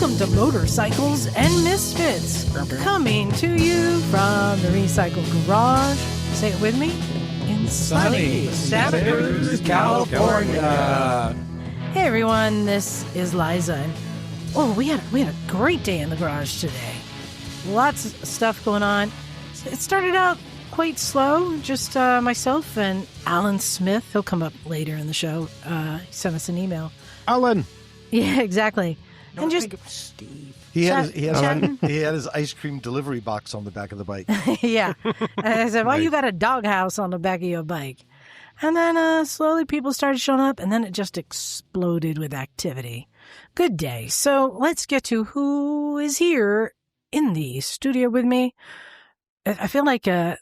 Welcome to Motorcycles and Misfits, coming to you from the Recycle Garage. Say it with me. In sunny Santa Cruz, California. Hey everyone, this is Liza. And, we had a great day in the garage today. Lots of stuff going on. It started out quite slow, just myself and Alan Smith. He'll come up later in the show. He sent us an email. Alan. Yeah, exactly. No, and I just think it was Steve. He had his ice cream delivery box on the back of the bike. yeah. And I said, well, you got a doghouse on the back of your bike. And then slowly people started showing up, and then it just exploded with activity. Good day. So let's get to who is here in the studio with me. I feel like the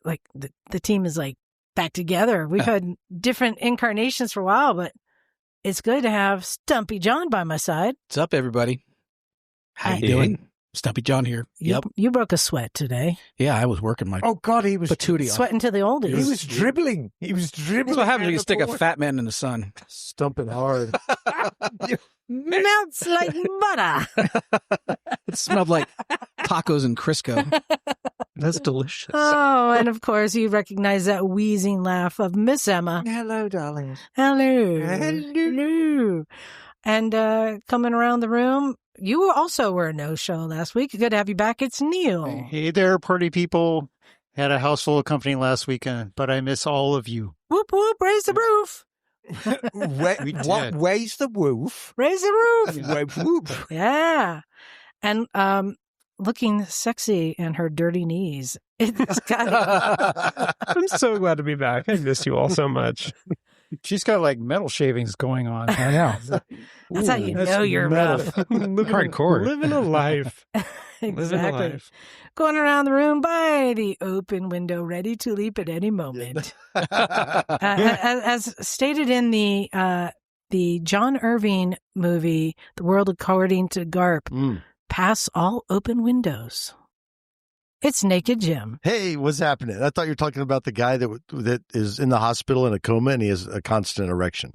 team is like back together. We've had different incarnations for a while, but it's good to have Stumpy John by my side. What's up, everybody? How you Hey. doing? Stumpy John here. Yep. You broke a sweat today. Yeah, I was working my Oh, God, he was patootie off. Sweating to the oldies. He was dribbling. He was dribbling. That's what happens when you out stick the a board. fat man in the sun. Stumping hard. Melts like butter. It smelled like tacos and Crisco. That's delicious. Oh, and of course you recognize that wheezing laugh of Miss Emma. Hello, darlings. Hello. Hello. And coming around the room, you also were a no-show last week. Good to have you back. It's Neal. Hey there, party people. Had a house full of company last weekend, but I miss all of you. Whoop, whoop, raise the roof. What weighs the roof? Raise the roof. Whoop, whoop. Yeah. And looking sexy in her dirty knees. It's got I'm so glad to be back. I miss you all so much. She's got like metal shavings going on. I know. That's how you know you're rough. Hardcore. Living a life. Living a Exactly. life. Going around the room by the open window, ready to leap at any moment. As stated in the John Irving movie, The World According to Garp, pass all open windows. It's Naked Jim. Hey, what's happening? I thought you were talking about the guy that is in the hospital in a coma and he has a constant erection.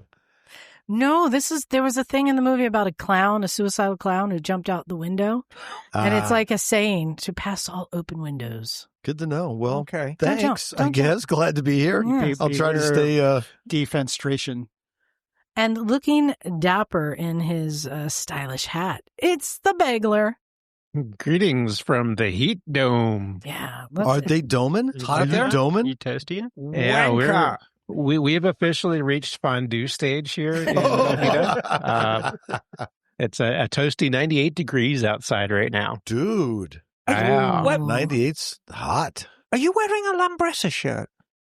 No, there was a thing in the movie about a clown, a suicidal clown who jumped out the window. And it's like a saying to pass all open windows. Good to know. Well, Okay. Don't jump. thanks, Don't I guess. Glad to be here. Yeah. I'll try to stay... Defenstration. And looking dapper in his stylish hat, it's the Bagler. Greetings from the heat dome. Yeah. Are they doming? It's hot Are up you there? doming? You toasty? Yeah, Wanker. we have officially reached fondue stage here in Mojito. It's a toasty 98 degrees outside right now. Dude. Wow. What? 98's hot. Are you wearing a Lambretta shirt?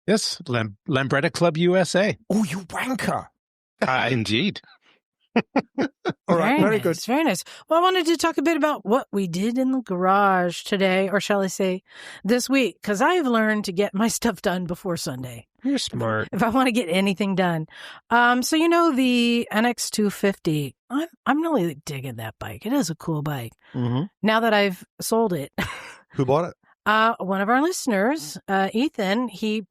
Yes, Lambretta Club USA. Oh, you wanker. Indeed. All right, very nice, good. Very nice. Well, I wanted to talk a bit about what we did in the garage today, or shall I say this week, because I've learned to get my stuff done before Sunday. You're smart. If I want to get anything done. So the NX250, I'm really digging that bike. It is a cool bike. Mm-hmm. Now that I've sold it, Who bought it? one of our listeners, Ethan, he's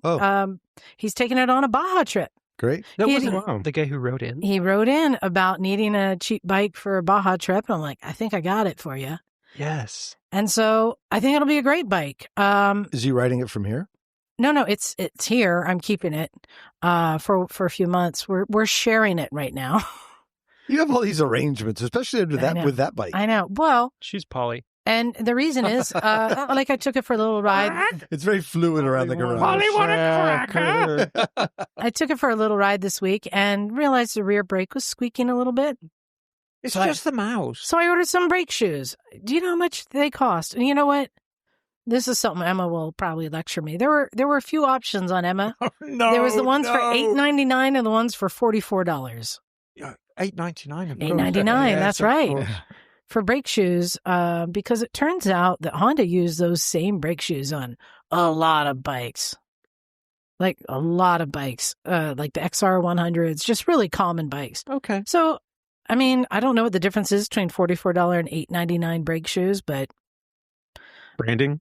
taking it on a Baja trip. Great. That He- wasn't the guy who wrote in. He wrote in about needing a cheap bike for a Baja trip. And I'm like, I think I got it for you. Yes. And so I think it'll be a great bike. Is he writing it from here? No, it's here. I'm keeping it for a few months. We're sharing it right now. You have all these arrangements, especially under I that know. with that bike. I know. Well, She's Polly. and the reason is, I took it for a little ride. It's very fluid around the garage. Polly, want a cracker? I took it for a little ride this week and realized the rear brake was squeaking a little bit. It's So just the mouse. So I ordered some brake shoes. Do you know how much they cost? And you know what? This is something Emma will probably lecture me. There were a few options on Emma. No, There was the ones for $8.99 and the ones for $44. $8.99. $8.99. That's right. For brake shoes, because it turns out that Honda used those same brake shoes on a lot of bikes. Like a lot of bikes, like the XR100s, just really common bikes. Okay. So, I mean, I don't know what the difference is between $44 and $8.99 brake shoes, but Branding?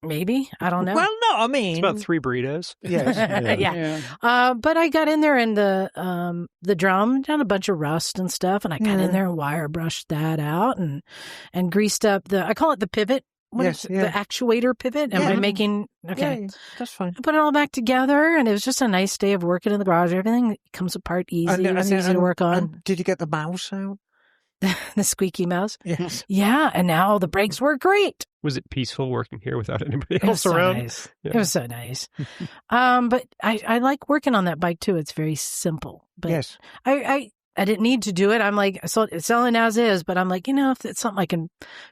maybe. I don't know. Well, no, I mean, It's about 3 burritos. yes. yeah. But I got in there and the drum had a bunch of rust and stuff, and I got in there and wire brushed that out and greased up I call it the pivot. The actuator pivot. Am I making okay? Yeah, that's fine. I put it all back together, and it was just a nice day of working in the garage. Everything comes apart easy. It was easy to work on. And did you get the mouse out? The squeaky mouse. Yes. Yeah, and now the brakes work great. Was it peaceful working here without anybody It was else so around? nice. Yeah. It was so nice. But I like working on that bike too. It's very simple. But Yes. I didn't need to do it. I'm like, so it's selling as is, but I'm like, if it's something I can,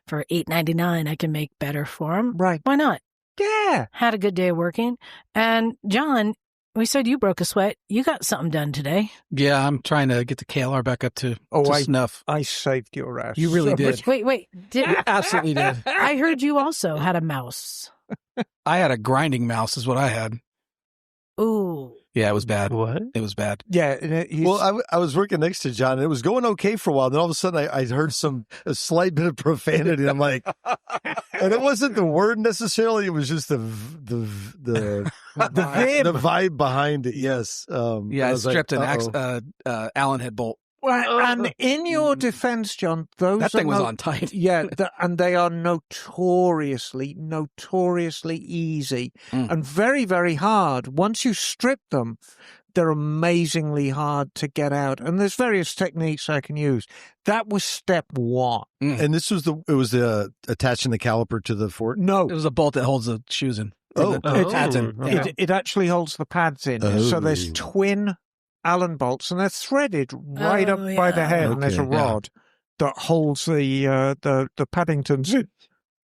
for $8.99, I can make better for them. Right. Why not? Yeah. Had a good day working. And John, we said you broke a sweat. You got something done today. Yeah, I'm trying to get the KLR back up to snuff. I saved your ass. You really did. Wait. You absolutely did. I heard you also had a mouse. I had a grinding mouse is what I had. Ooh. Yeah, it was bad. What? It was bad. Yeah. Well, I was working next to John, and it was going okay for a while. Then all of a sudden, I heard a slight bit of profanity. I'm like, and it wasn't the word necessarily; it was just the vibe behind it. Yes. Yeah, I stripped an Allen head bolt. Well, and in your defense, John, that thing was on tight. Yeah, and they are notoriously easy and very, very hard. Once you strip them, they're amazingly hard to get out. And there's various techniques I can use. That was step one. And this was attaching the caliper to the fork? No. It was a bolt that holds the shoes in. It actually holds the pads in. So there's twin Allen bolts, and they're threaded right up by the head, and there's a rod that holds the Paddingtons in.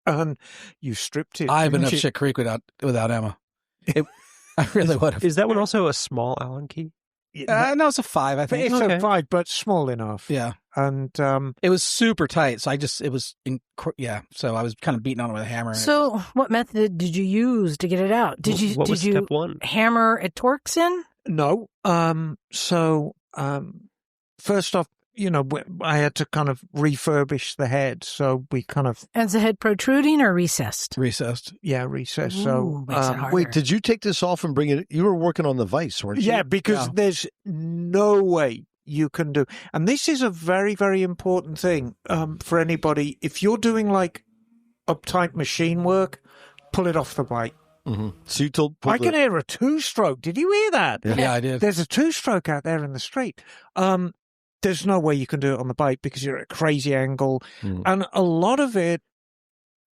And you stripped it. I have enough shit creek without Emma. I really would have. Is that one also a small Allen key? No, it's a 5, I think. It's a 5, but small enough. Yeah. And it was super tight, so so I was kind of beating on it with a hammer. So what method did you use to get it out? Did you step one? Hammer a Torx in? No. First off, I had to kind of refurbish the head. So we kind of... Is the head protruding or recessed? Recessed. Yeah, recessed. Ooh, so makes it harder. Wait, did you take this off and bring it? You were working on the vise, weren't you? Yeah, because there's no way you can do... And this is a very, very important thing for anybody. If you're doing like uptight machine work, pull it off the bike. Mm-hmm. So you told... I can hear a 2-stroke. Did you hear that? Yeah, I did. There's a 2-stroke out there in the street. There's no way you can do it on the bike because you're at a crazy angle. And a lot of it,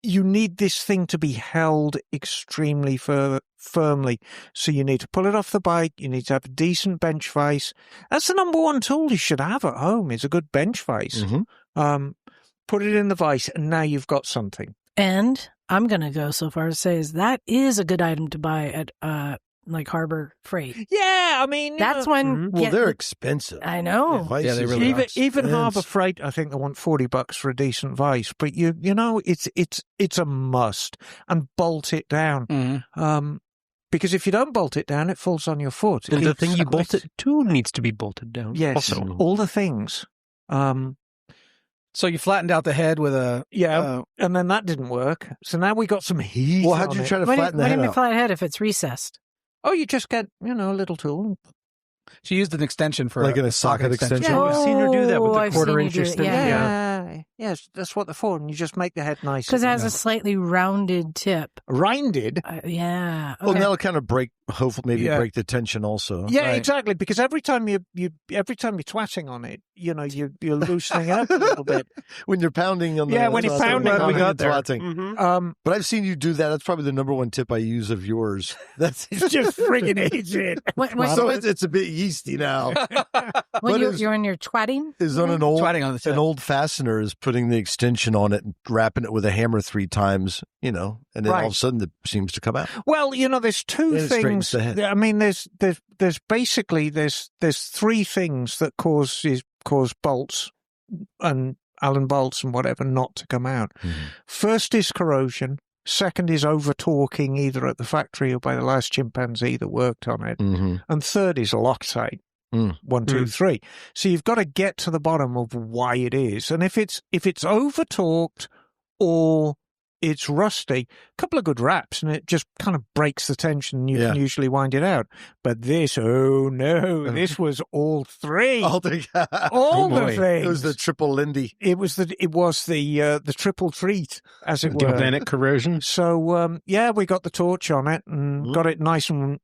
you need this thing to be held extremely firmly. So you need to pull it off the bike. You need to have a decent bench vise. That's the number one tool you should have at home is a good bench vise. Put it in the vise, and now you've got something. And I'm going to go so far as to say that is a good item to buy at like Harbor Freight. Yeah, I mean... That's when... Well, they're expensive. I know. Yeah, they really are. Even Harbor Freight, I think they want $40 for a decent vise. But it's a must. And bolt it down. Because if you don't bolt it down, it falls on your foot. And the thing you bolt it to needs to be bolted down. Yes, also. all the things. So you flattened out the head with a... and then that didn't work. So now we got some heat. Well, how'd you try to flatten the head What do you mean out? flat head if it's recessed? Oh, you just get, a little tool. She used an extension for Like in a socket extension? Yeah, I've seen her do that with the I've quarter-inch seen you do it, extension. yeah. Yes, that's what they're for. And you just make the head nice. Because it has a slightly rounded tip. Rounded? Yeah. Well, Okay. that'll kind of break the tension also. Yeah, Right. exactly. Because every time you're twatting on it, you're loosening it up a little bit. When you're pounding on the... Yeah, when you're pounding, we got and there. twatting. But I've seen you do that. That's probably the number one tip I use of yours. That's just friggin' easy. So it's a bit yeasty now. When But you're in your twatting? Is on an old Twatting on the tip. an old fastener is putting the extension on it and wrapping it with a hammer 3 times, and then all of a sudden it seems to come out. Well, there's two And it straightens things. the head. I mean, there's basically 3 things that cause bolts and Allen bolts and whatever not to come out. First is corrosion. Second is over torquing either at the factory or by the last chimpanzee that worked on it. And third is Loctite. 1, 2, 3. So you've got to get to the bottom of why it is. And if it's over torqued or it's rusty. A couple of good wraps, and it just kind of breaks the tension. You can usually wind it out. But this, oh no, this was all three. All the things. It was the triple Lindy. It was the triple treat, as it were. Galvanic corrosion. So we got the torch on it and got it nice and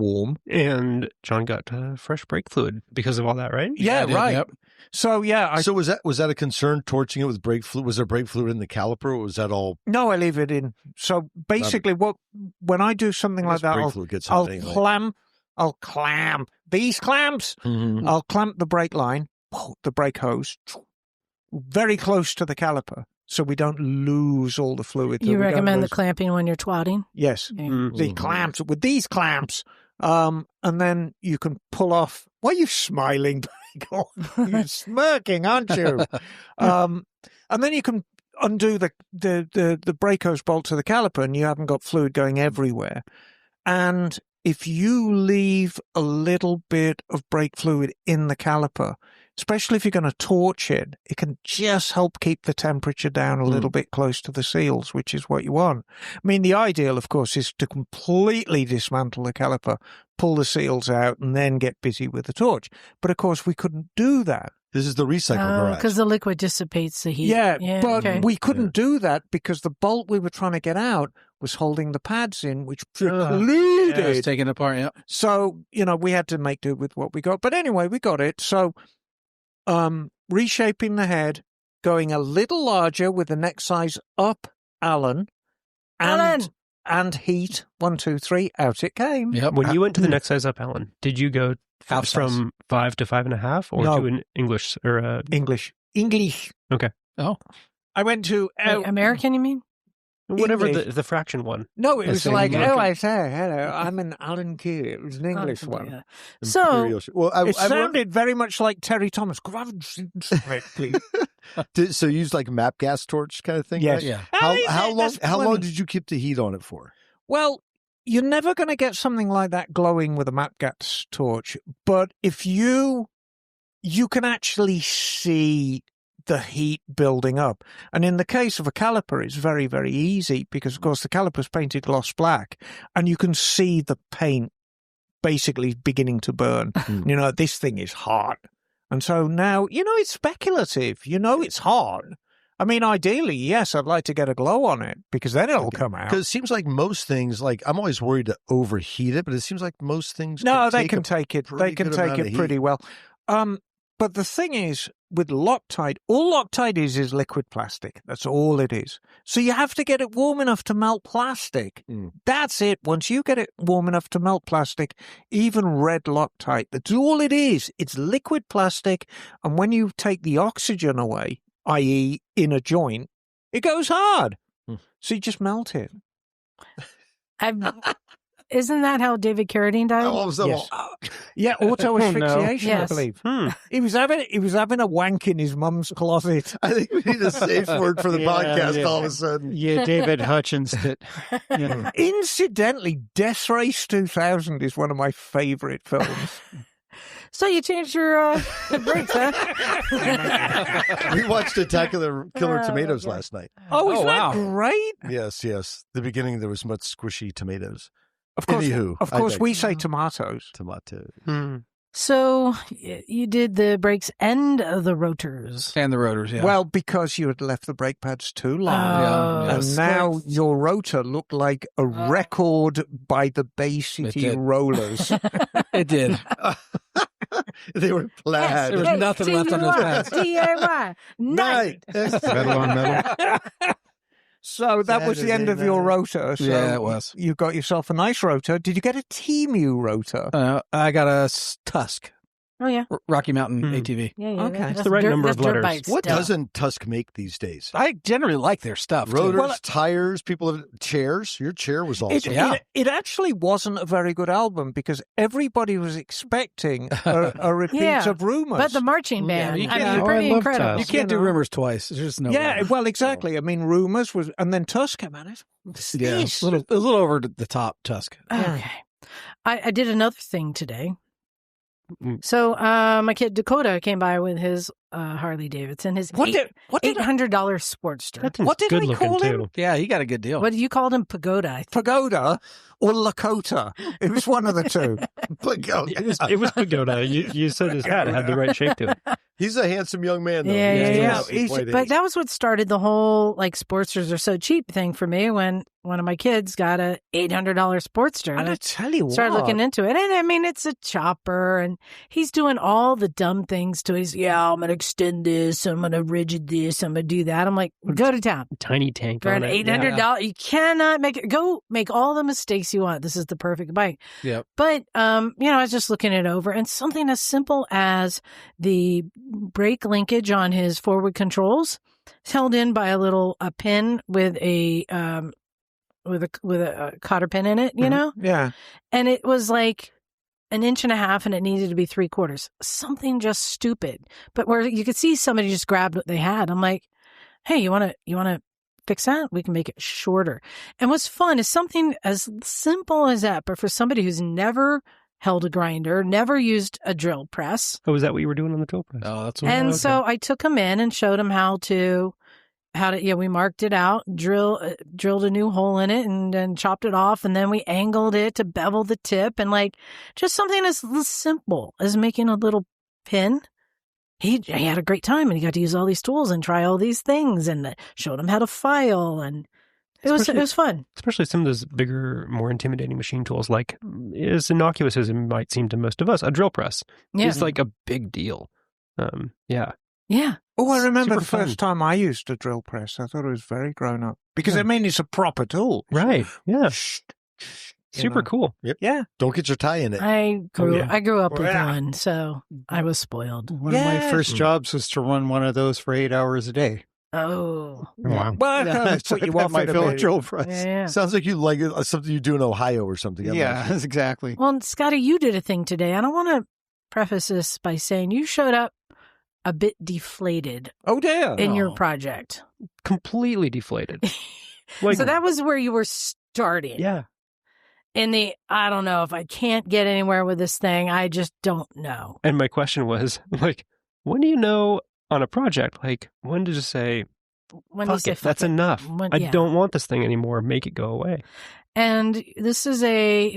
warm. And John got fresh brake fluid because of all that, right? Yeah, right. Yep. So so was that a concern, torching it with brake fluid? Was there brake fluid in the caliper, or was that all? No, I leave it in. So basically, when I do something like that, I'll clamp these clamps. Mm-hmm. I'll clamp the brake line, the brake hose, very close to the caliper, so we don't lose all the fluid. You recommend the clamping when you're twatting? Yes, the clamps with these clamps, and then you can pull off. Why are you smiling, Bagel? You're smirking, aren't you? And then you can undo the brake hose bolt to the caliper, and you haven't got fluid going everywhere. And if you leave a little bit of brake fluid in the caliper, especially if you're going to torch it, it can just help keep the temperature down a little bit close to the seals, which is what you want. I mean, the ideal, of course, is to completely dismantle the caliper, pull the seals out, and then get busy with the torch. But, of course, we couldn't do that. This is the recycle garage. Because the liquid dissipates the heat. Yeah, but we couldn't do that because the bolt we were trying to get out was holding the pads in, which precluded. It's taken apart, yeah. So, we had to make do with what we got. But anyway, we got it. So, reshaping the head, going a little larger with the neck size up, Allen. And heat, 1, 2, 3, out it came. Yep. When you went to the next size up, Alan, did you go Half from 5 to 5.5 or to an English or English? Okay. Oh, I went to American, you mean? Whatever English. the fraction one. No, it The was same like, market. I say, hello, I'm an Alan Key. It was an English one. Yeah. So, Well, It sounded very much like Terry Thomas. Grab it, please. so you use like map gas torch kind of thing? Yes. Right? yeah. How long did you keep the heat on it for? Well, you're never going to get something like that glowing with a map gas torch, but if you can actually see the heat building up. And in the case of a caliper, it's very, very easy because, of course, the caliper's painted gloss black and you can see the paint basically beginning to burn. This thing is hot. And so now, it's speculative. It's hot. I mean, ideally, yes, I'd like to get a glow on it because then it'll come out. Because it seems like most things, I'm always worried to overheat it, but it seems like most things. They can take it. They can take it pretty well. But the thing is, with Loctite, all Loctite is liquid plastic. That's all it is. So you have to get it warm enough to melt plastic. That's it. Once you get it warm enough to melt plastic, even red Loctite, that's all it is. It's liquid plastic. And when you take the oxygen away, i.e. in a joint, it goes hard. So you just melt it. Isn't that how David Carradine died? Yes. Yeah, auto asphyxiation, I Yes. believe. He was having a wank in his mum's closet. I think we need a safe word for the podcast all of a sudden. Yeah, David Hutchins. Incidentally, Death Race 2000 is one of my favorite films. So you changed your brakes, huh? We watched Attack of the Killer Tomatoes last night. Oh, isn't wow. that great? Yes. The beginning, there was much squishy tomatoes. Of course, Anywho, we say tomatoes. Tomato. So you did the brakes and the rotors. And the rotors, yeah. Well, because you had left the brake pads too long. Oh, And now your rotor looked like a record by the Bay City did. Rollers. It did. They were plaid. There was nothing left on those pads. DIY. Night. Metal on metal. So that was the end of your rotor. So Yeah, it was. You got yourself a nice rotor. Did you get a T-Mu rotor? I got a Tusk, Oh, yeah. Rocky Mountain ATV. Yeah. Okay. That's It's the right number of dirt letters. bike What stuff. doesn't Tusk make these days? I generally like their stuff. too. Rotors, Well, tires, people have chairs. Your chair was awesome. It actually wasn't a very good album because everybody was expecting a repeat Yeah, of Rumors. But the marching band, you I can't- mean, pretty I love incredible. You can't do Rumors twice. There's just no yeah, way. well, exactly. I mean, Rumors was, and then Tusk came out. What's Yeah, this? a little over the top Tusk. Okay. I did another thing today. So my kid Dakota came by with his Harley Davidson, his What did $800 Sportster. That thing's What did good I looking call him? too. Yeah, you got a good deal. What you called him? Pagoda. I think. Pagoda or Lakota? It was one of the two. It was Pagoda. You said his hat had the right shape to it. He's a handsome young man, though. Yeah. But that was what started the whole like Sportsters are so cheap thing for me when one of my kids got a $800 Sportster. And I tell you what, started looking into it. And I mean, it's a chopper and he's doing all the dumb things to his, I'm going to extend this. I'm going to rigid this. I'm going to do that. I'm like, go to town. Tiny tank For on an it. $800, you cannot go make all the mistakes you want. This is the perfect bike. Yep. But, I was just looking it over and something as simple as the brake linkage on his forward controls is held in by a pin with a cotter pin in it, you know? Yeah. And it was like an inch and a half and it needed to be 3/4. Something just stupid. But where you could see somebody just grabbed what they had. I'm like, hey, you want to fix that? We can make it shorter. And what's fun is something as simple as that, but for somebody who's never held a grinder, never used a drill press. Oh, is that what you were doing on the drill press? Oh, that's what. And so I took him in and showed him how to, we marked it out, drilled a new hole in it and then chopped it off. And then we angled it to bevel the tip and like just something as simple as making a little pin. He had a great time and he got to use all these tools and try all these things and showed him how to file. And it was fun. Especially some of those bigger, more intimidating machine tools, like as innocuous as it might seem to most of us, a drill press is like a big deal. Yeah. Oh, I remember Super the first time I used a drill press. I thought it was very grown up because it's a proper tool. Right. Yeah. You Super know. cool. Yep. Yeah. Don't get your tie in it. I grew up with Yeah. one, so I was spoiled. One of my first jobs was to run one of those for 8 hours a day. Oh. Wow. Well, that's what you want my for fellow the drill press. Yeah. Sounds like you like something you do in Ohio or something. Yeah, exactly. Well, Scottie, you did a thing today. And I want to preface this by saying you showed up a bit deflated Oh, dear. in your project. Completely deflated. So that was where you were starting. Yeah. In the, I don't know if I can't get anywhere with this thing. I just don't know. And my question was, like, when do you know on a project, like, when to just say, When fuck you say it, that's enough. I don't want this thing anymore. Make it go away. And this is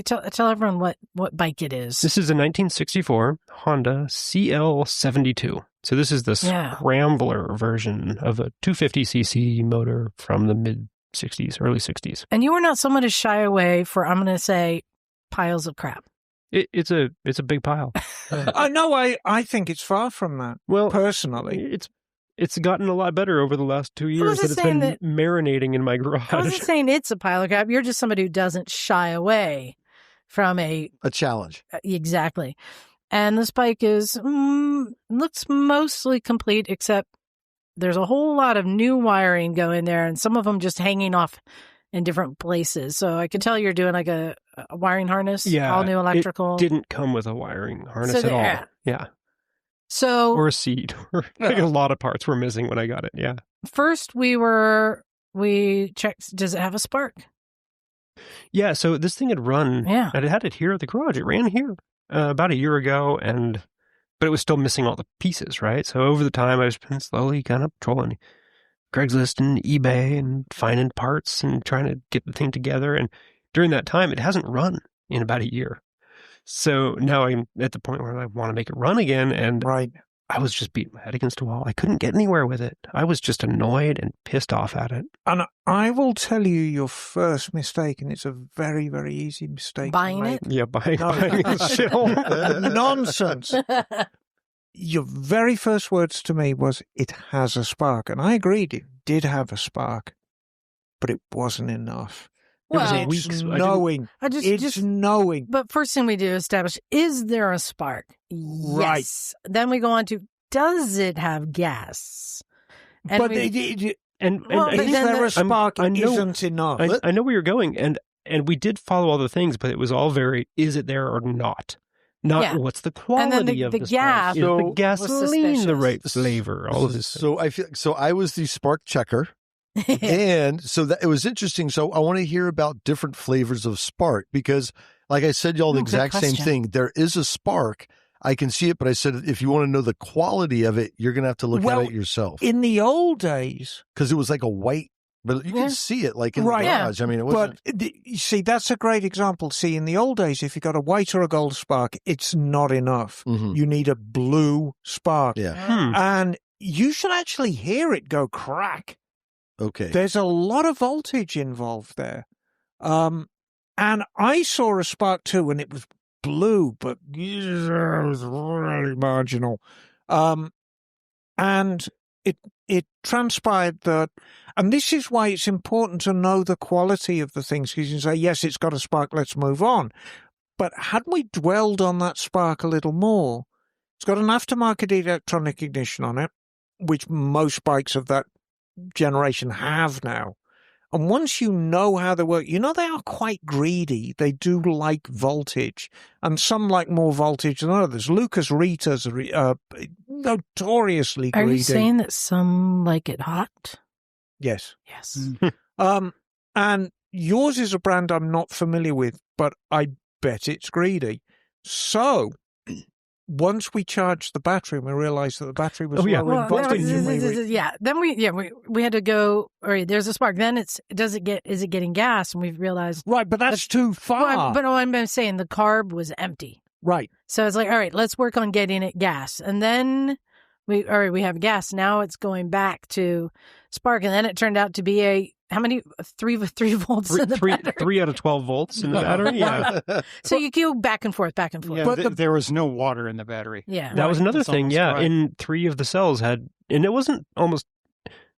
tell everyone what bike it is. This is a 1964 Honda CL72. So this is the scrambler version of a 250cc motor from the mid-60s, early 60s. And you were not someone to shy away for, I'm going to say, piles of crap. It's a big pile. No, I think it's far from that. Well, personally, it's gotten a lot better over the last 2 years that it's been marinating in my garage. I wasn't saying it's a pile of crap. You're just somebody who doesn't shy away from a challenge. Exactly. And this bike looks mostly complete, except there's a whole lot of new wiring going there, and some of them just hanging off in different places. So I could tell you're doing like a wiring harness, all new electrical. It didn't come with a wiring harness at all. Yeah. So or a seat, or like a lot of parts were missing when I got it. Yeah. First, we checked. Does it have a spark? Yeah. So this thing had run. Yeah. And it had it here at the garage. It ran here about a year ago, but it was still missing all the pieces. Right. So over the time, I've been slowly kind of trolling Craigslist and eBay and finding parts and trying to get the thing together. And during that time, it hasn't run in about a year. So now I'm at the point where I want to make it run again. And I was just beating my head against a wall. I couldn't get anywhere with it. I was just annoyed and pissed off at it. And I will tell you your first mistake, and it's a very, very easy mistake. Buying it? Yeah, buying it. Nonsense. Your very first words to me was, it has a spark. And I agreed, it did have a spark, but it wasn't enough. Well, it's knowing. It's knowing. But first thing we do is establish, is there a spark? Right. Yes. Then we go on to, does it have gas? And but is there a spark? Isn't enough. I know where you're going, and we did follow all the things, but it was all very, is it there or not? Not what's the quality of the gas. Is the gasoline the right flavor? All of this. So I was the spark checker. And so it was interesting. So I want to hear about different flavors of spark because, like I said, y'all, the exact same thing. There is a spark. I can see it, but I said, if you want to know the quality of it, you're going to have to look at it yourself. In the old days, because it was like a white, but you can see it like in the garage. I mean, it wasn't. But you see, that's a great example. See, in the old days, if you got a white or a gold spark, it's not enough. You need a blue spark. Yeah. And you should actually hear it go crack. Okay. There's a lot of voltage involved there. And I saw a spark too, and it was blue, but it was really marginal. And it transpired that, and this is why it's important to know the quality of the things, because you can say, yes, it's got a spark, let's move on. But had we dwelled on that spark a little more, it's got an aftermarket electronic ignition on it, which most bikes of that generation have now. And once you know how they work, they are quite greedy. They do like voltage, and some like more voltage than others. Lucas Rita's notoriously greedy. Are you saying that some like it hot? Yes. Yes. And yours is a brand I'm not familiar with, but I bet it's greedy. So once we charged the battery, we realized that the battery was low in voltage. Then we had to go. All right, there's a spark. Then is it getting gas? And we've realized but that's too far. But I'm saying the carb was empty. Right. So it's like, all right, let's work on getting it gas, and then we have gas. Now it's going back to spark, and then it turned out to be how many? 3 volts in the battery? 3 out of 12 volts in the battery. Yeah. So you go back and forth. Yeah, but there was no water in the battery. Yeah. That was another thing. Yeah. Dry. In 3 of the cells and it wasn't almost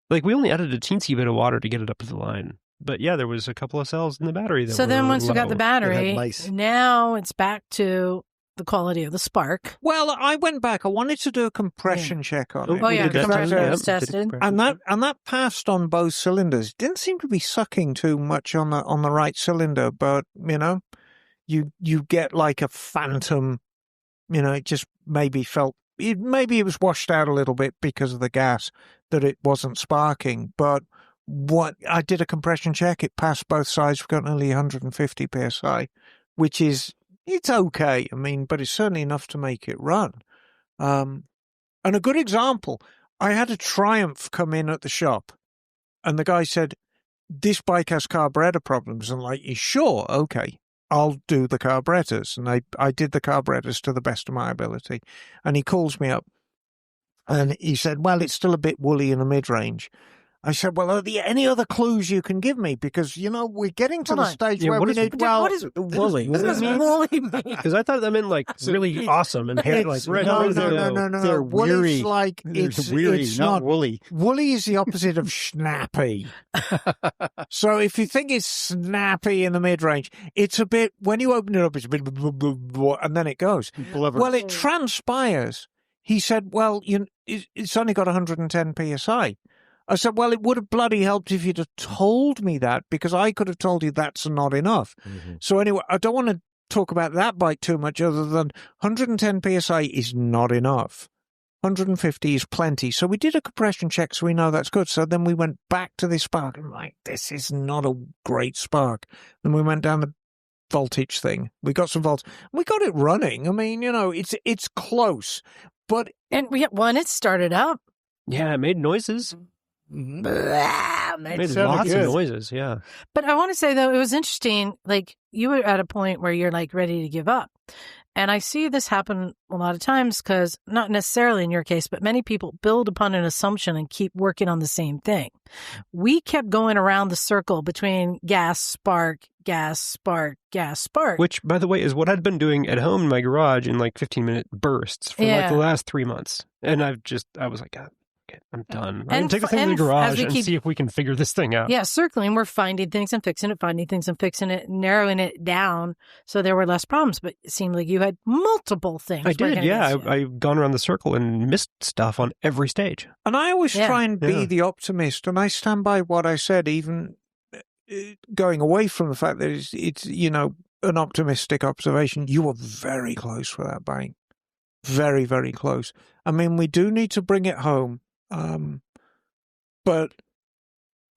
like we only added a teensy bit of water to get it up to the line. But yeah, there was a couple of cells in the battery that So then once we got the battery, mice. now it's back to the quality of the spark. Well, I went back. I wanted to do a compression check on it. Oh yeah, did that compression too. was Yeah, tested. And that passed on both cylinders. Didn't seem to be sucking too much on the right cylinder, but you get like a phantom. It just maybe it was washed out a little bit because of the gas that it wasn't sparking. But what I did a compression check, it passed both sides. We've got nearly 150 psi, which is. It's okay, but it's certainly enough to make it run. And a good example, I had a Triumph come in at the shop, and the guy said, this bike has carburetor problems. And I'm like, you sure? Okay, I'll do the carburetors. And I did the carburetors to the best of my ability. And he calls me up, and he said, well, it's still a bit woolly in the mid-range. I said, well, are there any other clues you can give me? Because, we're getting to the stage where we need, what is woolly. What does woolly mean? Because I thought that meant like really awesome and hair like red. No. They're Woolly's weary. like, It's weary, it's not woolly. Woolly is the opposite of snappy. So if you think it's snappy in the mid-range, it's a bit, when you open it up, it's a bit, and then it goes. Blubber. Well, it transpires. He said, well, it's only got 110 psi. I said, well, it would have bloody helped if you'd have told me that, because I could have told you that's not enough. So anyway, I don't want to talk about that bike too much other than 110 psi is not enough. 150 is plenty. So we did a compression check so we know that's good. So then we went back to this spark and like, this is not a great spark. Then we went down the voltage thing. We got some volts. We got it running. It's close. But And it started up. Yeah, it made noises. Blah, Made lots of noises, yeah. But I want to say, though, it was interesting. Like, you were at a point where you're, like, ready to give up. And I see this happen a lot of times because, not necessarily in your case, but many people build upon an assumption and keep working on the same thing. We kept going around the circle between gas, spark, gas, spark, gas, spark. Which, by the way, is what I'd been doing at home in my garage in, like, 15-minute bursts for, like, the last 3 months. And I was like, I'm done. I'm going to take the thing to the garage and see if we can figure this thing out. Yeah, circling. We're finding things and fixing it, narrowing it down so there were less problems. But it seemed like you had multiple things. I did, yeah. I've gone around the circle and missed stuff on every stage. And I always try and be the optimist, and I stand by what I said, even going away from the fact that it's an optimistic observation. You were very close with that bike. Very, very close. I mean, we do need to bring it home. But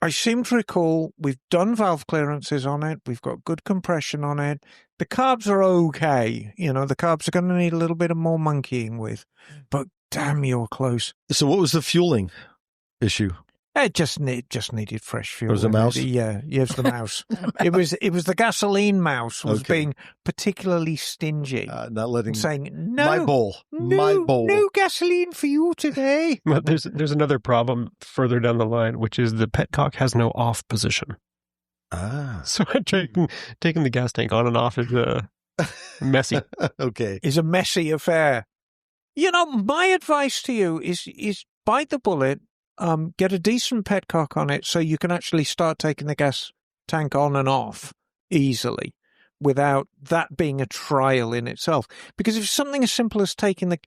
I seem to recall we've done valve clearances on it. We've got good compression on it. The carbs are okay. The carbs are going to need a little bit of more monkeying with. But damn, you're close. So what was the fueling issue? It just needed fresh fuel. Was it a mouse? Yeah, it was the mouse. it was the gasoline mouse was Okay. being particularly stingy. Not letting saying, no, my bowl. no gasoline for you today. But there's another problem further down the line, which is the petcock has no off position. Ah, So taking the gas tank on and off is messy. okay. Is a messy affair. My advice to you is bite the bullet. Get a decent petcock on it so you can actually start taking the gas tank on and off easily without that being a trial in itself. Because if something as simple as taking the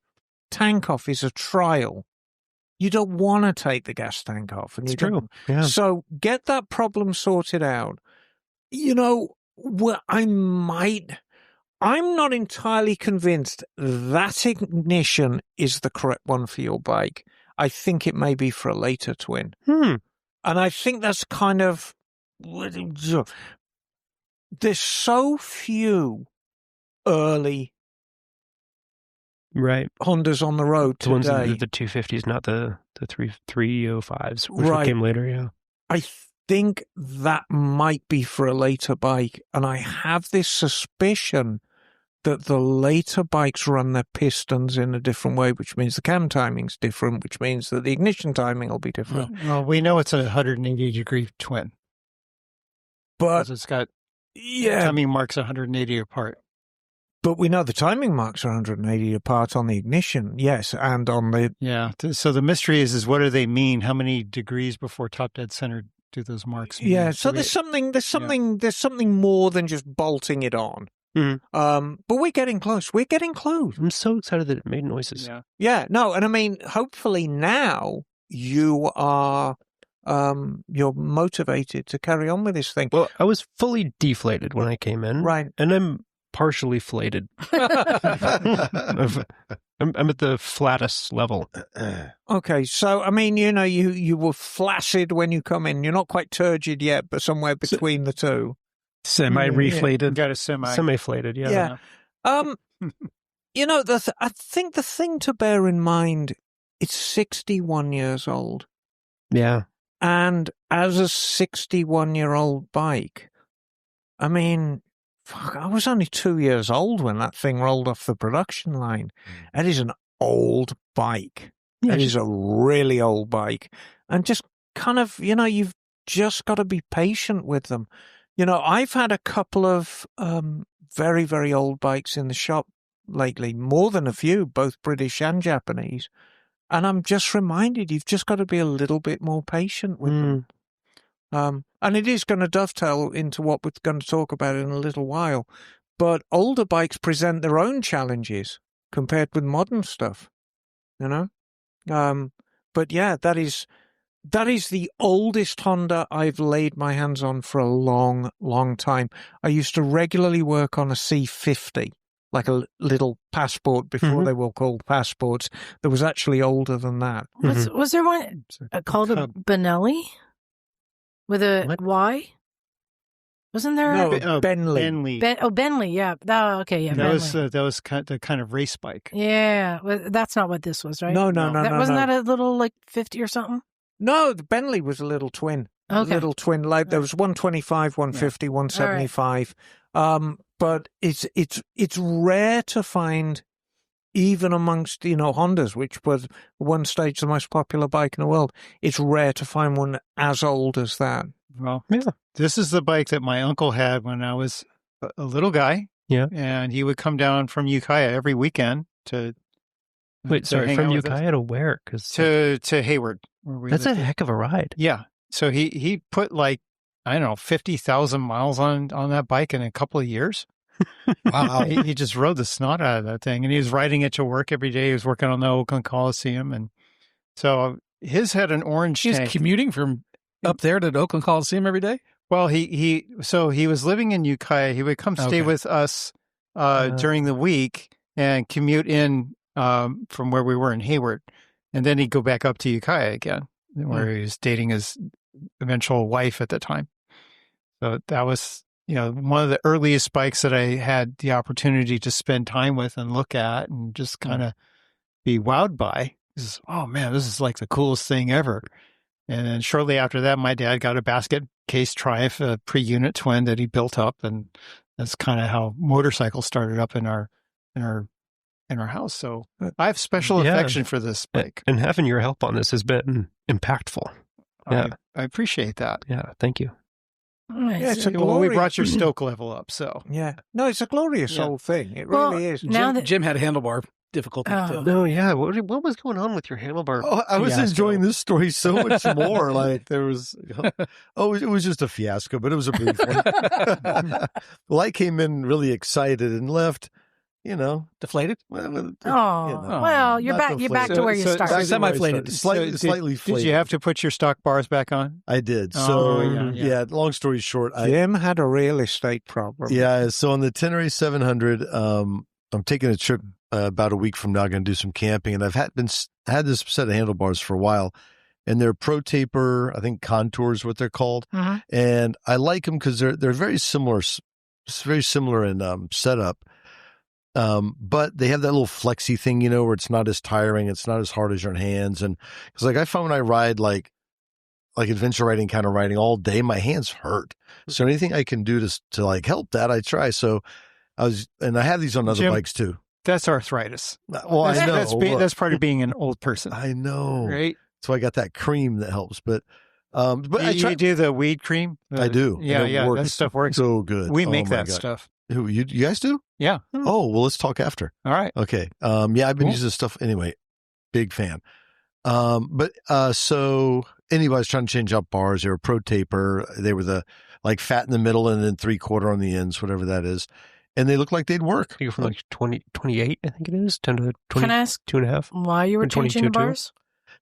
tank off is a trial, you don't want to take the gas tank off. And It's true. Yeah. So get that problem sorted out. I'm not entirely convinced that ignition is the correct one for your bike. I think it may be for a later twin. And I think that's kind of... There's so few early Hondas on the road The ones today. the 250s, not the 305s, which Right. came later, yeah. I think that might be for a later bike. And I have this suspicion that the later bikes run their pistons in a different way, which means the cam timing's different, which means that the ignition timing will be different. Well, we know it's a 180-degree twin. But 'Cause it's got yeah, timing marks 180 apart. but we know the timing marks are 180 apart on the ignition, yes, and on the... Yeah. So the mystery is what do they mean? How many degrees before top dead center do those marks mean? Yeah, so there's something more than just bolting it on. But we're getting close. I'm so excited that it made noises. Yeah. Yeah, no, and I mean, hopefully now you are you're motivated to carry on with this thing. Well, I was fully deflated when I came in. Right. And I'm partially flated. I'm at the flattest level. Okay, so I mean, you were flaccid when you come in. You're not quite turgid yet, but somewhere between the two. Semi-reflated. Got a semi. Semi-flated, yeah. Yeah. I think the thing to bear in mind, it's 61 years old. Yeah. And as a 61-year-old bike, I mean, fuck, I was only 2 years old when that thing rolled off the production line. That is an old bike. Yeah, That is a really old bike. And just kind of, you've just got to be patient with them. I've had a couple of very, very old bikes in the shop lately, more than a few, both British and Japanese. And I'm just reminded, you've just got to be a little bit more patient with them. And it is going to dovetail into what we're going to talk about in a little while. But older bikes present their own challenges compared with modern stuff, But yeah, that is the oldest Honda I've laid my hands on for a long, long time. I used to regularly work on a C50, like a little passport before they were called passports. That was actually older than that. Was there one called a Benelli with a What? Y? Wasn't there? No, Bentley. Bentley. Bentley, yeah. Oh, okay, yeah. That was the kind of race bike. Yeah, well, that's not what this was, right? No. Wasn't that a little like 50 or something? No, the Bentley was a little twin. Okay. A little twin. Like there was 125, 150, 175. But it's rare to find, even amongst Hondas, which was at one stage the most popular bike in the world. It's rare to find one as old as that. Well, this is the bike that my uncle had when I was a little guy. Yeah. And he would come down from Ukiah every weekend to Wait, sorry, hang from out with us. Ukiah to where? To Hayward. Where we That's a lived. heck of a ride. Yeah. So he put 50,000 miles on that bike in a couple of years. Wow. He just rode the snot out of that thing, and he was riding it to work every day. He was working on the Oakland Coliseum, and so his had an orange She's tank. commuting from up there to the Oakland Coliseum every day? Well, he was living in Ukiah. He would come stay Okay. with us during the week and commute in from where we were in Hayward, and then he'd go back up to Ukiah again, where he was dating his eventual wife at the time. So that was, one of the earliest bikes that I had the opportunity to spend time with and look at and just kind of be wowed by. Oh man, this is like the coolest thing ever. And then shortly after that, my dad got a basket case Triumph, a pre-unit twin that he built up, and that's kind of how motorcycles started up in our house. So I have special affection for this bike. And having your help on this has been impactful. Yeah, I appreciate that. Yeah, thank you. Yeah, it's a Well, we glorious... brought your stoke level up, so. Yeah. No, it's a glorious old thing. It really is. Now Jim had a handlerbar difficulty too. No, yeah. What was going on with your handlebar? Oh, I was fiasco? enjoying this story so much more. Like there was, it was just a fiasco, but it was a brief one. Well, I came in really excited and left, Deflated? Well, you're back. You're back to where you started. Semi-flated. Slightly Did flated. you have to put your stock bars back on? I did. Oh, So yeah. long story short, Jim had a real estate problem. so on the Tenere 700, I'm taking a trip about a week from now. I'm going to do some camping, and I've had this set of handlebars for a while, and they're Pro Taper, I think Contours, what they're called, and I like them because they're very similar in setup. But they have that little flexy thing, where it's not as tiring, it's not as hard as your hands, and because I find when I ride like adventure riding kind of riding all day, my hands hurt. So anything I can do to like help that, I try. So I have these on other Jim, bikes too. That's arthritis. Well, I know That's part of being an old person. I know, right? So I got that cream that helps, but you do the weed cream. I do. Yeah, Works that stuff works. so good. We make my that God. stuff. Who you guys do? Yeah. Oh well, let's talk after. All right. Okay. I've been Cool. using this stuff anyway. Big fan. So anyway, I was trying to change out bars. They were Pro Taper. They were the like fat in the middle and then 3/4 on the ends, whatever that is. And they look like they'd work. You go from like 28, I think it is, 10 to 20, Can I ask 2.5. why you were And changing the 22 too? bars?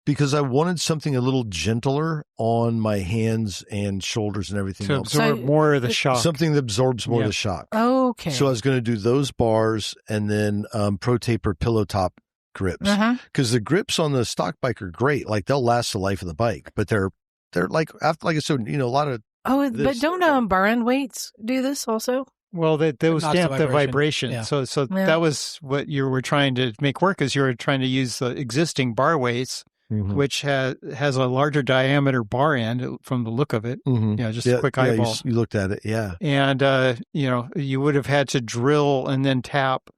Because I wanted something a little gentler on my hands and shoulders and everything To else. absorb more of the shock. Something that absorbs more of the shock. Okay. So I was going to do those bars and then Pro Taper pillow top grips. Because the grips on the stock bike are great. Like they'll last the life of the bike. But they're like, after, like I said, a lot of... but don't bar end weights do this also? Well, those knocks damp the vibration. vibration. Yeah. So that was what you were trying to make work, is you were trying to use the existing bar weights, which has a larger diameter bar end from the look of it. Just a quick eyeball. You looked at it, yeah. And, you would have had to drill and then tap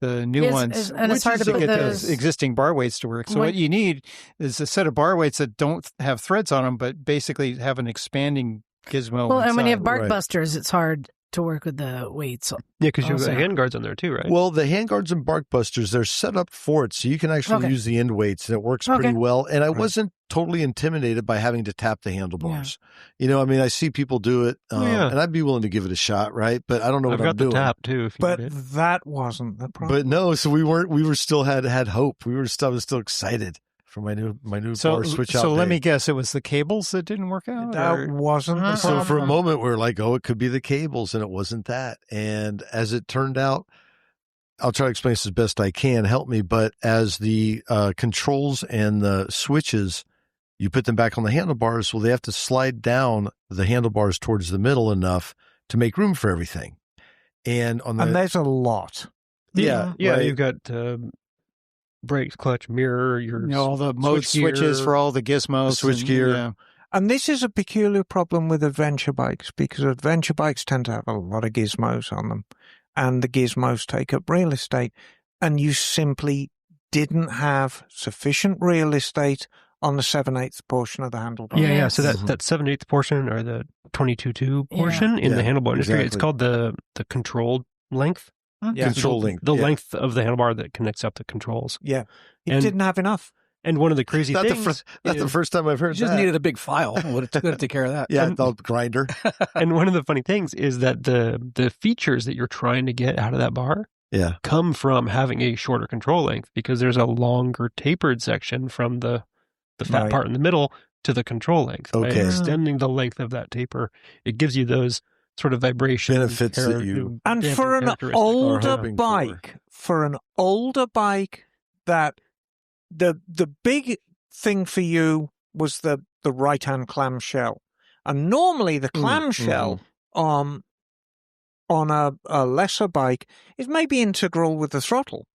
the new ones, and it's hard to get put those existing bar weights to work. So what you need is a set of bar weights that don't have threads on them, but basically have an expanding gizmo. Well, and when you have inside. bark busters, it's hard to work with the weights. Yeah, because you have Also. the handguards on there too, right? Well, the handguards and bark busters, they're set up for it, so you can actually use the end weights, and it works pretty well. And I wasn't totally intimidated by having to tap the handlebars. I see people do it, and I'd be willing to give it a shot, right? But I don't know what I'm doing. I've got the tap too. If you But need it. that wasn't the problem. But no, so we were still had hope. I was still excited for my new bar switch out. So let day. me guess, it was the cables that didn't work out? that wasn't the So problem. for a moment, we were like, oh, it could be the cables, and it wasn't that. And as it turned out, I'll try to explain this as best I can. Help me. But as the controls and the switches, you put them back on the handlebars, well, they have to slide down the handlebars towards the middle enough to make room for everything. And there's a lot. Yeah. Right. You've got brakes, clutch, mirror, all the mode switches for all the gizmos. Switch gear. And this is a peculiar problem with adventure bikes, because adventure bikes tend to have a lot of gizmos on them, and the gizmos take up real estate, and you simply didn't have sufficient real estate on the 7/8 portion of the handlebar. Yeah. So that 7/8 portion, or the 22/2 portion in the handlebar industry, it's called the controlled length. Control length. The length of the handlebar that connects up the controls. Yeah. You didn't have enough. And one of the crazy things... Not the first time I've heard You just that. needed a big file. Would have take care of that. Yeah, the grinder. And one of the funny things is that the features that you're trying to get out of that bar come from having a shorter control length, because there's a longer tapered section from the fat part in the middle to the control length. Okay. By extending the length of that taper, it gives you those sort of vibration benefits that you... And for an older bike, that the big thing for you was the right-hand clamshell. And normally the clamshell on a lesser bike is maybe integral with the throttle.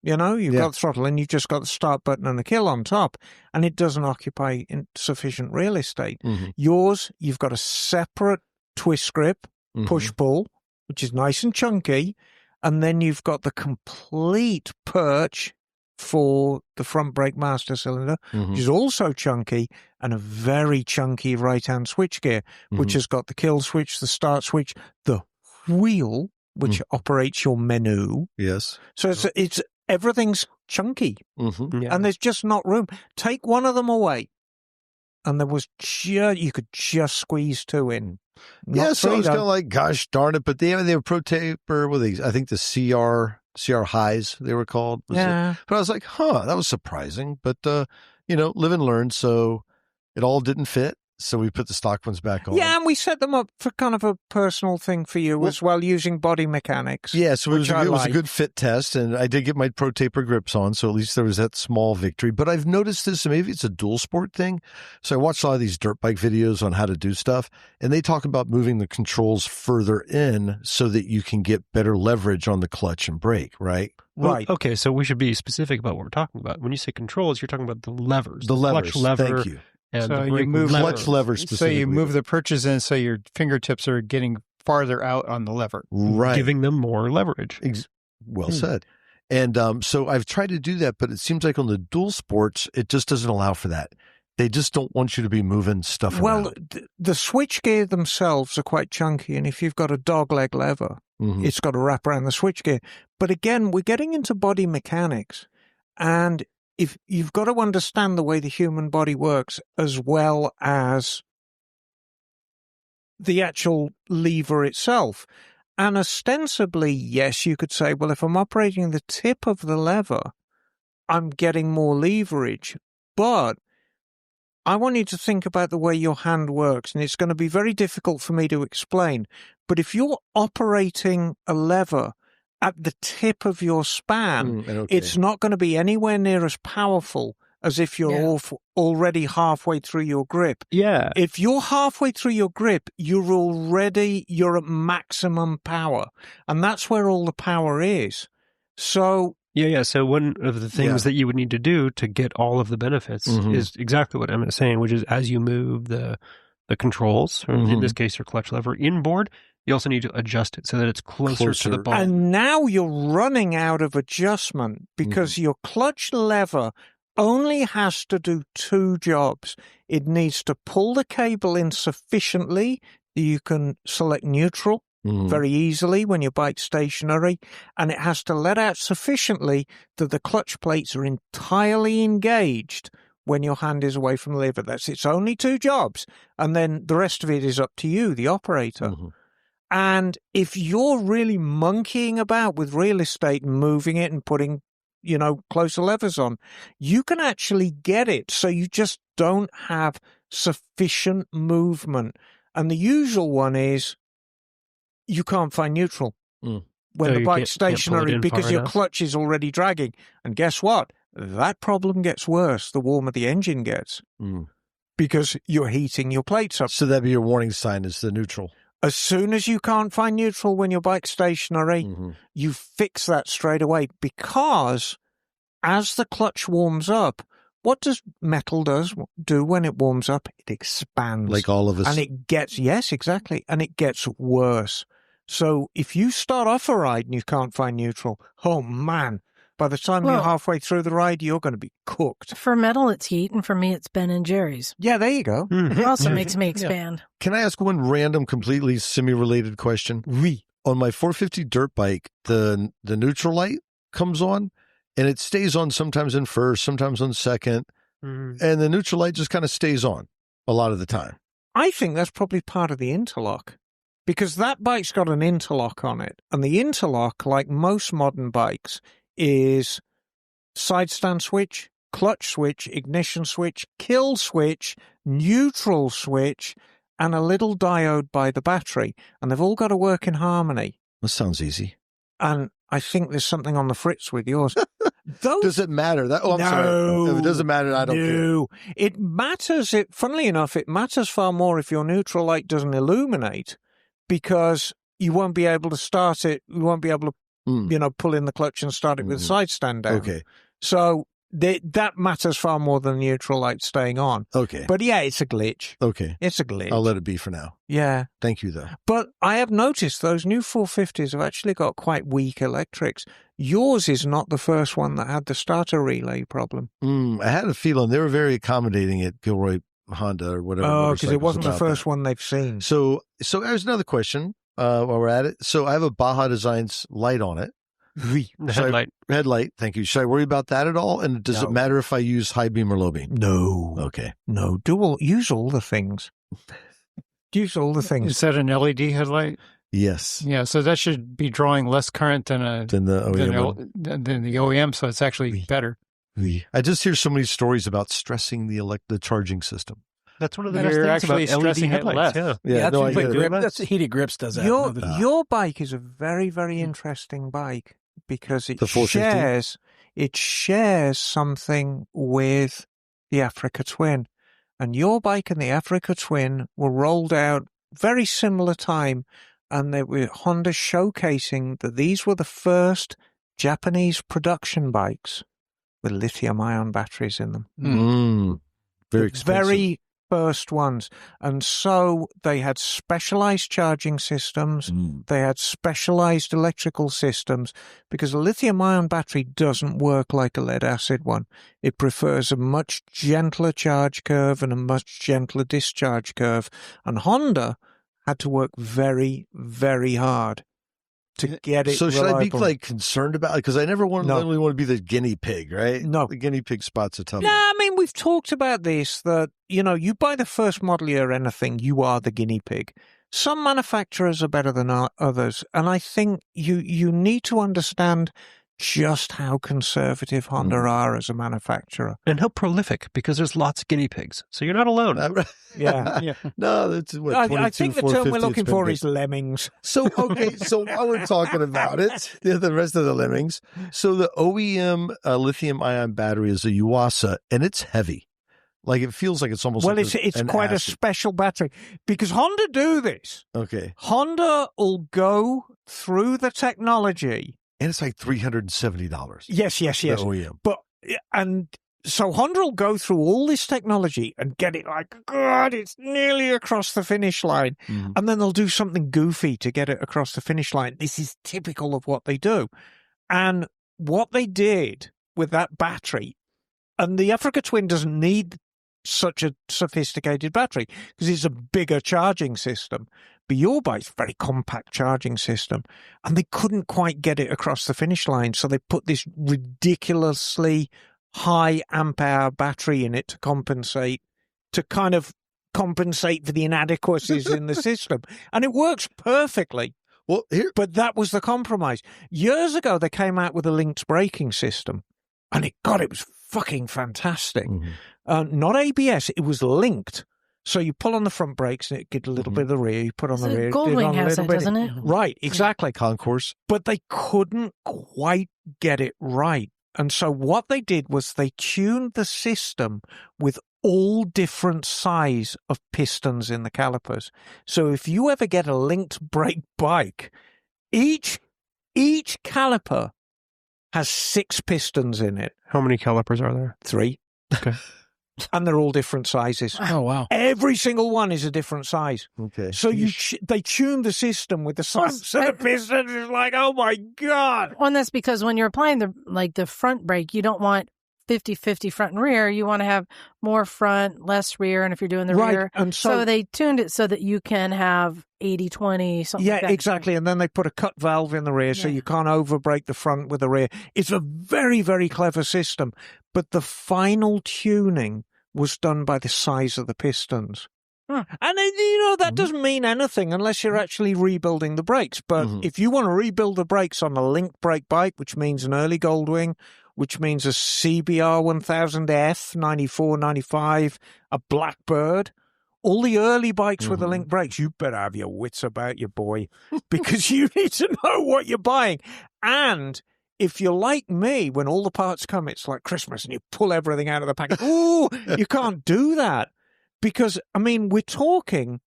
You know, you've got the throttle and you've just got the start button and the kill on top, and it doesn't occupy sufficient real estate. Yours, you've got a separate twist grip, push-pull, which is nice and chunky, and then you've got the complete perch for the front brake master cylinder, which is also chunky, and a very chunky right-hand switchgear, which has got the kill switch, the start switch, the wheel, which operates your menu. Yes. So it's everything's chunky, and there's just not room. Take one of them away, and there was you could just squeeze two in. So I was kind of like, gosh darn it! But they have Pro Taper with these. I think the CR highs they were called. But I was like, that was surprising. But live and learn. So it all didn't fit. So we put the stock ones back on. Yeah, and we set them up for kind of a personal thing for you as well, using body mechanics. Yeah, so it was a good fit test, and I did get my Pro Taper grips on, so at least there was that small victory. But I've noticed this, maybe it's a dual sport thing. So I watched a lot of these dirt bike videos on how to do stuff, and they talk about moving the controls further in so that you can get better leverage on the clutch and brake, right? Right. Well, okay, so we should be specific about what we're talking about. When you say controls, you're talking about the levers. The levers, clutch lever, thank you. And So the you brake move clutch lever specifically. So you move the perches in so your fingertips are getting farther out on the lever. Right. Giving them more leverage. Well said. And so I've tried to do that, but it seems like on the dual sports, it just doesn't allow for that. They just don't want you to be moving stuff around. Well, the switchgear themselves are quite chunky, and if you've got a dogleg lever, it's got to wrap around the switchgear. But again, we're getting into body mechanics, and if you've got to understand the way the human body works as well as the actual lever itself. And ostensibly, yes, you could say, well, if I'm operating the tip of the lever, I'm getting more leverage. But I want you to think about the way your hand works, and it's going to be very difficult for me to explain. But if you're operating a lever at the tip of your span, it's not going to be anywhere near as powerful as if you're already halfway through your grip. Yeah. If you're halfway through your grip, you're at maximum power. And that's where all the power is. So... Yeah. So one of the things that you would need to do to get all of the benefits is exactly what Emmett's saying, which is as you move the controls, or in this case, your clutch lever inboard, you also need to adjust it so that it's closer to the ball. And now you're running out of adjustment because your clutch lever only has to do two jobs. It needs to pull the cable in sufficiently that you can select neutral very easily when your bike's stationary, and it has to let out sufficiently that the clutch plates are entirely engaged when your hand is away from the lever. That's its only two jobs. And then the rest of it is up to you, the operator. And if you're really monkeying about with real estate and moving it and putting, closer levers on, you can actually get it. So you just don't have sufficient movement. And the usual one is you can't find neutral when the bike's stationary because your clutch is already dragging. And guess what? That problem gets worse the warmer the engine gets because you're heating your plates up. So that'd be your warning sign is the neutral. As soon as you can't find neutral when your bike's stationary, you fix that straight away, because as the clutch warms up, what does metal do when it warms up? It expands. Like all of us. And it gets, yes, exactly. And it gets worse. So if you start off a ride and you can't find neutral, oh man, by the time you're halfway through the ride, you're going to be cooked. For metal, it's heat, and for me, it's Ben and Jerry's. Yeah, there you go. It also makes me expand. Can I ask one random, completely semi-related question? On my 450 dirt bike, the neutral light comes on, and it stays on sometimes in first, sometimes on second, and the neutral light just kind of stays on a lot of the time. I think that's probably part of the interlock, because that bike's got an interlock on it, and the interlock, like most modern bikes, is side stand switch, clutch switch, ignition switch, kill switch, neutral switch, and a little diode by the battery. And they've all got to work in harmony. That sounds easy. and I think there's something on the fritz with yours. Does it matter? I'm sorry. If it doesn't matter, I don't care. It matters. Funnily enough, it matters far more if your neutral light doesn't illuminate, because you won't be able to start it. You won't be able to, pull in the clutch and start it with the side stand down. Okay. So that matters far more than the neutral light staying on. Okay. But yeah, it's a glitch. Okay. It's a glitch. I'll let it be for now. Yeah. Thank you, though. But I have noticed those new 450s have actually got quite weak electrics. Yours is not the first one that had the starter relay problem. I had a feeling they were very accommodating at Gilroy Honda or whatever. Oh, because it wasn't the first one they've seen. So there's another question while we're at it. So I have a Baja Designs light on it. The Headlight, thank you. Should I worry about that at all? And does it matter if I use high beam or low beam? No. Okay. No. Use all the things. Use all the things. Is that an LED headlight? Yes. Yeah, so that should be drawing less current than the OEM. Than the OEM, so it's actually better. I just hear so many stories about stressing the charging system. That's one of the You're best things actually about LED stressing it headlights. less. Yeah, no, I get it. That's heated grips does that. Your bike is a very, very interesting bike because it shares something with the Africa Twin. And your bike and the Africa Twin were rolled out very similar time, and they were Honda showcasing that these were the first Japanese production bikes with lithium-ion batteries in them. Very expensive. Very first ones. And so they had specialized charging systems. They had specialized electrical systems, because a lithium-ion battery doesn't work like a lead-acid one. It prefers a much gentler charge curve and a much gentler discharge curve. And Honda had to work very, very hard to get it. So should reliable. I be concerned about it? Because I never want to be the guinea pig, right? No. The guinea pig spot's a tough Yeah, one. I mean, we've talked about this, that, you buy the first model year anything, you are the guinea pig. Some manufacturers are better than others, and I think you need to understand just how conservative Honda are as a manufacturer. And how prolific, because there's lots of guinea pigs. So you're not alone. Yeah. No, that's what, I think the term we're looking for is is lemmings. So, okay, so while we're talking about it, the rest of the lemmings, so the OEM lithium-ion battery is a Yuasa, and it's heavy. Like, it feels like it's almost it's quite a special battery, because Honda do this. Okay. Honda will go through the technology. And it's like $370. Yes. The OEM. And so Honda will go through all this technology and get it like, God, it's nearly across the finish line. And then they'll do something goofy to get it across the finish line. This is typical of what they do. And what they did with that battery, and the Africa Twin doesn't need such a sophisticated battery because it's a bigger charging system. But your bike's a very compact charging system, and they couldn't quite get it across the finish line, so they put this ridiculously high amp-hour battery in it to compensate for the inadequacies in the system. And it works perfectly. Well, But that was the compromise. Years ago, they came out with a linked braking system, and it was fucking fantastic. Not ABS, it was linked. So you pull on the front brakes and it get a little bit of the rear. You put on the rear. Goldwing has it, doesn't it? Right, exactly. Concourse. But they couldn't quite get it right. And so what they did was they tuned the system with all different size of pistons in the calipers. So if you ever get a linked brake bike, each caliper has 6 pistons in it. How many calipers are there? 3. Okay. And they're all different sizes. Oh, wow. Every single one is a different size. Okay. So they tuned the system with the size of the pistons. It's like, oh my God. Well, and that's because when you're applying the front brake, you don't want 50-50 front and rear. You want to have more front, less rear. And if you're doing the rear. And so they tuned it so that you can have 80-20, something like that. Yeah, exactly. And then they put a cut valve in the rear so you can't overbrake the front with the rear. It's a very, very clever system. But the final tuning was done by the size of the pistons. And, that doesn't mean anything unless you're actually rebuilding the brakes. But if you want to rebuild the brakes on a linked brake bike, which means an early Goldwing, which means a CBR 1000F, 94, 95, a Blackbird, all the early bikes with the Mhm. link brakes, you better have your wits about you, boy, because you need to know what you're buying. And if you're like me, when all the parts come, it's like Christmas and you pull everything out of the packet. Ooh, you can't do that because, I mean, we're talking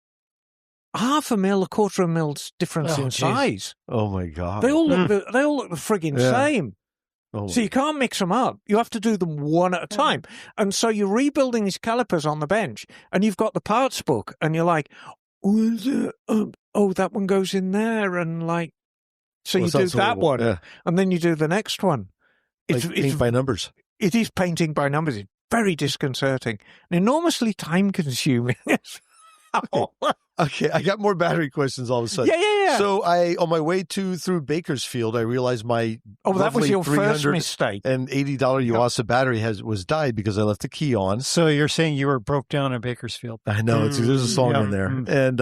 half a mil, a quarter of a mil's difference in geez. size. Oh my God. They all look the friggin' Yeah. same. Oh So you can't mix them up. You have to do them one at a time. And so you're rebuilding these calipers on the bench and you've got the parts book and you're like, oh, that one goes in there. And like, so Well, you it do sounds that horrible. one Yeah. and then you do the next one. Like paint by numbers. It is painting by numbers. It's very disconcerting and enormously time consuming. Okay, I got more battery questions all of a sudden. Yeah. So on my way through Bakersfield, I realized my Oh, that was roughly your first $380 mistake. Yuasa battery was died because I left the key on. So you're saying you were broke down in Bakersfield? I know there's a song in there, Mm. and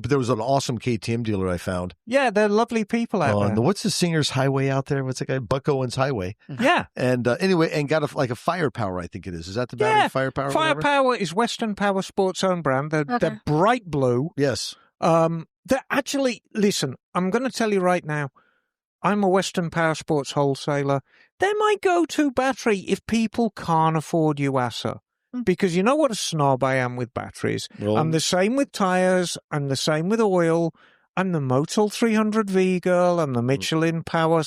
but there was an awesome KTM dealer I found. Yeah, they're lovely people out there. What's the Singer's Highway out there? What's that guy? Buck Owens Highway. Yeah. And anyway, and got a Firepower, I think it is. Is that the battery? Yeah. Firepower. or whatever? Firepower is Western Power Sports' own brand. They're bright blue. Yes. They're actually, listen, I'm going to tell you right now, I'm a Western Power Sports wholesaler. They're my go-to battery if people can't afford Yuasa. Because you know what a snob I am with batteries. Well, I'm the same with tires. I'm the same with oil. I'm the Motul 300V girl. I'm the Michelin Power,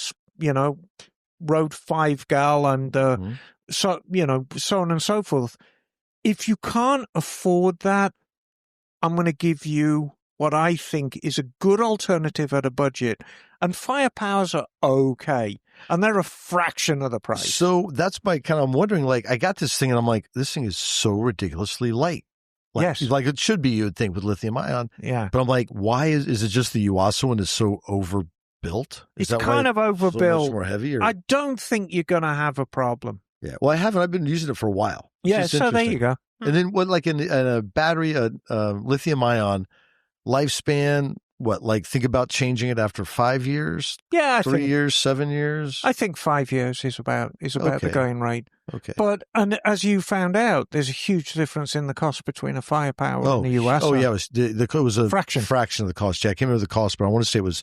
Road 5 gal, and so on and so forth. If you can't afford that, I'm going to give you what I think is a good alternative at a budget. And Firepowers are okay. And they're a fraction of the price. So that's my I'm wondering, like, I got this thing and I'm like, this thing is so ridiculously light. Yes. Like it should be, you would think, with lithium ion. Yeah. But I'm like, why is it just the Yuasa one is so overbuilt? Is It's that why kind of it's so much overbuilt. more heavy? Or? I don't think you're going to have a problem. Yeah. Well, I haven't. I've been using it for a while. It's Yeah, just so there interesting. you go. And then what, like in a battery, lithium ion lifespan, think about changing it after 5 years, Yeah, 3 years, 7 years? I think 5 years is about the Okay. going rate. Okay. But and as you found out, there's a huge difference in the cost between a Firepower and the Yuasa. Oh, yeah. It was a Fraction. of the cost. Yeah, I can't remember the cost, but I want to say it was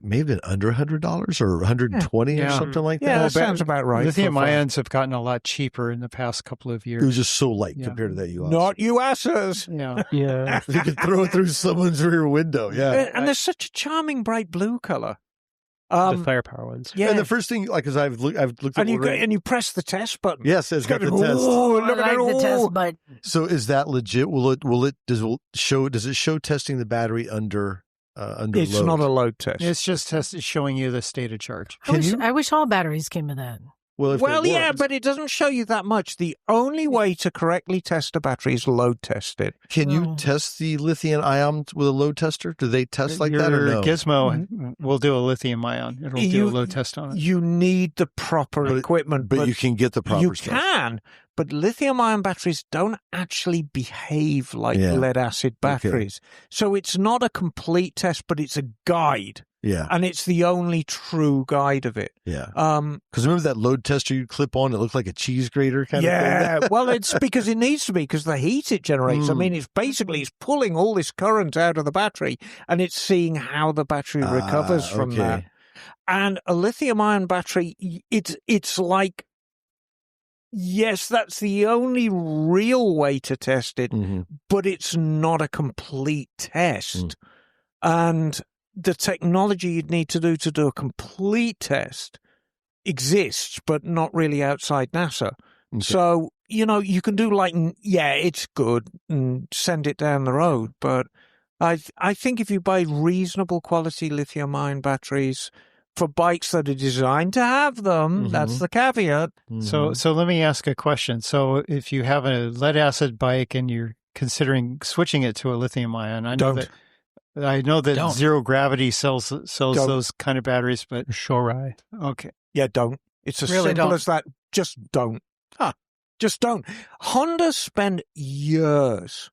maybe under $100 or 120 or Yeah. something like Yeah, that. that sounds about right. Lithium for- ions have gotten a lot cheaper in the past couple of It years. was just so light Yeah. compared to that Yuasa. Not Yuasas. Yeah. Yeah. You could throw it through someone's rear window. Yeah. And there's such a charming bright blue color. The firepower ones. Yeah. And the first thing, because I've looked at and you press the test button. yes, it's got the Ooh, test. look at I it. like the Ooh. test, but So is that legit? Does it show testing the battery under It's load? not a load test. It's just showing you the state of charge. I wish all batteries came with that. Well, if Well, it yeah, works, but it doesn't show you that much. The only way to correctly test a battery is load test it. can you Oh. test the lithium ion with a load tester? Do they test like that or Your no? Gizmo will do a lithium ion. It'll do a load test on it. You need the proper equipment. But you can get the proper You stuff. can, but lithium-ion batteries don't actually behave like Yeah. lead-acid batteries. So it's not a complete test, but it's a guide, Yeah, and it's the only true guide of it. yeah. Because remember that load tester you clip on? It looked like a cheese grater kind of thing. Yeah, well, it's because it needs to be because the heat it generates. I mean, it's pulling all this current out of the battery, and it's seeing how the battery recovers from okay. that. And a lithium-ion battery, it's like, yes, that's the only real way to test it, Mhm. but it's not a complete test. And the technology you'd need to do a complete test exists, but not really outside NASA. Okay. So, you can do it's good and send it down the road. But I think if you buy reasonable quality lithium-ion batteries for bikes that are designed to have them, that's the caveat. Mhm. So let me ask a question. So if you have a lead acid bike and you're considering switching it to a lithium ion, I know that Don't. Zero Gravity sells those kind of batteries, but Shorai. okay. Yeah, don't. It's as Really simple don't. as that. Just don't. Just don't. Honda spent years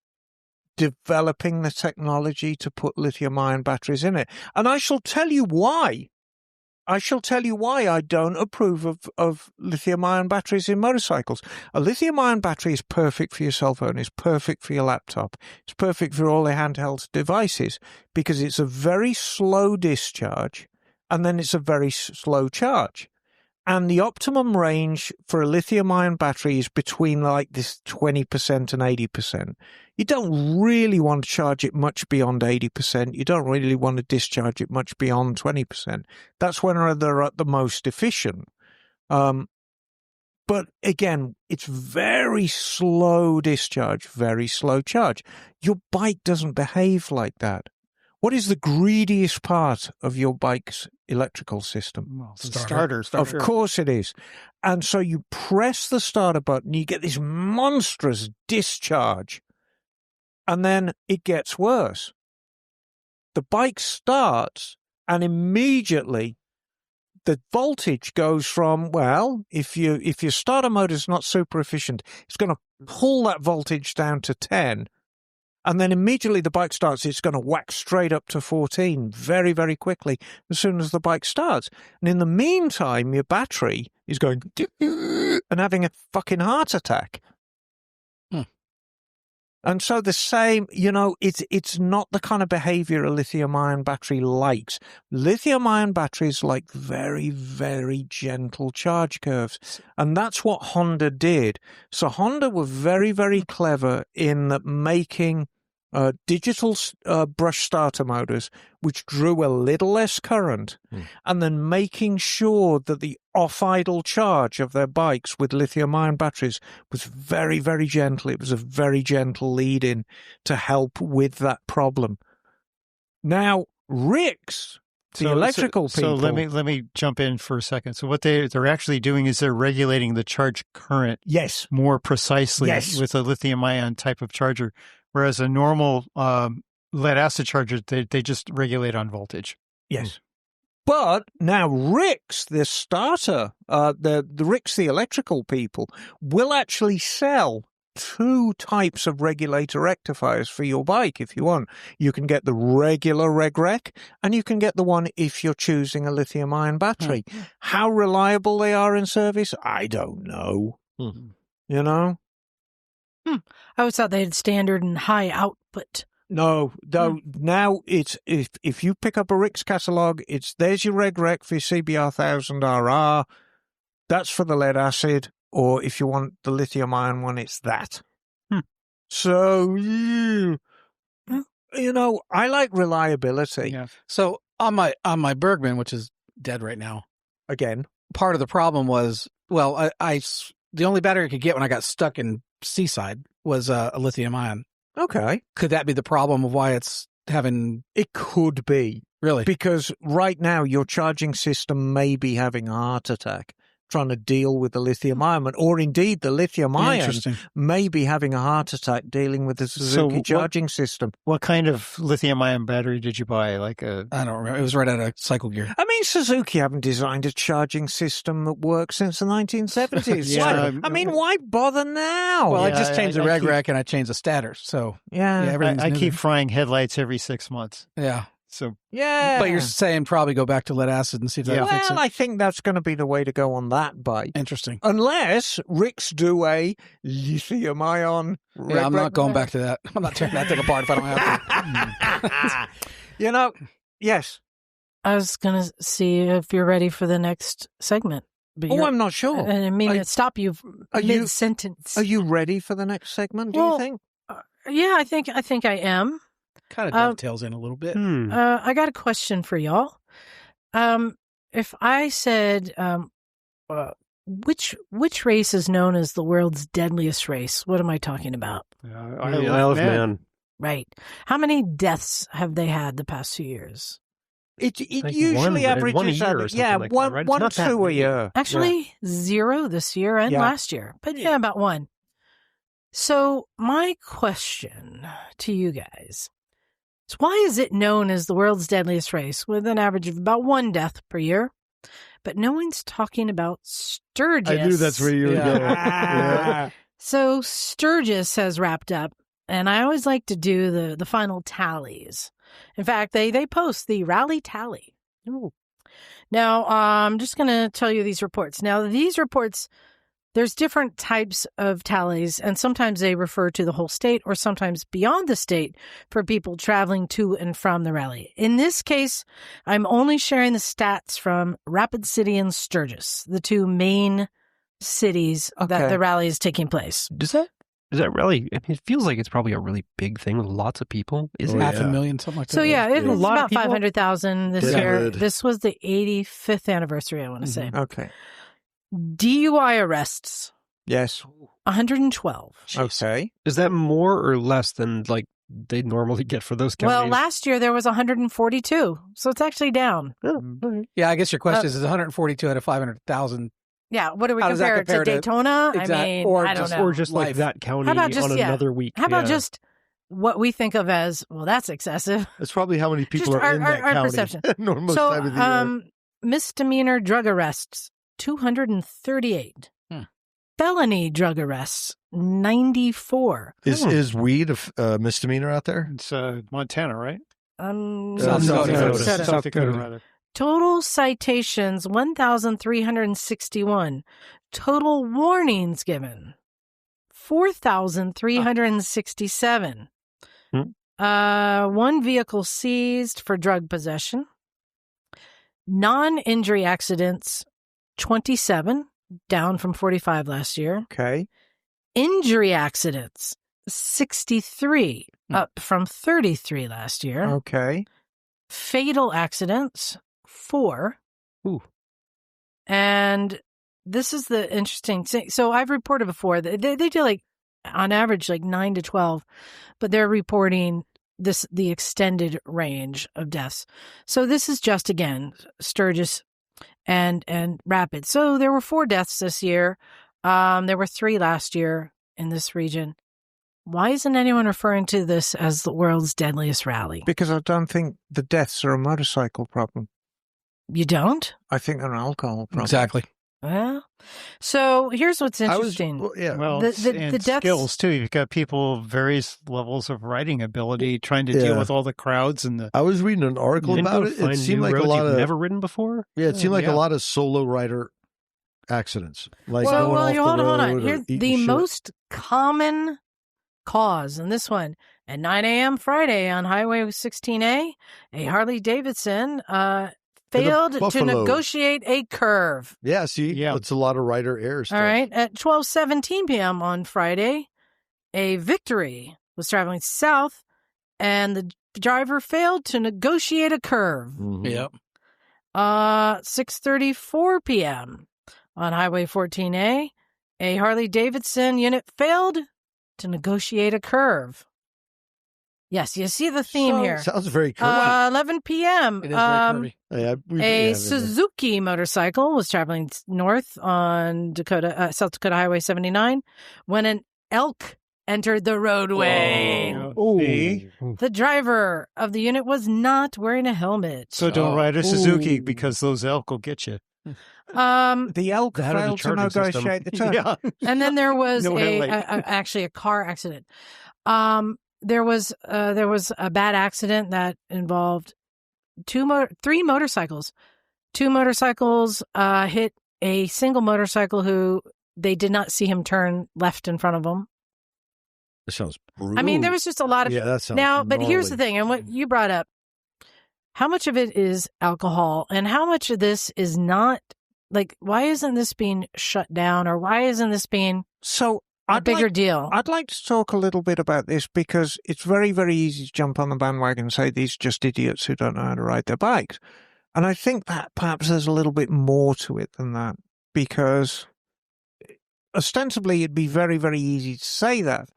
developing the technology to put lithium-ion batteries in it. And I shall tell you why. I shall tell you why I don't approve of lithium-ion batteries in motorcycles. A lithium-ion battery is perfect for your cell phone. It's perfect for your laptop. It's perfect for all the handheld devices because it's a very slow discharge and then it's a very slow charge. And the optimum range for a lithium-ion battery is between like this 20% and 80%. You don't really want to charge it much beyond 80%. You don't really want to discharge it much beyond 20%. That's when they're at the most efficient. But again, it's very slow discharge, very slow charge. Your bike doesn't behave like that. What is the greediest part of your bike's electrical system? Well, the starter. Of course it is. And so you press the starter button, you get this monstrous discharge, and then it gets worse. The bike starts, and immediately the voltage goes from, well, if your starter motor is not super efficient, it's going to pull that voltage down to 10. And then immediately the bike starts, it's going to whack straight up to 14 very, very quickly as soon as the bike starts. And in the meantime, your battery is going and having a fucking heart attack. And so the same, it's not the kind of behavior a lithium-ion battery likes. Lithium-ion batteries like very, very gentle charge curves. And that's what Honda did. So Honda were very, very clever in making digital brush starter motors, which drew a little less current, and then making sure that the off-idle charge of their bikes with lithium-ion batteries was very, very gentle. It was a very gentle lead-in to help with that problem. Now, Ricks, the electrical people... So let me jump in for a second. So what they're actually doing is they're regulating the charge current more precisely with a lithium-ion type of charger. Whereas a normal lead-acid charger, they just regulate on voltage. Yes. But now Ricks, the starter, the Ricks, the electrical people, will actually sell 2 types of regulator rectifiers for your bike if you want. You can get the regular reg-rec, and you can get the one if you're choosing a lithium-ion battery. How reliable they are in service, I don't know. You know? I always thought they had standard and high output. No, now it's if you pick up a Ricks catalog, there's your reg-rec for your CBR 1000RR. That's for the lead acid, or if you want the lithium-ion one, it's that. So, I like reliability. Yeah. So on my Bergman, which is dead right now, Again, part of the problem was, well, the only battery I could get when I got stuck in Seaside was a lithium-ion. okay. Could that be the problem of why it's having... It could be. Really? Because right now your charging system may be having a heart attack trying to deal with the lithium-ion, or indeed the lithium-ion may be having a heart attack dealing with the Suzuki charging system. What kind of lithium-ion battery did you buy? I don't remember. It was right out of Cycle Gear. I mean, Suzuki haven't designed a charging system that works since the 1970s. Why bother now? Well, I just changed the reg-rec and I changed the stator. So, I keep frying headlights every 6 months. Yeah. So but you're saying probably go back to lead acid and see if that fixes it. Well, I think that's going to be the way to go on that bike. Interesting. Unless Ricks do a lithium-ion. Yeah, I'm not going back to that. I'm not tearing that thing apart if I don't have to. Yes. I was going to see if you're ready for the next segment. But I'm not sure. And I mean, stop you mid-sentence. Are you ready for the next segment, do you think? Yeah, I think I am. Kind of dovetails in a little bit. I got a question for y'all. If I said, which race is known as the world's deadliest race? What am I talking about? Isle of Man. Right. How many deaths have they had the past few years? It usually averages out. One, 2 a year. Actually, 0 this year and last year. But about 1. So my question to you guys. So why is it known as the world's deadliest race with an average of about 1 death per year? But no one's talking about Sturgis. I knew that's where you were going. So Sturgis has wrapped up, and I always like to do the final tallies. In fact, they post the rally tally. Ooh. Now, I'm just going to tell you these reports. Now, these reports, there's different types of tallies, and sometimes they refer to the whole state or sometimes beyond the state for people traveling to and from the rally. In this case, I'm only sharing the stats from Rapid City and Sturgis, the two main cities that the rally is taking place. Does that rally? I mean, it feels like it's probably a really big thing with lots of people. Is it? 500,000, something like that. So yeah, it was lot of about people? 500,000 this Yeah. year. Good. This was the 85th anniversary, I want to say. Okay. DUI arrests, Yes. 112. Okay. Is that more or less than like they normally get for those counties? Well, last year there was 142, so it's actually down. Oh, okay. Yeah, I guess your question is 142 out of 500,000. Yeah, what do we How does that compare it to compare to- Daytona? Exact- I mean, or I don't just- know. Or just like Life. that county How about just- on yeah. another week. How about Yeah. just what we think of as, well, that's excessive. That's probably how many people Just are in that our county. perception. Normal So, time of the year. misdemeanor drug arrests, 238. Felony drug arrests, 94. Is weed a misdemeanor out there? It's Montana, right? South Dakota. South Dakota, rather. Total citations, 1,361. Total warnings given, 4,367. One vehicle seized for drug possession. Non-injury accidents, 27, down from 45 last year. Okay. Injury accidents, 63, up from 33 last year. Okay. Fatal accidents, 4. Ooh. And this is the interesting thing. So I've reported before that they do like on average like 9 to 12, but they're reporting the extended range of deaths. So this is just again Sturgis and Rapid. So there were 4 deaths this year. There were 3 last year in this region. Why isn't anyone referring to this as the world's deadliest rally? Because I don't think the deaths are a motorcycle problem. You don't? I think they're an alcohol problem. Exactly. Well, so here's what's interesting. Well, The and deaths- skills too. You've got people of various levels of riding ability trying to deal Yeah. with all the crowds and the. I was reading an article Then about go it. find It seemed new like a roads lot you've of never ridden before. Yeah, it seemed like Yeah. a lot of solo rider accidents. Like well, going off the hold on. road or Here's eating the shit. most common cause in this one. At 9 a.m. Friday on Highway 16A, a Harley Davidson failed to Buffalo. negotiate a curve. Yeah, see, Yeah. it's a lot of rider error stuff. All right. At 12:17 p.m. on Friday, a Victory was traveling south, and the driver failed to negotiate a curve. Mhm. Yep. 6:34 p.m. on Highway 14A, a Harley Davidson unit failed to negotiate a curve. Yes, you see the theme So- here. Sounds very curvy. 11 p.m. It is very curvy. Yeah, we A have it. Suzuki motorcycle was traveling north on South Dakota Highway 79 when an elk entered the roadway. Oh, see? The driver of the unit was not wearing a helmet. So don't ride a Suzuki Ooh. because those elk will get you. The elk That or the failed to charging system. negotiate the term. Yeah. And then there was No headlight. actually a car accident. There was a bad accident that involved 3 motorcycles. 2 motorcycles hit a single motorcycle who they did not see him turn left in front of them. That sounds brutal. I mean, there was just a lot of Yeah, that sounds now. But here's the gnarly. thing, and what you brought up: how much of it is alcohol, and how much of this is not? Like, why isn't this being shut down, or why isn't this being So a I'd bigger like, deal? I'd like to talk a little bit about this because it's very, very easy to jump on the bandwagon and say these are just idiots who don't know how to ride their bikes. And I think that perhaps there's a little bit more to it than that because ostensibly it'd be very, very easy to say that.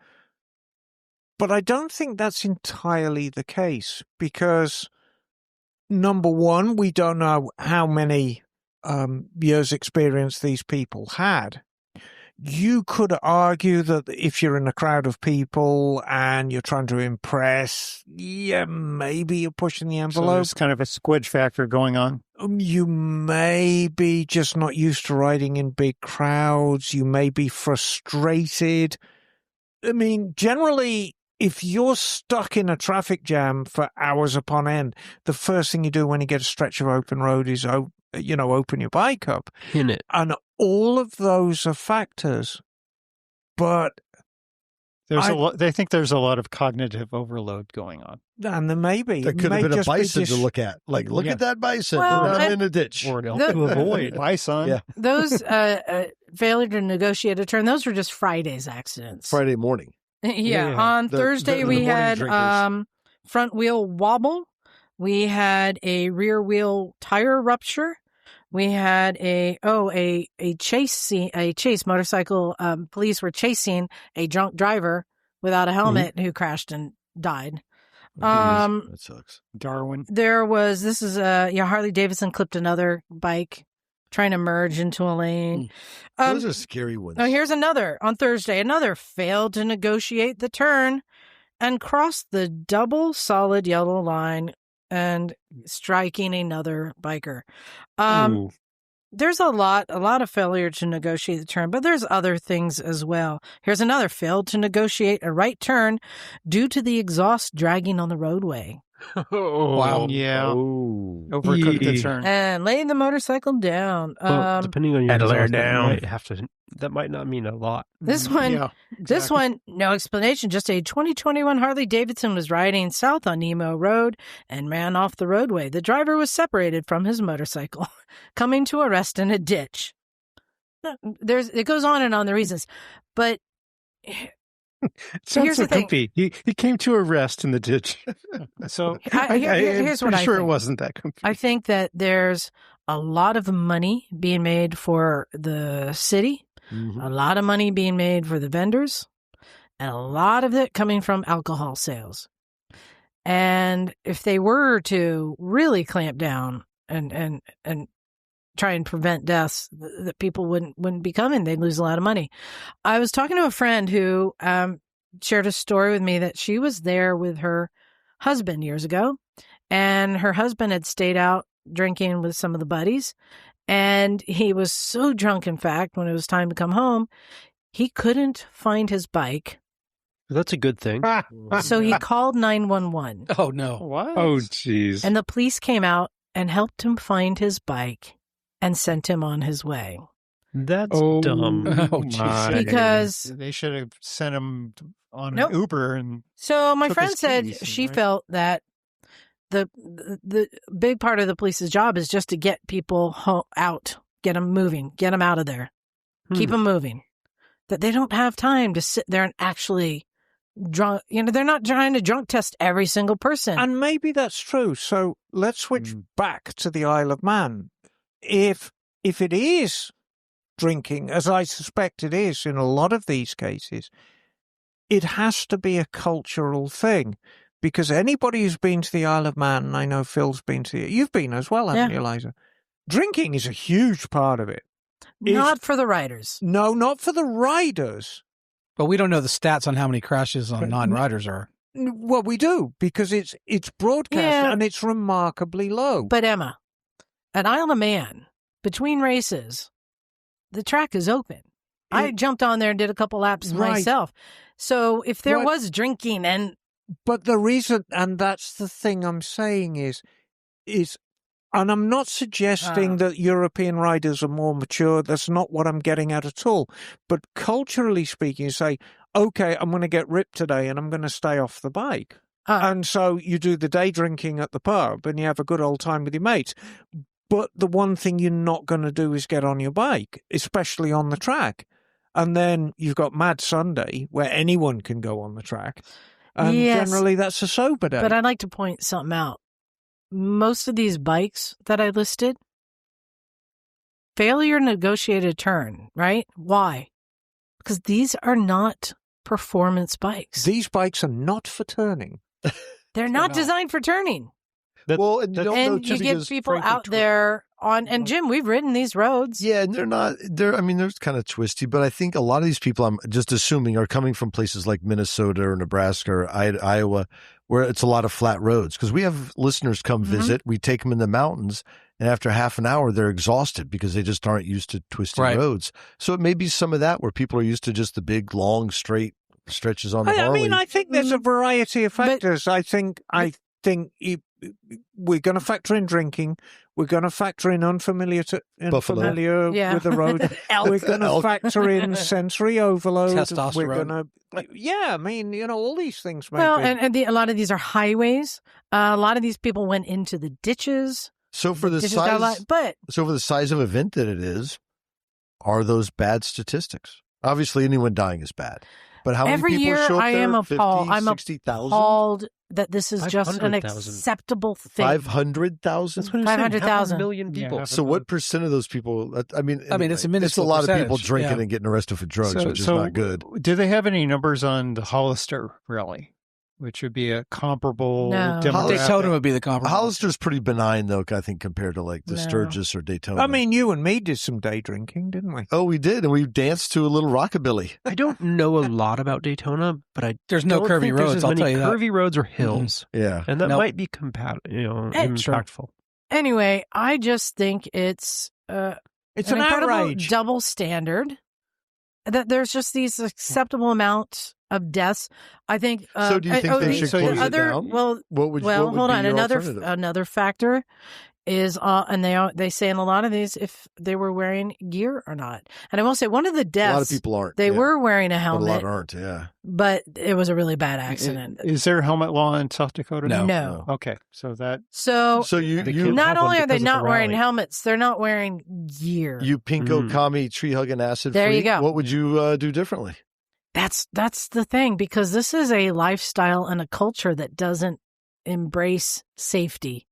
But I don't think that's entirely the case because, number one, we don't know how many years' experience these people had. You could argue that if you're in a crowd of people and you're trying to impress, yeah, maybe you're pushing the So envelope. there's kind of a squidge factor going on. You may be just not used to riding in big crowds. You may be frustrated. I mean, generally, if you're stuck in a traffic jam for hours upon end, the first thing you do when you get a stretch of open road is, open your bike up. Pin it. And all of those are factors. But they think there's a lot of cognitive overload going on. and there may be. There could have been a bison to look at. Like, look at that bison. Well, I'm in a ditch. Or an elk to avoid. Bison. Yeah. Those failure to negotiate a turn, those were just Friday's accidents. Friday morning. Yeah. On Thursday, the we morning had drinkers. front wheel wobble. We had a rear wheel tire rupture. We had a chase motorcycle. Police were chasing a drunk driver without a helmet who crashed and died. That sucks. Darwin. There was, Harley Davidson clipped another bike trying to merge into a lane. Those are scary ones. Oh, here's another on Thursday. Another failed to negotiate the turn and crossed the double solid yellow line and striking another biker. There's a lot of failure to negotiate the turn, but there's other things as well. Here's another failed to negotiate a right turn due to the exhaust dragging on the roadway. Wow. Yeah. Overcooked the turn. And laying the motorcycle down. Well, depending on your had to lay her exhaust, down. That might not mean a lot. This one, no explanation. Just a 2021 Harley Davidson was riding south on Nemo Road and ran off the roadway. The driver was separated from his motorcycle, coming to a rest in a ditch. It goes on and on the reasons, but It sounds here's so the thing. comfy. He came to a rest in the ditch. So here's what I sure think. It wasn't that comfy. I think that there's a lot of money being made for the city, a lot of money being made for the vendors, and a lot of it coming from alcohol sales. And if they were to really clamp down and try and prevent deaths, that people wouldn't be coming, they'd lose a lot of money. I was talking to a friend who shared a story with me that she was there with her husband years ago, and her husband had stayed out drinking with some of the buddies, and he was so drunk, in fact, when it was time to come home, he couldn't find his bike. That's a good thing. So he called 911. Oh, no. What? Oh, jeez. And the police came out and helped him find his bike and sent him on his way. That's dumb. Oh, jeez. Because they should have sent him on Nope. an Uber. And so my took friend his said keys, she right? felt that the big part of the police's job is just to get people out, get them moving, get them out of there, keep them moving. That they don't have time to sit there and actually drunk. They're not trying to drunk test every single person. And maybe that's true. So let's switch back to the Isle of Man. If it is drinking, as I suspect it is in a lot of these cases, it has to be a cultural thing. Because anybody who's been to the Isle of Man, and I know Phil's been to you've been as well, haven't you, Liza? Drinking is a huge part of it. Not for the riders. No, not for the riders. But we don't know the stats on how many crashes on non-riders are. Well, we do, because it's broadcast and it's remarkably low. But Emma, at Isle of Man, between races, the track is open. I jumped on there and did a couple laps myself. So if there was drinking But the reason, and that's the thing I'm saying is, and I'm not suggesting that European riders are more mature. That's not what I'm getting at all. But culturally speaking, you say, okay, I'm going to get ripped today and I'm going to stay off the bike. And so you do the day drinking at the pub and you have a good old time with your mates. But the one thing you're not going to do is get on your bike, especially on the track. And then you've got Mad Sunday, where anyone can go on the track. And generally that's a sober day. But I'd like to point something out. Most of these bikes that I listed, failure negotiated turn, right? Why? Because these are not performance bikes. These bikes are not for turning. They're not designed for turning. And you get people out there on, and Jim, we've ridden these roads. Yeah, and they're kind of twisty, but I think a lot of these people, I'm just assuming, are coming from places like Minnesota or Nebraska or Iowa, where it's a lot of flat roads. Because we have listeners come visit, we take them in the mountains, and after half an hour, they're exhausted because they just aren't used to twisty roads. So it may be some of that where people are used to just the big, long, straight stretches on the I Harley. mean, I think there's a variety of factors. I think we're going to factor in drinking. We're going to factor in unfamiliar Buffalo. Yeah. with the road. We're going to Elk. factor in sensory overload. Testosterone. We're going to, I mean, all these things. Well, maybe. and a lot of these are highways. A lot of these people went into the ditches. So for the Ditches got a lot- size, but so for the size of event that it is, are those bad statistics? Obviously, anyone dying is bad. But how every many people year show up I there? am appalled. 50, I'm 60,000? appalled that this is just an 500,000. acceptable thing. 500,000? That's what I'm saying. 500,000. 500,000 people. Yeah. So what percent of those people? I mean, I mean, it's a anyway, minuscule a lot of people percentage, drinking yeah. and getting arrested for drugs, which is not good. Do they have any numbers on the Hollister rally, which would be a comparable No. demographic? Daytona would be the comparable. Hollister's pretty benign, though, I think, compared to like the No. Sturgis or Daytona. I mean, you and me did some day drinking, didn't we? oh, we did, and we danced to a little rockabilly. I don't know a lot about Daytona, but There's no don't curvy think there's roads, as I'll many tell you that. curvy roads or hills, Yeah, and that Nope. might be impactful. Sure. Anyway, I just think it's It's an an incredible outrage. double standard. That there's just these acceptable amounts of deaths. I think. So do you think they should the close it other, down? Well, what would well, what would hold be on. your alternative? Another factor is, and they say in a lot of these if they were wearing gear or not. And I will say one of the A deaths, lot of people aren't. they yeah. were wearing a But a helmet, lot aren't. Yeah. but it was a really bad accident. Is there a helmet law in South Dakota? No. No. Okay, so that So So you They you can't not have one only are they because of not the wearing rally. helmets, they're not wearing gear. you pinko kami tree hugging acid. There you freak, go. What would you do differently? That's the thing, because this is a lifestyle and a culture that doesn't embrace safety,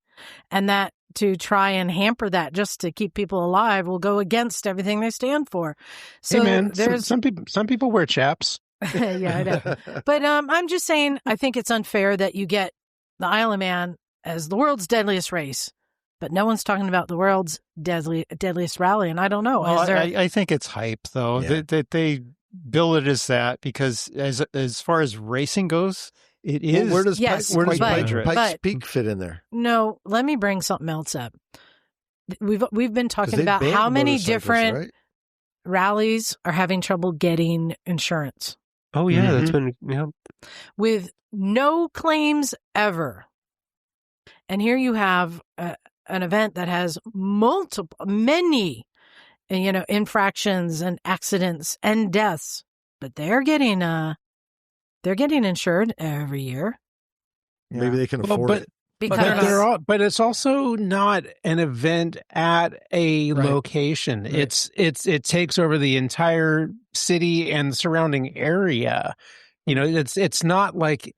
and that to try and hamper that just to keep people alive will go against everything they stand for. So hey man, there's some people wear chaps. yeah, I know. But I'm just saying, I think it's unfair that you get the Isle of Man as the world's deadliest race, but no one's talking about the world's deadliest rally, and I don't know. Well, Is there? I think it's hype though Yeah. that they bill it as that, because as far as racing goes, it Well, is. where does Yes, where does but- Pikes but- Peak fit in there? No, let me bring something else up. We've been 'Cause talking they about banned how many motorcycles, different right? rallies are having trouble getting insurance Oh yeah, that's Mhm. been with no claims ever. And here you have an event that has many, infractions and accidents and deaths, but they're getting insured every year Maybe they can Well, afford but- it. because But it's also not an event at a Right. location. It takes over the entire city and the surrounding area. It's not like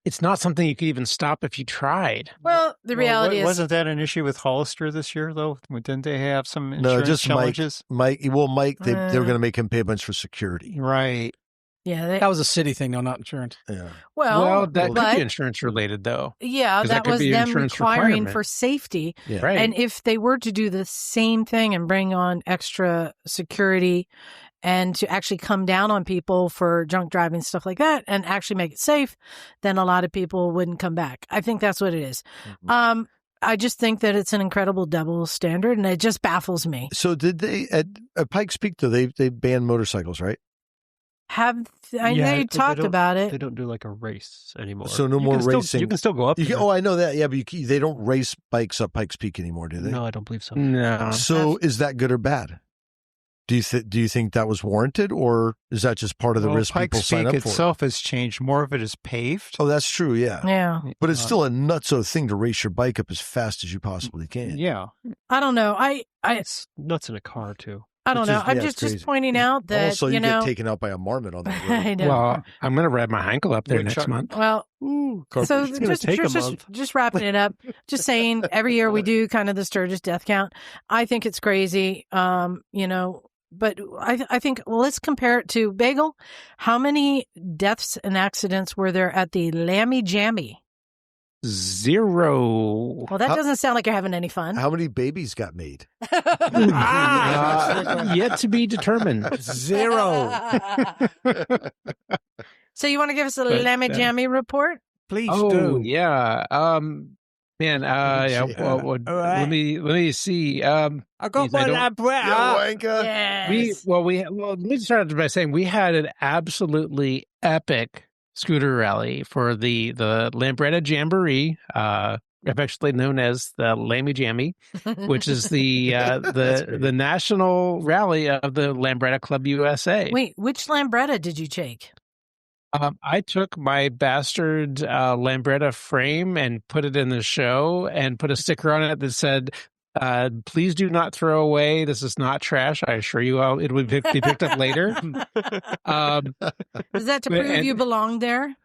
it's not something you could even stop if you tried. well, the reality is wasn't that an issue with Hollister this year though? Didn't they have some No, insurance just challenges? Mike. They were Uh. going to make him pay a bunch for security. Right. yeah, That was a city thing, though, not insurance. Yeah. Well, that could but be insurance related though. yeah, 'cause that that could was be an them insurance requiring requirement. for safety. Yeah. Right. And if they were to do the same thing and bring on extra security and to actually come down on people for drunk driving, stuff like that, and actually make it safe, then a lot of people wouldn't come back. I think that's what it is. Mm-hmm. I just think that it's an incredible double standard, and it just baffles me. So did they at Pikes Peak though? They banned motorcycles, right? They talked don't- about They it. don't do like a race anymore. So no You more can still- racing. you can still go up. You there. can, I know that. Yeah, but they don't race bikes up Pikes Peak anymore, do they? No, I don't believe so. No. So is that good or bad? Do you think that was warranted, or is that just part of the Well, risk people Pikes sign Peak up for? itself has changed. More of it is paved. Oh, that's true. Yeah. Yeah. But it's still a nutso thing to race your bike up as fast as you possibly can. Yeah. I don't know. I It's nuts in a car too. don't Which know. is- I'm yeah, it's just crazy. pointing out that, Also, you you know, get taken out by a marmot on that road. I know. Well, I'm going to ride my ankle up there Wait, next Chuck- month. Well, Carpet. so It's gonna take a month. just wrapping it up, just saying every year we do kind of the Sturgis death count. I think it's crazy, but I think, well, let's compare it to Bagel. How many deaths and accidents were there at the Lammy Jammy? 0. Well, that How- doesn't sound like you're having any fun. How many babies got made? Yet to be determined. 0. So you want to give us a But, Lammy Jammy report? Please Oh, do. yeah. Man, yeah. Well, All right. let me see. I got Lisa, I my don't- Lambretta. wanker. Yes. well, let me start by saying we had an absolutely epic scooter rally for the Lambretta Jamboree, affectionately known as the Lammy Jammy, which is the the national rally of the Lambretta Club USA. Wait, which Lambretta did you take? I took my bastard Lambretta frame and put it in the show and put a sticker on it that said, please do not throw away. This is not trash. I assure you it will be picked up later. Is that to prove you belong there?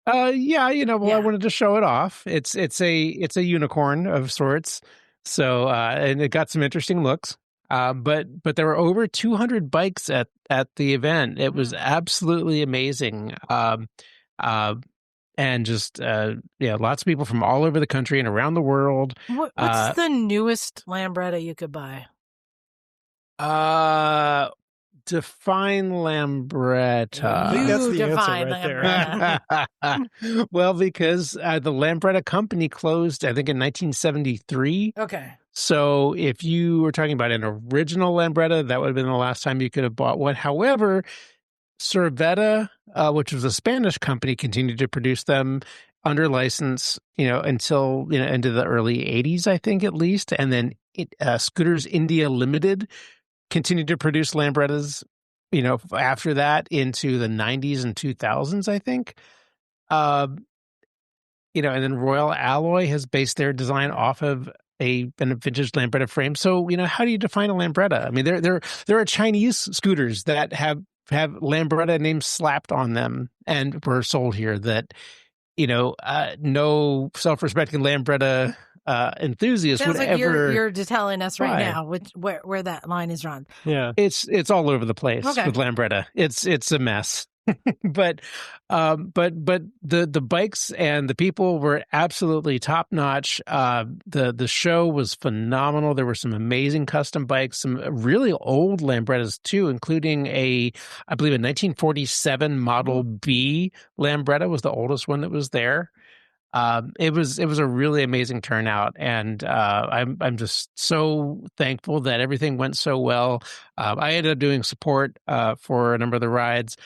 Yeah, I Yeah. wanted to show it off. It's a unicorn of sorts. So, and it got some interesting looks. But there were over 200 bikes at the event. It was absolutely amazing. And just lots of people from all over the country and around the world. What's the newest Lambretta you could buy? Define Lambretta. I think that's the answer define right Lambretta. Well, because the Lambretta company closed, I think, in 1973. Okay. So if you were talking about an original Lambretta, that would have been the last time you could have bought one. However, Cerveta, which was a Spanish company, continued to produce them under license, until into the early 80s, I think, at least. And then Scooters India Limited continued to produce Lambrettas, after that into the 90s and 2000s, I think. And then Royal Alloy has based their design off of a vintage Lambretta frame. So, how do you define a Lambretta? I mean, there are Chinese scooters that have Lambretta names slapped on them and were sold here that, no self-respecting Lambretta enthusiast Sounds would like ever. you're just telling us right Right. now where that line is drawn. Yeah. It's all over the place Okay. with Lambretta. It's a mess. but the bikes and the people were absolutely top notch. The show was phenomenal. There were some amazing custom bikes, some really old Lambrettas too, including I believe a 1947 Model B Lambretta was the oldest one that was there. It was a really amazing turnout, and I'm just so thankful that everything went so well. I ended up doing support for a number of the rides,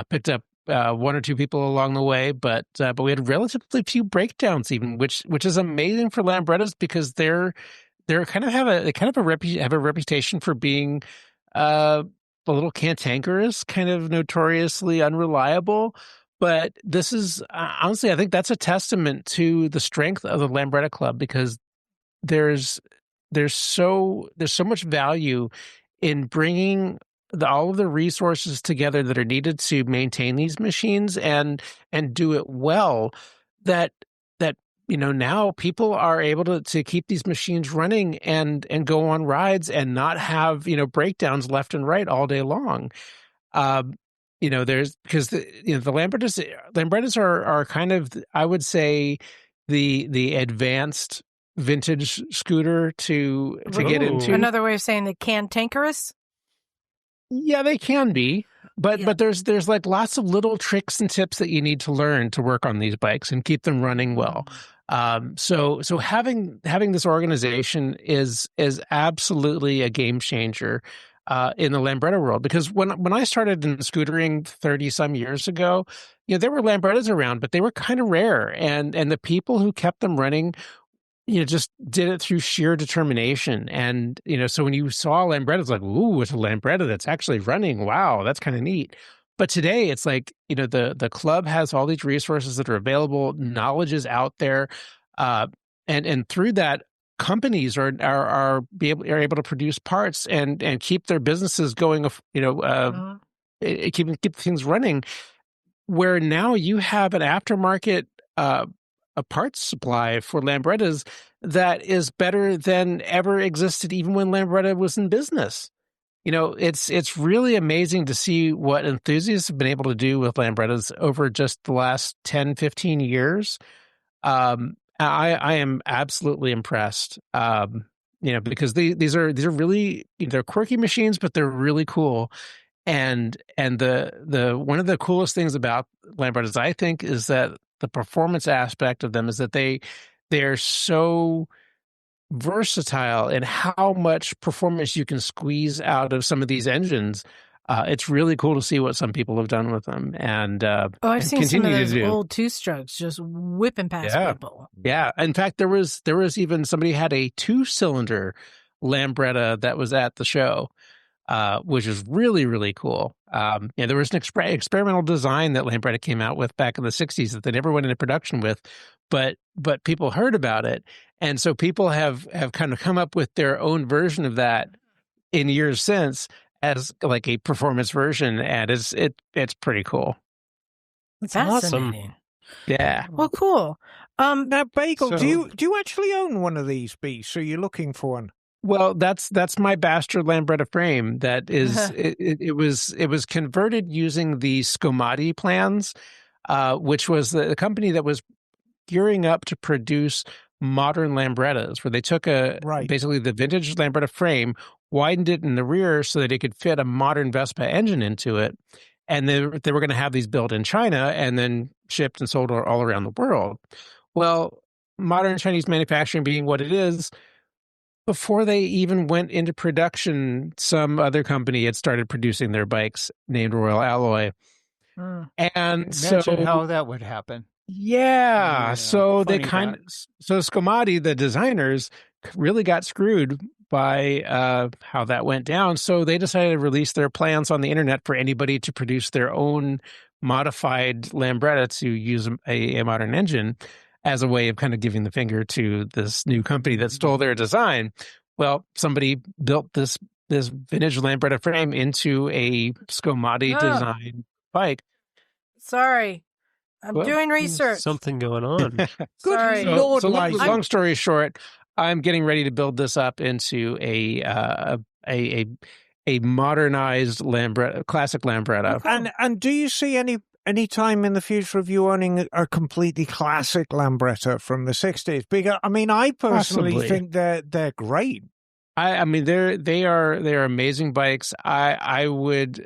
picked up one or two people along the way, but we had relatively few breakdowns, even which is amazing for Lambrettas because they kind of have a reputation for being a little cantankerous, kind of notoriously unreliable. But this is honestly, I think that's a testament to the strength of the Lambretta Club because there's so much value in bringing all of the resources together that are needed to maintain these machines and do it well. That now people are able to keep these machines running and go on rides and not have breakdowns left and right all day long. There's because the Lambrettas are kind of, I would say, the advanced vintage scooter to get into. Another way of saying the cantankerous. Yeah, they can be, but there's like lots of little tricks and tips that you need to learn to work on these bikes and keep them running well. So having this organization is absolutely a game changer. In the Lambretta world, because when I started in scootering 30 some years ago, there were Lambrettas around, but they were kind of rare, and the people who kept them running, just did it through sheer determination. And so when you saw Lambretta, it's like, ooh, it's a Lambretta that's actually running. Wow, that's kind of neat. But today, it's like the club has all these resources that are available. Knowledge is out there, and through that, companies are able to produce parts and keep their businesses going, keep things running, where now you have an aftermarket a parts supply for Lambrettas that is better than ever existed even when Lambretta was in business. It's really amazing to see what enthusiasts have been able to do with Lambrettas over just the last 10, 15 years. I am absolutely impressed, because these are really, they're quirky machines, but they're really cool. And the one of the coolest things about Lambrettas, I think, is that the performance aspect of them is that they they're so versatile in how much performance you can squeeze out of some of these engines. It's really cool to see what some people have done with them, and I've seen some of continue to those do. old two-strokes just whipping past people. Yeah. In fact, there was even somebody had a 2-cylinder Lambretta that was at the show, which is really, really cool. There was an experimental design that Lambretta came out with back in the 60s that they never went into production with, but people heard about it. And so people have kind of come up with their own version of that in years since as like a performance version. And it's pretty cool. That's Fascinating. Yeah. Well, cool. Now, Bagel, So- do you actually own one of these beasts? So you're looking for one? Well, that's my bastard Lambretta frame. That is, it was converted using the Scottie plans, which was the company that was gearing up to produce modern Lambrettas, where they took basically the vintage Lambretta frame, widened it in the rear so that it could fit a modern Vespa engine into it, and they were going to have these built in China and then shipped and sold all around the world. Well, modern Chinese manufacturing being what it is, before they even went into production, some other company had started producing their bikes named Royal Alloy. And Imagine how that would happen. Yeah. So they funny so Scottie, the designers, really got screwed by how that went down. So they decided to release their plans on the internet for anybody to produce their own modified Lambretta to use a modern engine as a way of kind of giving the finger to this new company that stole their design. Well, somebody built this vintage Lambretta frame into a Scottie design bike. Sorry. I'm doing research. Something going on. Sorry. Good Lord, So Liza. long story short, I'm getting ready to build this up into a modernized Lambretta, classic Lambretta. And do you see any time in the future of you owning a completely classic Lambretta from the 60s? Because I personally Possibly. think they're great. I mean, they are amazing bikes. I would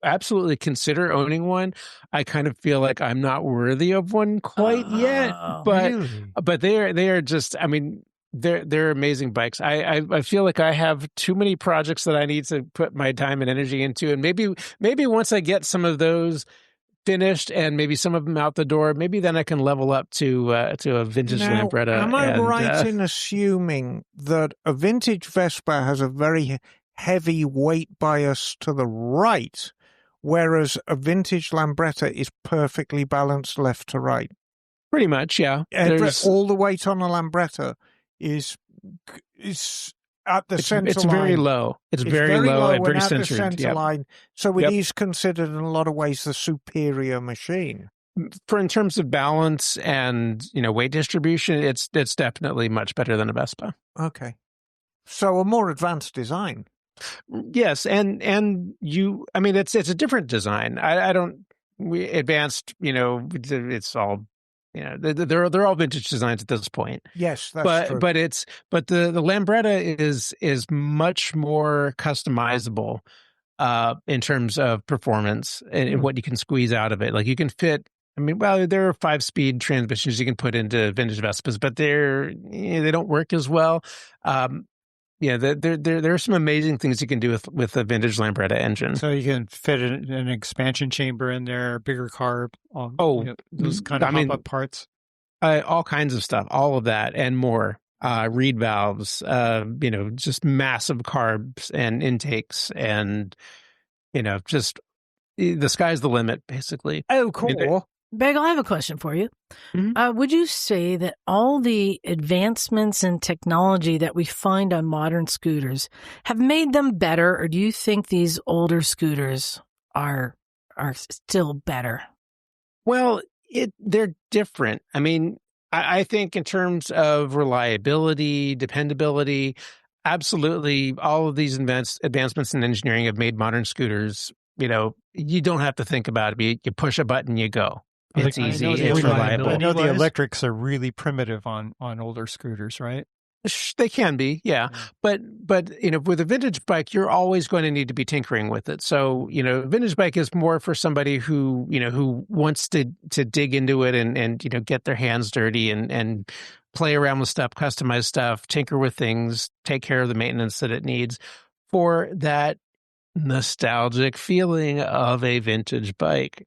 absolutely consider owning one. I kind of feel like I'm not worthy of one quite yet, but they are just, I mean, they're amazing bikes. I feel like I have too many projects that I need to put my time and energy into, and maybe once I get some of those finished and maybe some of them out the door, maybe then I can level up to a vintage Lambretta. Am I right in assuming that a vintage Vespa has a very heavy weight bias to the right, whereas a vintage Lambretta is perfectly balanced left to right? Pretty much, yeah. All the weight on a Lambretta is at the center line. It's very low. It's very low and very at centered. the center line. So it is considered in a lot of ways the superior machine. In terms of balance and weight distribution, it's definitely much better than a Vespa. Okay. So a more advanced design. Yes, and it's a different design. Advanced, it's all, they're all vintage designs at this point. Yes, that's true. But the Lambretta is much more customizable in terms of performance and what you can squeeze out of it. Like you can fit. I mean, well, there are 5-speed transmissions you can put into vintage Vespas, but they don't work as well. There are some amazing things you can do with a vintage Lambretta engine. So you can fit an expansion chamber in there, bigger carb. Those kind of pop-up parts. All kinds of stuff, all of that and more. Reed valves, just massive carbs and intakes, and just the sky's the limit, basically. Oh, cool. Bagel, I have a question for you. Mm-hmm. Would you say that all the advancements in technology that we find on modern scooters have made them better, or do you think these older scooters are still better? Well, they're different. I mean, I think in terms of reliability, dependability, absolutely all of these advancements in engineering have made modern scooters, you don't have to think about it. You push a button, you go. It's easy. It's reliable. I know the electrics are really primitive on older scooters, right? They can be, yeah. But with a vintage bike, you're always going to need to be tinkering with it. So, a vintage bike is more for somebody who wants to dig into it and get their hands dirty and play around with stuff, customize stuff, tinker with things, take care of the maintenance that it needs for that nostalgic feeling of a vintage bike.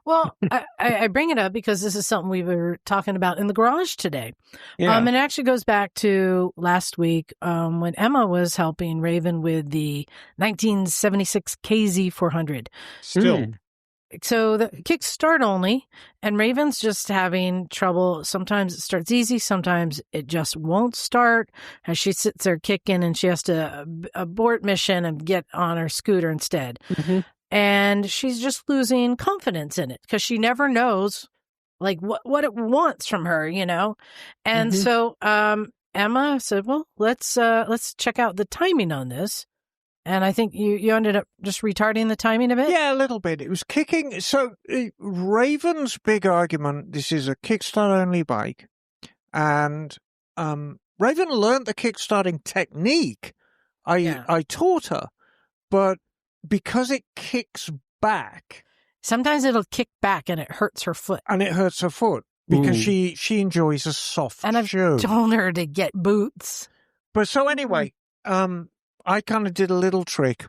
Well, I bring it up because this is something we were talking about in the garage today. Yeah. And it actually goes back to last week when Emma was helping Raven with the 1976 KZ400. Still. So the kickstart only, and Raven's just having trouble. Sometimes it starts easy, sometimes it just won't start. As she sits there kicking, and she has to abort mission and get on her scooter instead. Mm-hmm. And she's just losing confidence in it because she never knows like what it wants from her, And so Emma said, well, let's check out the timing on this. And I think you ended up just retarding the timing a bit? Yeah, a little bit. It was kicking. So Raven's big argument, this is a kickstart-only bike. And Raven learned the kickstarting technique. I taught her. But because it kicks back. Sometimes it'll kick back and it hurts her foot. And it hurts her foot because she enjoys a soft shoe. And I've told her to get boots. But so anyway, I kind of did a little trick,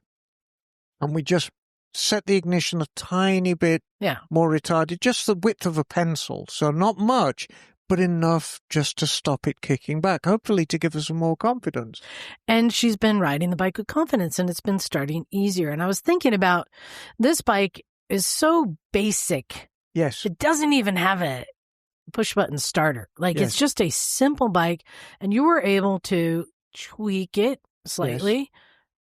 and we just set the ignition a tiny bit more retarded, just the width of a pencil. So not much, but enough just to stop it kicking back, hopefully to give us some more confidence. And she's been riding the bike with confidence, and it's been starting easier. And I was thinking about this bike is so basic. Yes. It doesn't even have a push-button starter. It's just a simple bike, and you were able to tweak it slightly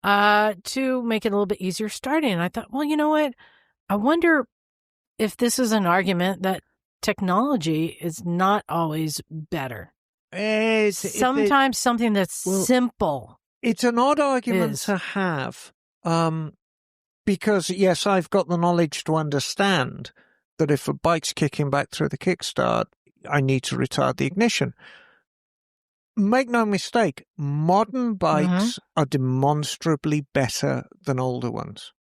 to make it a little bit easier starting. And I thought, well, you know what? I wonder if this is an argument that technology is not always better. Sometimes something that's simple. It's an odd argument to have because, yes, I've got the knowledge to understand that if a bike's kicking back through the kickstart, I need to retard the ignition. Make no mistake, modern bikes are demonstrably better than older ones.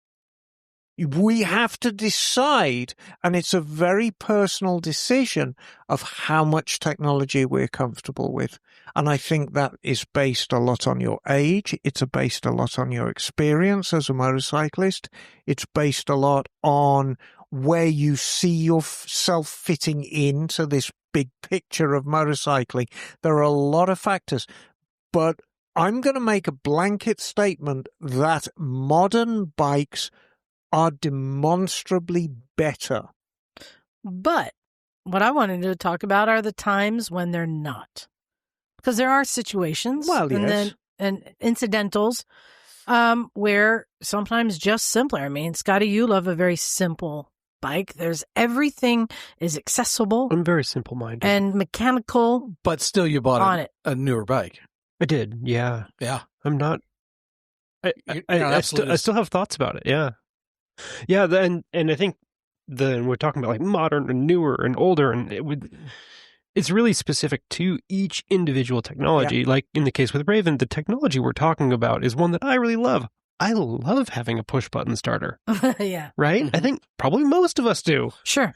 We have to decide, and it's a very personal decision of how much technology we're comfortable with. And I think that is based a lot on your age. It's based a lot on your experience as a motorcyclist. It's based a lot on where you see yourself fitting into this big picture of motorcycling. There are a lot of factors, but I'm going to make a blanket statement that modern bikes are demonstrably better. But what I wanted to talk about are the times when they're not. Because there are situations and incidentals where sometimes just simpler. I mean, Scottie, you love a very simple bike. Everything is accessible. I'm very simple-minded. And mechanical. But still you bought a newer bike. I did, yeah. Yeah. I'm not... I still have thoughts about it, yeah. Yeah, and I think we're talking about like modern and newer and older, and it's really specific to each individual technology. Yeah. Like in the case with Raven, the technology we're talking about is one that I really love. I love having a push-button starter. Yeah. Right? I think probably most of us do. Sure.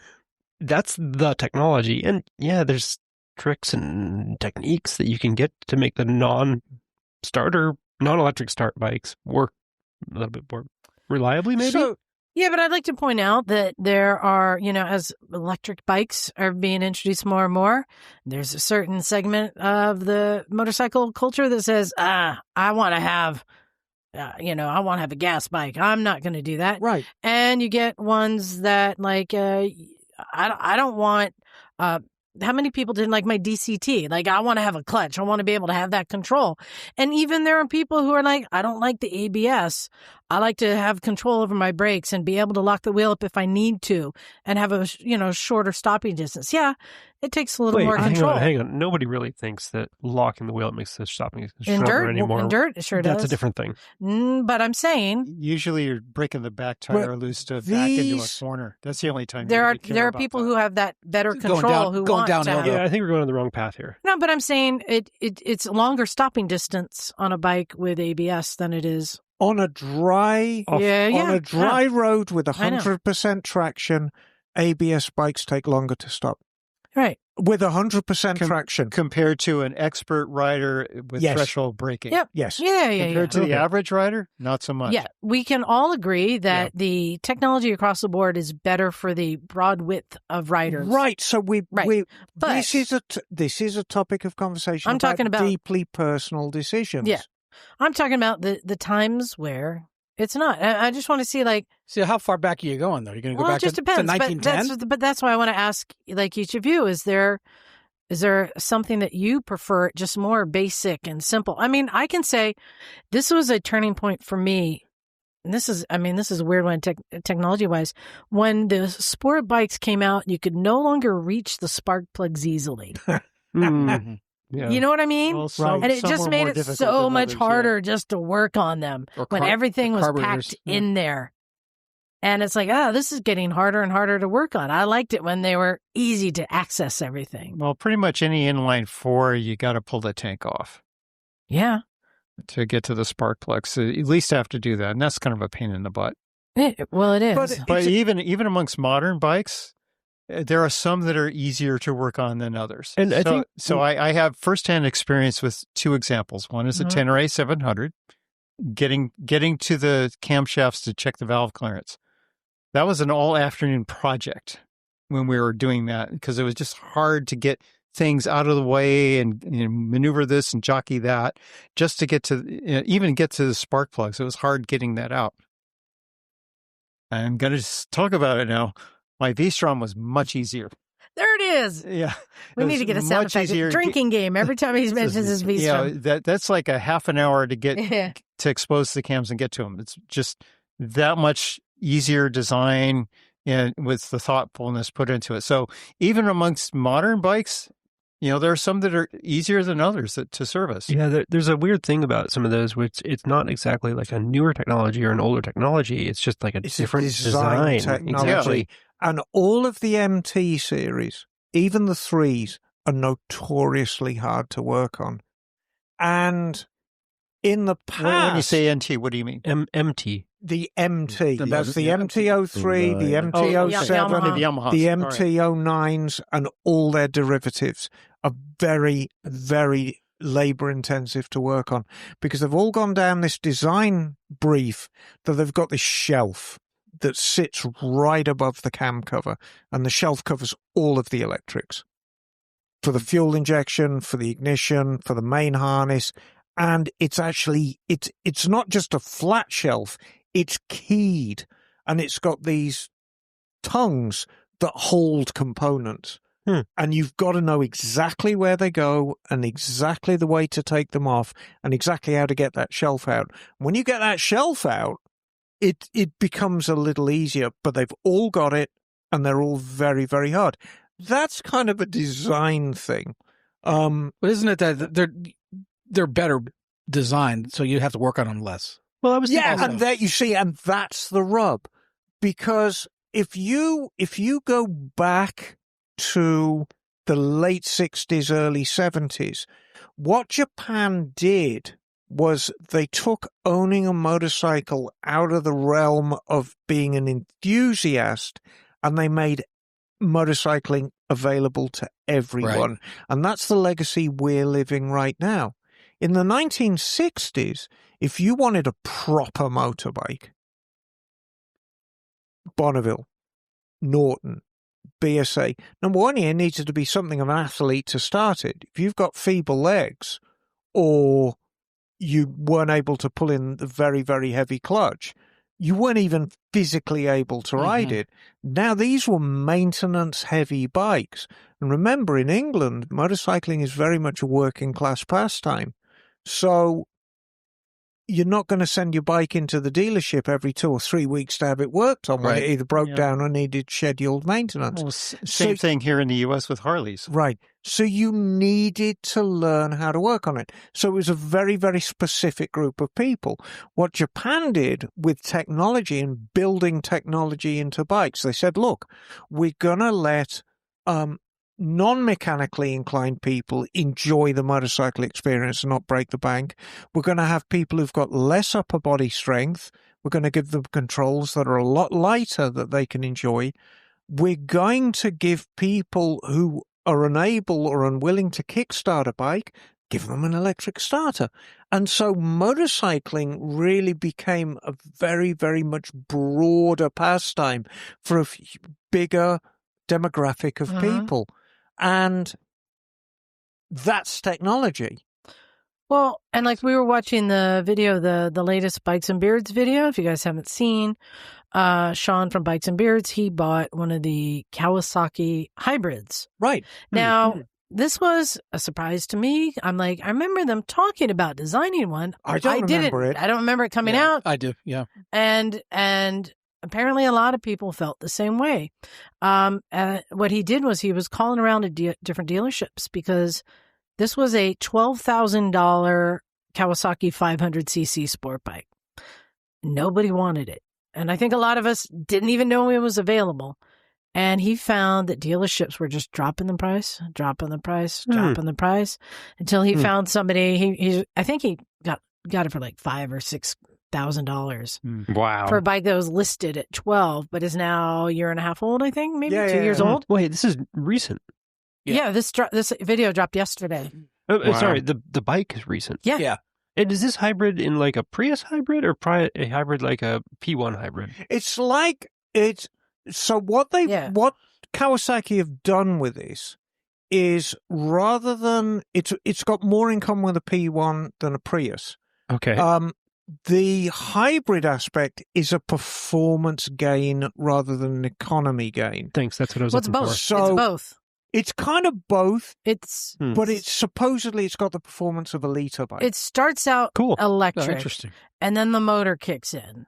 That's the technology. And yeah, there's tricks and techniques that you can get to make the non-electric start bikes work a little bit more reliably, maybe? Yeah, but I'd like to point out that there are, as electric bikes are being introduced more and more, there's a certain segment of the motorcycle culture that says, I want to have, I want to have a gas bike. I'm not going to do that. Right. And you get ones that like, I don't want, how many people didn't like my DCT? Like, I want to have a clutch. I want to be able to have that control. And even there are people who are like, I don't like the ABS. I like to have control over my brakes and be able to lock the wheel up if I need to and have a, shorter stopping distance. Yeah, it takes a little more control. Hang on. Nobody really thinks that locking the wheel makes the stopping in shorter dirt, anymore. In dirt, it sure does. That's a different thing. But I'm saying Usually you're breaking the back tire loose to back into a corner. That's the only time there you are people who have that better control who going want downhill. to have. Yeah, I think we're going on the wrong path here. No, but I'm saying it's longer stopping distance on a bike with ABS than it is On a dry road with 100% traction, ABS bikes take longer to stop. Right. With 100% traction. Compared to an expert rider with threshold braking. Yep. Yes. Yeah. Compared to the average rider, not so much. Yeah. We can all agree that the technology across the board is better for the broad width of riders. Right. So But this is a topic of conversation. I'm talking about deeply personal decisions. Yeah. I'm talking about the times where it's not. I just want to see how far back are you going, though? You're going to go back it just to depends. 1910? But that's why I want to ask, each of you, is there something that you prefer, just more basic and simple? I mean, I can say this was a turning point for me. And this is a weird one technology-wise. When the sport bikes came out, you could no longer reach the spark plugs easily. Yeah. You know what I mean? Well, and it just made it so much harder just to work on them when everything was packed in there. And it's like, this is getting harder and harder to work on. I liked it when they were easy to access everything. Well, pretty much any inline four, you got to pull the tank off. Yeah. To get to the spark plug. So you at least have to do that. And that's kind of a pain in the butt. It is. But even amongst modern bikes, there are some that are easier to work on than others. And I have firsthand experience with two examples. One is a Tenere 700, getting to the camshafts to check the valve clearance. That was an all-afternoon project when we were doing that because it was just hard to get things out of the way and maneuver this and jockey that just to get to even get to the spark plugs. It was hard getting that out. I'm going to just talk about it now. My V-Strom was much easier. There it is. Yeah. We need to get a sound effect. Drinking game every time he mentions his V-Strom. Yeah, that's like a half an hour to get to expose the cams and get to them. It's just that much easier design and with the thoughtfulness put into it. So even amongst modern bikes, there are some that are easier than others to service. Yeah, there's a weird thing about some of those, which it's not exactly like a newer technology or an older technology. It's just like it's different design. Technology. Exactly. And all of the MT series, even the 3s, are notoriously hard to work on. And in the past... When you say NT, what do you mean? MT. The MT. That's the MT-03, the MT-07, the MT-09s, and all their derivatives are very, very labor-intensive to work on because they've all gone down this design brief that they've got this shelf that sits right above the cam cover, and the shelf covers all of the electrics for the fuel injection, for the ignition, for the main harness, and it's actually it's not just a flat shelf, it's keyed, and it's got these tongues that hold components. And you've got to know exactly where they go and exactly the way to take them off and exactly how to get that shelf out. When you get that shelf out, it becomes a little easier, but they've all got it and they're all very, very hard. That's kind of a design thing. But isn't it that they're better designed, so you have to work on them less? Well, I was and that you see, and that's the rub, because if you go back to the late 60s, early 70s, what Japan did was they took owning a motorcycle out of the realm of being an enthusiast and they made motorcycling available to everyone. Right. And that's the legacy we're living right now. In the 1960s, if you wanted a proper motorbike, Bonneville, Norton, BSA, number one, it needed to be something of an athlete to start it. If you've got feeble legs or you weren't able to pull in the very, very heavy clutch, you weren't even physically able to ride it. Now, these were maintenance-heavy bikes. And remember, in England, motorcycling is very much a working-class pastime. So you're not going to send your bike into the dealership every 2 or 3 weeks to have it worked on when Right. it either broke down or needed scheduled maintenance. Well, same thing here in the U.S. with Harleys. Right. So you needed to learn how to work on it. So it was a very, very specific group of people. What Japan did with technology and building technology into bikes, they said, look, we're going to let non-mechanically inclined people enjoy the motorcycle experience and not break the bank. We're going to have people who've got less upper body strength. We're going to give them controls that are a lot lighter that they can enjoy. We're going to give people who are unable or unwilling to kickstart a bike, give them an electric starter. And so motorcycling really became a very, very much broader pastime for a bigger demographic of people. And that's technology. Well, and like we were watching the video, the latest Bikes and Beards video. If you guys haven't seen, Sean from Bikes and Beards, he bought one of the Kawasaki hybrids. Right. Now, this was a surprise to me. I'm like, I remember them talking about designing one. I don't remember it. I don't remember it coming out. I do, yeah. And apparently a lot of people felt the same way. What he did was he was calling around to different dealerships because this was a $12,000 Kawasaki 500cc sport bike. Nobody wanted it. And I think a lot of us didn't even know it was available. And he found that dealerships were just dropping the price until he found somebody. I think he got it for like $5,000 or $6,000. Wow. For a bike that was listed at 12, but is now a year and a half old, I think, maybe 2 years Oh, old. wait, this is recent. Yeah, this video dropped yesterday. Sorry, the bike is recent. Yeah. Yeah. And is this hybrid in like a Prius hybrid or a hybrid like a P1 hybrid? It's like so what Kawasaki have done with this is rather than it's got more in common with a P1 than a Prius. Okay. The hybrid aspect is a performance gain rather than an economy gain. Thanks. That's what I was Well, it's looking both. for. So it's both. It's kind of both, It's but it's supposedly it's got the performance of a liter bike. it starts out Cool. Oh, electric, interesting. and then the motor kicks in,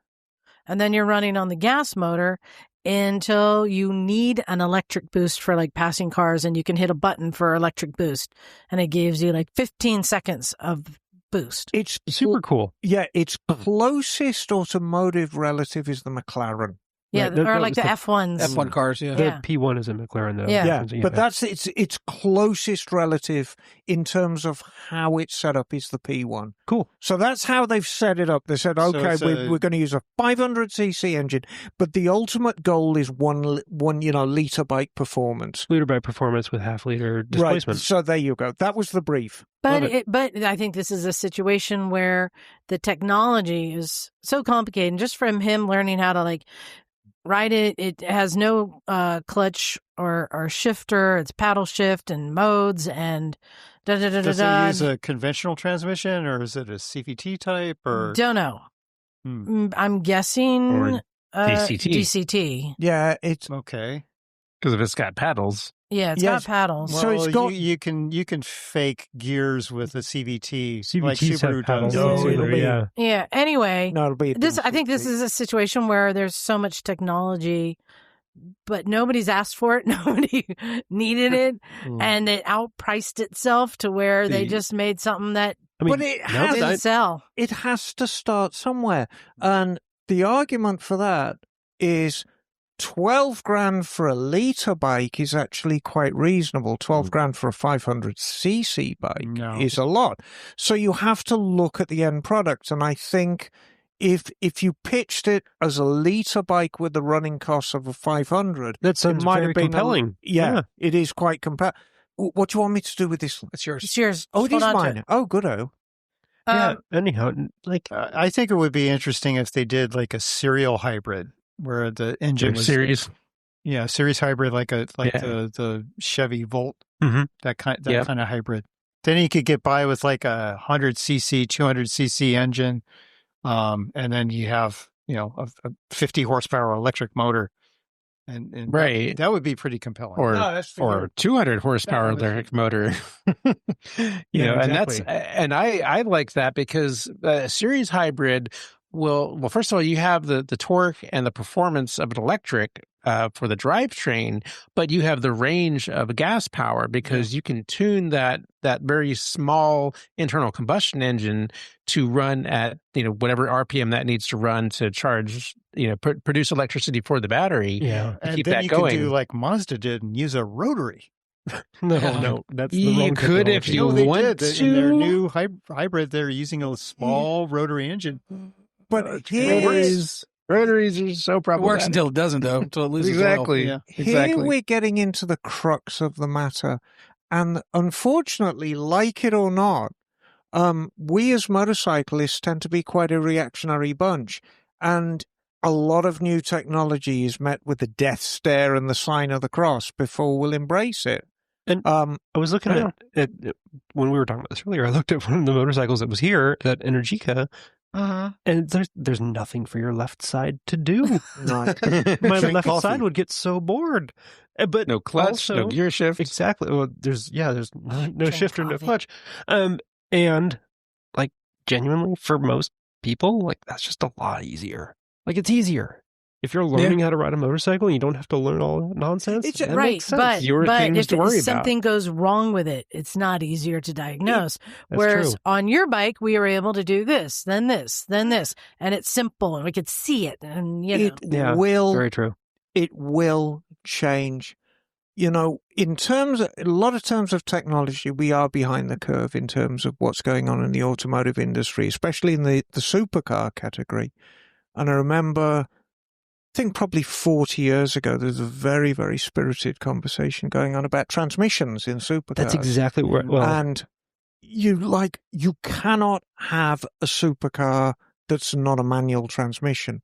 and then you're running on the gas motor until you need an electric boost for like passing cars, and you can hit a button for electric boost, and it gives you like 15 seconds of boost. It's Super cool. Yeah, its closest automotive relative is the McLaren. Yeah, Right, that or was like the the F1s. F1 cars, yeah. The Yeah. P1 is a McLaren, though. Yeah. Yeah, but that's its closest relative in terms of how it's set up is the P1. cool. So that's how they've set it up. They said, So okay, it's we're going to use a 500cc engine, but the ultimate goal is one liter bike performance. Liter by performance with half-liter Right. displacement. So there you go. That was the brief. But but I think this is a situation where the technology is so complicated, and just from him learning how to like ride it, it has no clutch or shifter. It's paddle shift and modes and da da da da Does da. it use a conventional transmission or is it a CVT type or? Don't know. Hmm. I'm guessing Or DCT. DCT. Yeah, it's Okay. Because if it's got paddles. Yeah, it's Yes. got paddles. So it's Well, got- you can fake gears with a CVT, like CVTs have Subaru paddles. does. No, too, it'll be- yeah. Yeah. Anyway, no, it'll be a I think this DCT. is a situation where there's so much technology, but nobody's asked for it. Nobody needed it, and it outpriced itself to where they just made something that I mean, But it now has- that I- didn't sell. It has to start somewhere. And the argument for that is 12 grand for a liter bike is actually quite reasonable. 12 grand for a 500cc bike No. is a lot. So you have to look at the end product. And I think if you pitched it as a liter bike with the running costs of a 500, that sounds might very have been compelling. yeah, it is quite compelling. What do you want me to do with this? It's yours. It's yours. Oh, it Hold is on to mine. it. Oh, good-o. Yeah. Anyhow, like I think it would be interesting if they did like a serial hybrid where the engine was series. Yeah, series hybrid like Yeah. the Chevy Volt, Mhm. that kind Yeah. kind of hybrid. Then you could get by with like a 100cc, 200cc engine, and then you have a 50 horsepower electric motor. And Right. that would be pretty compelling. Or 200 horsepower electric motor. Exactly. And I like that because a series hybrid well, first of all, you have the torque and the performance of an electric for the drivetrain, but you have the range of a gas power because you can tune that very small internal combustion engine to run at whatever RPM that needs to run to charge produce electricity for the battery. Yeah, to and keep then that you going. could do like Mazda did and use a rotary. No, that's the You wrong could if technology. you they want did. to. In their new hybrid, they're using a small rotary engine. But Rotaries are so It problematic. works until it doesn't, though, until it loses oil. Exactly. Yeah. here we're getting into the crux of the matter. And unfortunately, like it or not, we as motorcyclists tend to be quite a reactionary bunch. And a lot of new technology is met with the death stare and the sign of the cross before we'll embrace it. And I was looking at when we were talking about this earlier, I looked at one of the motorcycles that was here, that Energica, and there's nothing for your left side to do. My Drink left coffee. side would get so bored. But No clutch, also, no gear shift. Exactly. Well, there's no shifter, no clutch. And like genuinely for most people, like that's just a lot easier. Like it's easier. If you're learning how to ride a motorcycle and you don't have to learn all that nonsense, It's that right, makes sense. but things to worry if something goes wrong with it, it's not easier to diagnose. That's Whereas true. on your bike, we were able to do this, then this, then this, and it's simple, and we could see it, and It Yeah, very true. it will change. In a lot of terms of technology, we are behind the curve in terms of what's going on in the automotive industry, especially in the supercar category. And I remember, I think probably 40 years ago, there was a very, very spirited conversation going on about transmissions in supercars. That's exactly where. Well, And you cannot have a supercar that's not a manual transmission.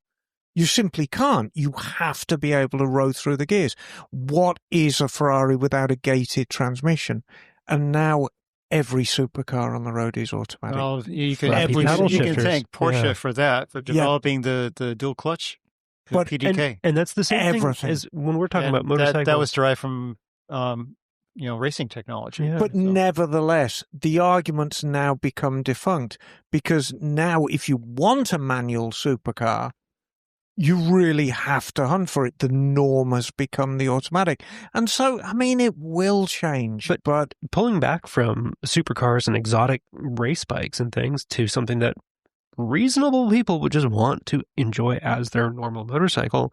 You simply can't. You have to be able to row through the gears. What is a Ferrari without a gated transmission? And now every supercar on the road is automatic. Well, you can Paddle you can shifters. thank Porsche Yeah. for that, for developing the dual clutch, the But- PDK. and that's the same Everything. thing as when we're talking And about motorcycles. that was derived from racing technology. Yeah. But nevertheless, the arguments now become defunct because now if you want a manual supercar, you really have to hunt for it. The norm has become the automatic. And so, I mean, it will change. But pulling back from supercars and exotic race bikes and things to something that reasonable people would just want to enjoy as their normal motorcycle,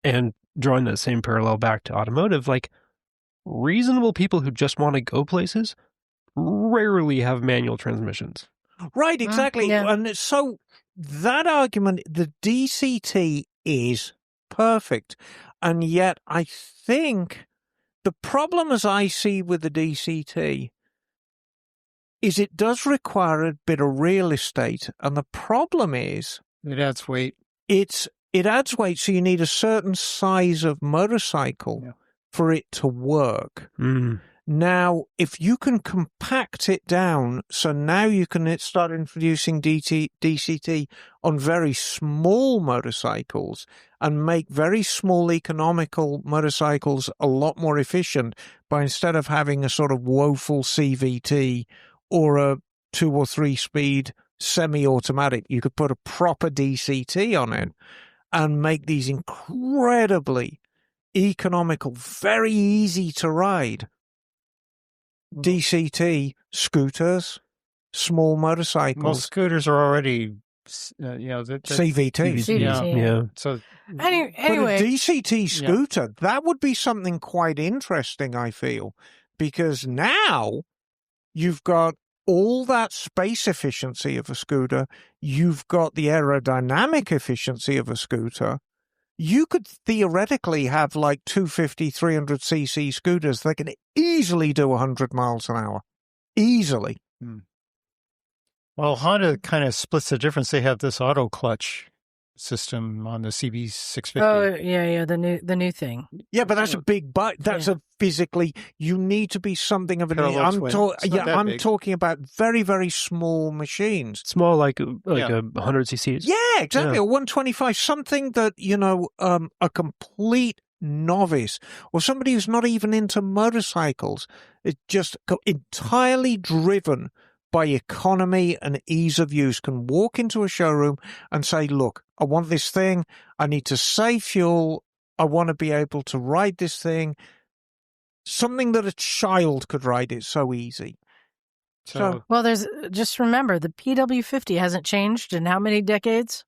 and drawing that same parallel back to automotive, like reasonable people who just want to go places rarely have manual transmissions. right, exactly. Yeah. And so that argument, the DCT is perfect. And yet I think the problem as I see with the DCT is it does require a bit of real estate. And the problem is It adds weight. it adds weight, so you need a certain size of motorcycle for it to work. Now, if you can compact it down, so now you can start introducing DCT on very small motorcycles and make very small economical motorcycles a lot more efficient by, instead of having a sort of woeful CVT or a 2 or 3 speed semi-automatic, you could put a proper DCT on it and make these incredibly economical, very easy to ride DCT scooters, small motorcycles. Most scooters are already, CVTs. Yeah. So Anyway, But a DCT scooter, that would be something quite interesting, I feel, because now you've got all that space efficiency of a scooter, you've got the aerodynamic efficiency of a scooter. You could theoretically have like 250, 300cc scooters that can easily do 100 miles an hour. Easily. Well, Honda kind of splits the difference. They have this auto clutch system on the CB650. oh yeah, the new thing. Yeah, but that's a big bike. That's a physically, you need to be something of an. Parallel twin. It's not that I'm big. talking about very, very small machines. Small, like a 100 cc's. Yeah, exactly. Yeah. A 125, something that, a complete novice or somebody who's not even into motorcycles. It's just entirely driven by economy and ease of use, can walk into a showroom and say, look, I want this thing. I need to save fuel. I want to be able to ride this thing. Something that a child could ride. It's so easy. So well, just remember, the PW50 hasn't changed in how many decades?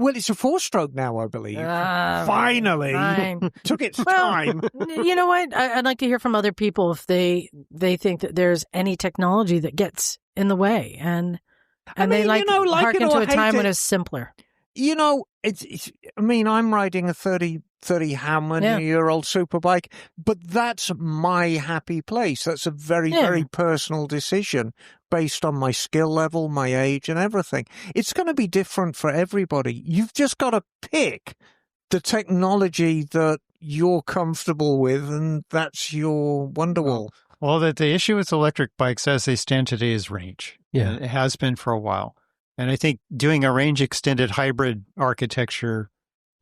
well, it's a 4-stroke now, I believe. Finally. Fine. Took its Well, time. You know what? I'd like to hear from other people if they think that there's any technology that gets in the way, and I they mean, like you know, like harken it to or a time hate when it. it's simpler. You know, it's I mean, I'm riding a 30 how many year old superbike, but that's my happy place. That's a very, very personal decision based on my skill level, my age, and everything. It's going to be different for everybody. You've just got to pick the technology that you're comfortable with, and that's your Wonderwall. Well, the issue with electric bikes as they stand today is range. Yeah. And it has been for a while. And I think doing a range extended hybrid architecture,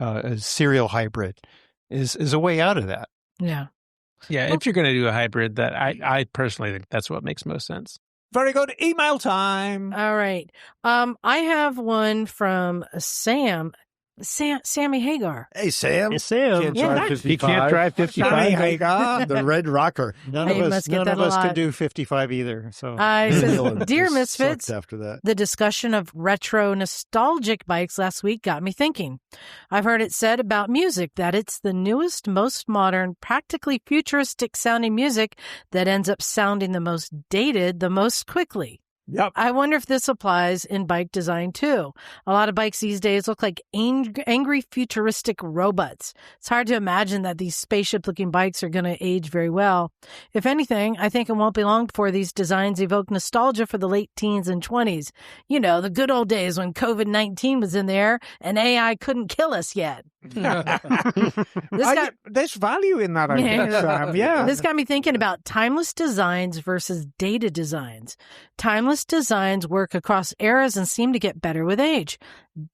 a serial hybrid, is a way out of that. Yeah. Yeah, if you're going to do a hybrid, that I personally think that's what makes most sense. Very good. Email time. All right. I have one from Sammy Hagar. Hey, Sam. Hey, Sam. Can't Yeah. drive 55. He can't drive 55. The red rocker. None Hey, of must us, get none that of a us lot. can do 55 either. So I said, Dylan Dear just Misfits, sucked after that. the discussion of retro nostalgic bikes last week got me thinking. I've heard it said about music that it's the newest, most modern, practically futuristic sounding music that ends up sounding the most dated the most quickly. Yep. I wonder if this applies in bike design too. A lot of bikes these days look like angry futuristic robots. It's hard to imagine that these spaceship-looking bikes are going to age very well. If anything, I think it won't be long before these designs evoke nostalgia for the late teens and 20s. You know, the good old days when COVID-19 was in there and AI couldn't kill us yet. There's value in that, I think, Sam. Yeah. This got me thinking about timeless designs versus dated designs. Timeless designs work across eras and seem to get better with age.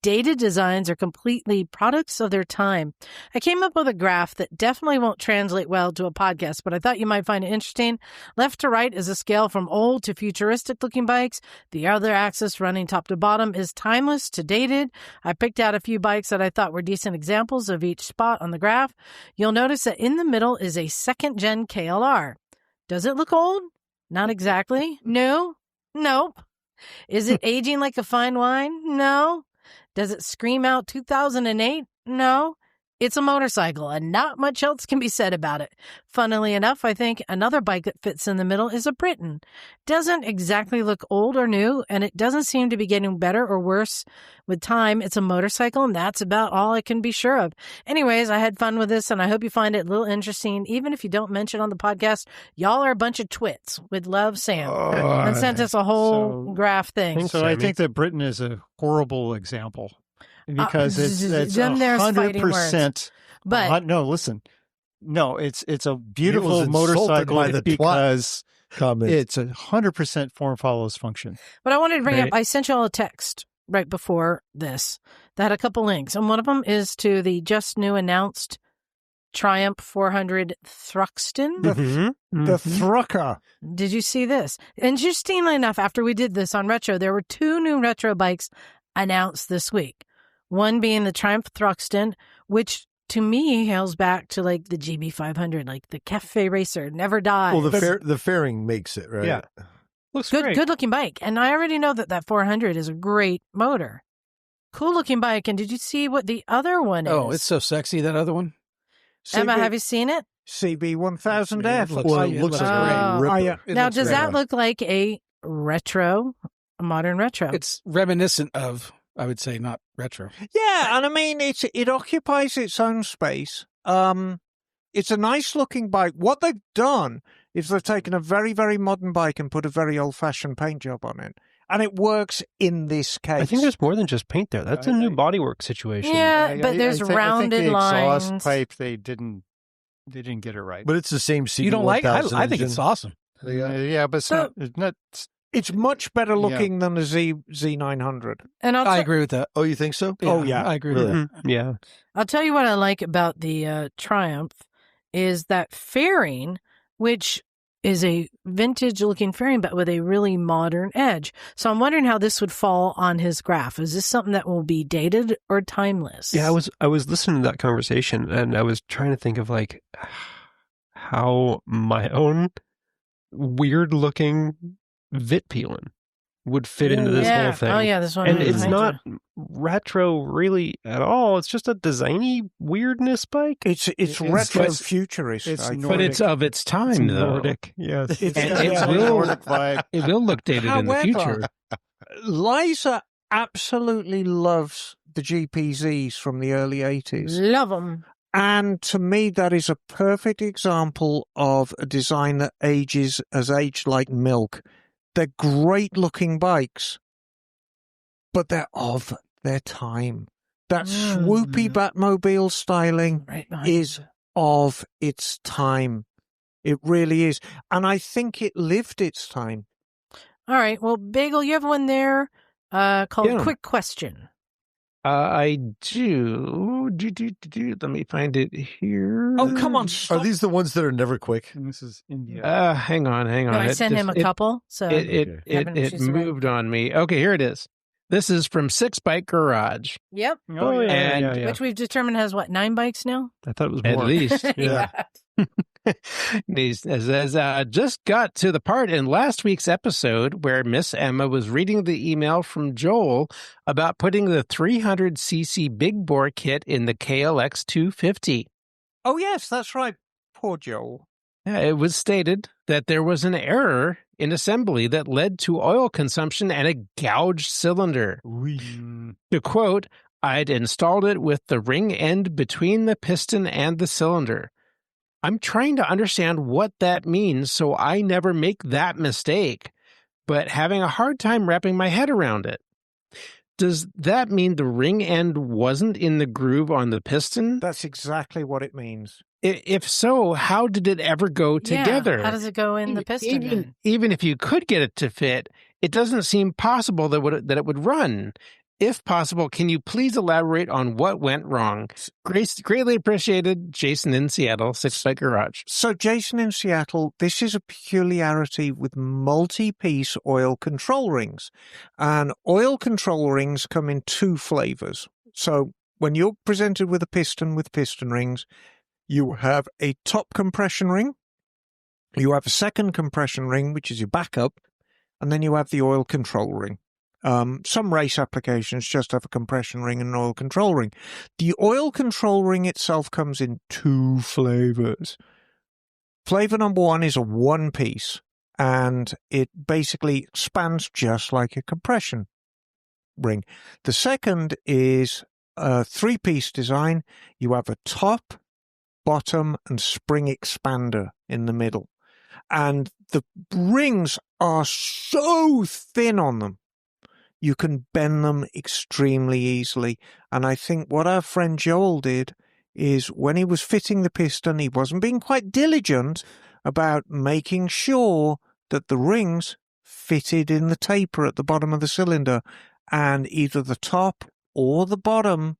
Dated designs are completely products of their time. I came up with a graph that definitely won't translate well to a podcast, but I thought you might find it interesting. Left to right is a scale from old to futuristic looking bikes. The other axis running top to bottom is timeless to dated. I picked out a few bikes that I thought were decent examples of each spot on the graph. You'll notice that in the middle is a second-gen KLR. Does it look old? Not exactly. No. Nope. Is it aging like a fine wine? No. Does it scream out 2008? No. It's a motorcycle, and not much else can be said about it. Funnily enough, I think another bike that fits in the middle is a Briton. Doesn't exactly look old or new, and it doesn't seem to be getting better or worse with time. It's a motorcycle, and that's about all I can be sure of. Anyways, I had fun with this, and I hope you find it a little interesting. Even if you don't mention it on the podcast, y'all are a bunch of twits. With love, Sam. And sent us a whole graph thing. Thanks, So Sammy. I think that Britain is a horrible example because it's then there's fighting 100%. But No, listen. No, it's a beautiful was insulted motorcycle by the twat because comment. it's 100% form follows function. But I wanted to bring Right. up, I sent you all a text right before this that had a couple links. And one of them is to the just new announced Triumph 400 Thruxton. The Thrucker. Did you see this? Interestingly enough, after we did this on Retro, there were two new retro bikes announced this week. One being the Triumph Thruxton, which to me hails back to like the GB500, like the Cafe Racer, never dies. Well, the fairing makes it, right? Yeah. Looks great. Good looking bike. And I already know that 400 is a great motor. Cool looking bike. And did you see what the other one is? Oh, it's so sexy, that other one. Emma, have you seen it? CB1000F. Well, it looks like Oh. a ripper. Now, does that look like a modern retro? It's reminiscent of, I would say, not retro. Yeah, and I mean, it occupies its own space. It's a nice looking bike. What they've done is they've taken a very, very modern bike and put a very old fashioned paint job on it. And it works in this case. I think there's more than just paint there. That's a new bodywork situation. Yeah, but there's I think rounded the lines. exhaust pipe, they didn't get it right. But it's the same CB1000 You don't like it? I think engine. it's awesome. Yeah, but it's not It's much better looking than a Z900. And I agree with that. Oh, you think so? Oh, yeah. I agree Really? with that. Yeah. I'll tell you what I like about the Triumph is that fairing, which is a vintage-looking fairing, but with a really modern edge. So I'm wondering how this would fall on his graph. Is this something that will be dated or timeless? Yeah, I was listening to that conversation, and I was trying to think of like how my own weird-looking vit peeling would fit into this whole thing. Oh, yeah, this one. And it's not retro really at all. It's just a designy weirdness bike. It's retro futurist. But it's of its time, though. Nordic. Yes. It will look dated in the future. Liza absolutely loves the GPZs from the early 80s. Love them. And to me, that is a perfect example of a design that has aged like milk. They're great-looking bikes, but they're of their time. That swoopy Batmobile styling is of its time. It really is. And I think it lived its time. All right. Well, Bagel, you have one there called Quick Question. I do. Let me find it here. Oh, come on. Are these the ones that are never quick? And this is India. Hang on. No, I sent him a couple, so It moved on me. Okay, here it is. This is from Six Bike Garage. Yep. Oh, yeah. And Which we've determined has, 9 bikes now? I thought it was at more. least. Yeah. He says, just got to the part in last week's episode where Miss Emma was reading the email from Joel about putting the 300cc big bore kit in the KLX 250. Oh, yes, that's right. Poor Joel. Yeah, it was stated that there was an error in assembly that led to oil consumption and a gouged cylinder. To quote, I'd installed it with the ring end between the piston and the cylinder. I'm trying to understand what that means so I never make that mistake, but having a hard time wrapping my head around it. Does that mean the ring end wasn't in the groove on the piston? That's exactly what it means. If so, how did it ever go together? How does it go in the piston? Even if you could get it to fit, it doesn't seem possible that it would run. If possible, can you please elaborate on what went wrong? Greatly appreciated, Jason in Seattle, Six Bike Garage. So, Jason in Seattle, this is a peculiarity with multi-piece oil control rings. And oil control rings come in 2 flavors. So, when you're presented with a piston with piston rings, you have a top compression ring, you have a second compression ring, which is your backup, and then you have the oil control ring. Some race applications just have a compression ring and an oil control ring. The oil control ring itself comes in 2 flavors. Flavor number 1 is a 1-piece, and it basically spans just like a compression ring. The second is a 3-piece design. You have a top, bottom, and spring expander in the middle. And the rings are so thin on them, you can bend them extremely easily. And I think what our friend Joel did is when he was fitting the piston, he wasn't being quite diligent about making sure that the rings fitted in the taper at the bottom of the cylinder, and either the top or the bottom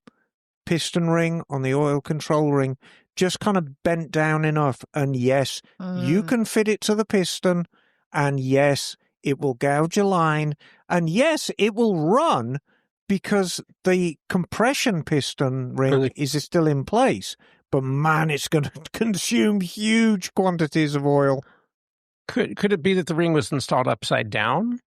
piston ring on the oil control ring just kind of bent down enough. And yes, you can fit it to the piston, and yes, it will gouge a line, and yes, it will run because the compression piston ring is still in place. But man, it's going to consume huge quantities of oil. Could it be that the ring was installed upside down?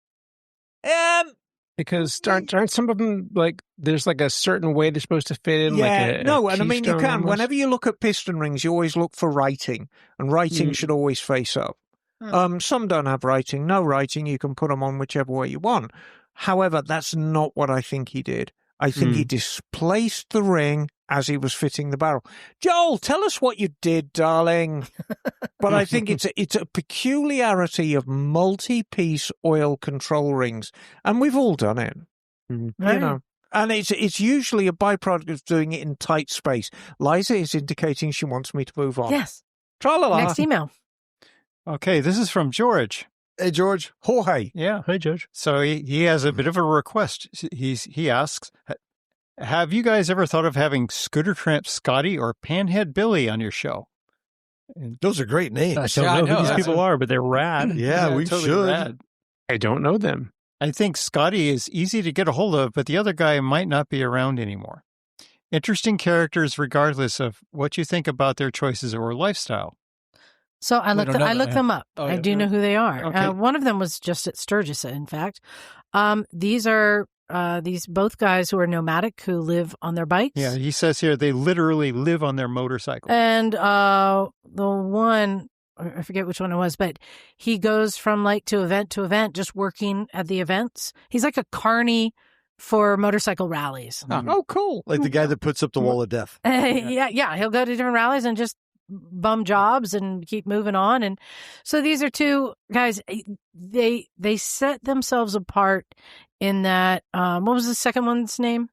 Because aren't some of them like there's like a certain way they're supposed to fit in? Yeah, like no, and I mean you can. almost? Whenever you look at piston rings, you always look for writing, and writing should always face up. Some don't have writing. No writing, you can put them on whichever way you want. However, that's not what I think he did. I think he displaced the ring as he was fitting the barrel. Joel, tell us what you did, darling. But I think it's a peculiarity of multi-piece oil control rings, and we've all done it. You know. And it's usually a byproduct of doing it in tight space. Liza is indicating she wants me to move on. Yes. Tra-la-la. Next email. Okay, this is from George. Hey, George. Jorge. Yeah. Hi, Judge. So he has a bit of a request. He asks, have you guys ever thought of having Scooter Tramp Scottie or Panhead Billy on your show? And Those are great names. I don't Yeah, I know know. who these That's people are, but they're rad. Yeah, we totally should. rad. I don't know them. I think Scottie is easy to get a hold of, but the other guy might not be around anymore. Interesting characters regardless of what you think about their choices or lifestyle. So I looked them up. Oh, I yeah. do know who they are. Okay. One of them was just at Sturgis, in fact. These are these both guys who are nomadic who live on their bikes. Yeah, he says here they literally live on their motorcycle. And the one, I forget which one it was, but he goes from like to event, just working at the events. He's like a carny for motorcycle rallies. Oh, cool. Like the guy that puts up the wall of death. Yeah. He'll go to different rallies and just bum jobs and keep moving on. And so these are two guys, they set themselves apart in that, what was the second one's name?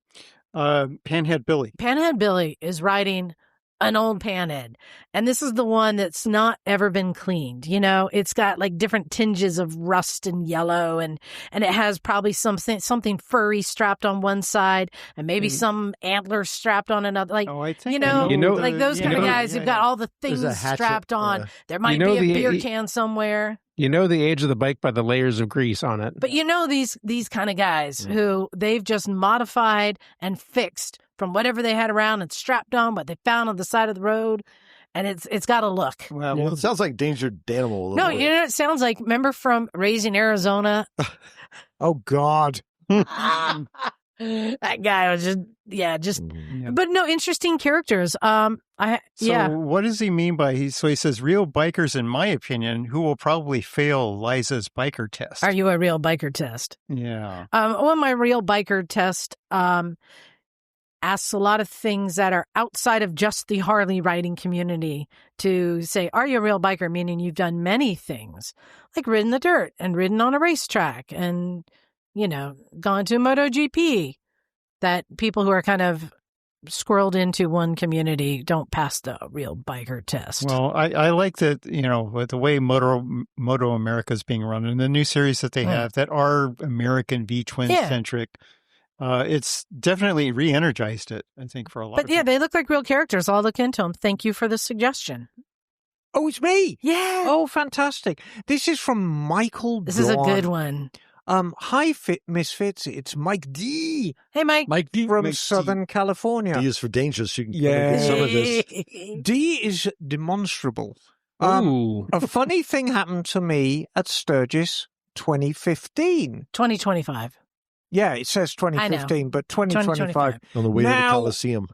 Panhead Billy. Panhead Billy is riding an old panhead. And this is the one that's not ever been cleaned. You know, it's got like different tinges of rust and yellow, and it has probably something furry strapped on one side and maybe some antlers strapped on another. Like, I think you know, I like those kind of guys who've got all the things There's a hatchet, strapped on. yeah. There might You know be a the- beer can somewhere. You know the age of the bike by the layers of grease on it. But you know these kind of guys who they've just modified and fixed from whatever they had around and strapped on what they found on the side of the road, and it's got a look. Well, Well, it sounds like Danger Danimal a little No, bit. you know what it sounds like? Remember from Raising Arizona? Oh, God. That guy was just yeah. but no, interesting characters. So yeah. what does he mean by so he says real bikers, in my opinion, who will probably fail Liza's biker test. Are you a real biker test? Yeah. Well, my real biker test asks a lot of things that are outside of just the Harley riding community to say, are you a real biker? Meaning you've done many things, like ridden the dirt and ridden on a racetrack and, you know, gone to MotoGP, that people who are kind of squirreled into one community don't pass the real biker test. Well, I like that, you know, with the way Moto America is being run and the new series that they have that are American V-twin centric. It's definitely re-energized it, I think, for a lot of But yeah, people. they look like real characters. I'll look into them. Thank you for the suggestion. Oh, it's me. Yeah. Oh, fantastic. This is from Michael This is a Dawn. good one. Hi, Misfits. It's Mike D. Hey, Mike. Mike D from Mike D. Southern California. D is for dangerous. You can Yeah. get some of this. D is demonstrable. Ooh. A funny thing happened to me at Sturgis 2015. 2025. Yeah, it says 2015, but 2025. On the way to the Now- Coliseum.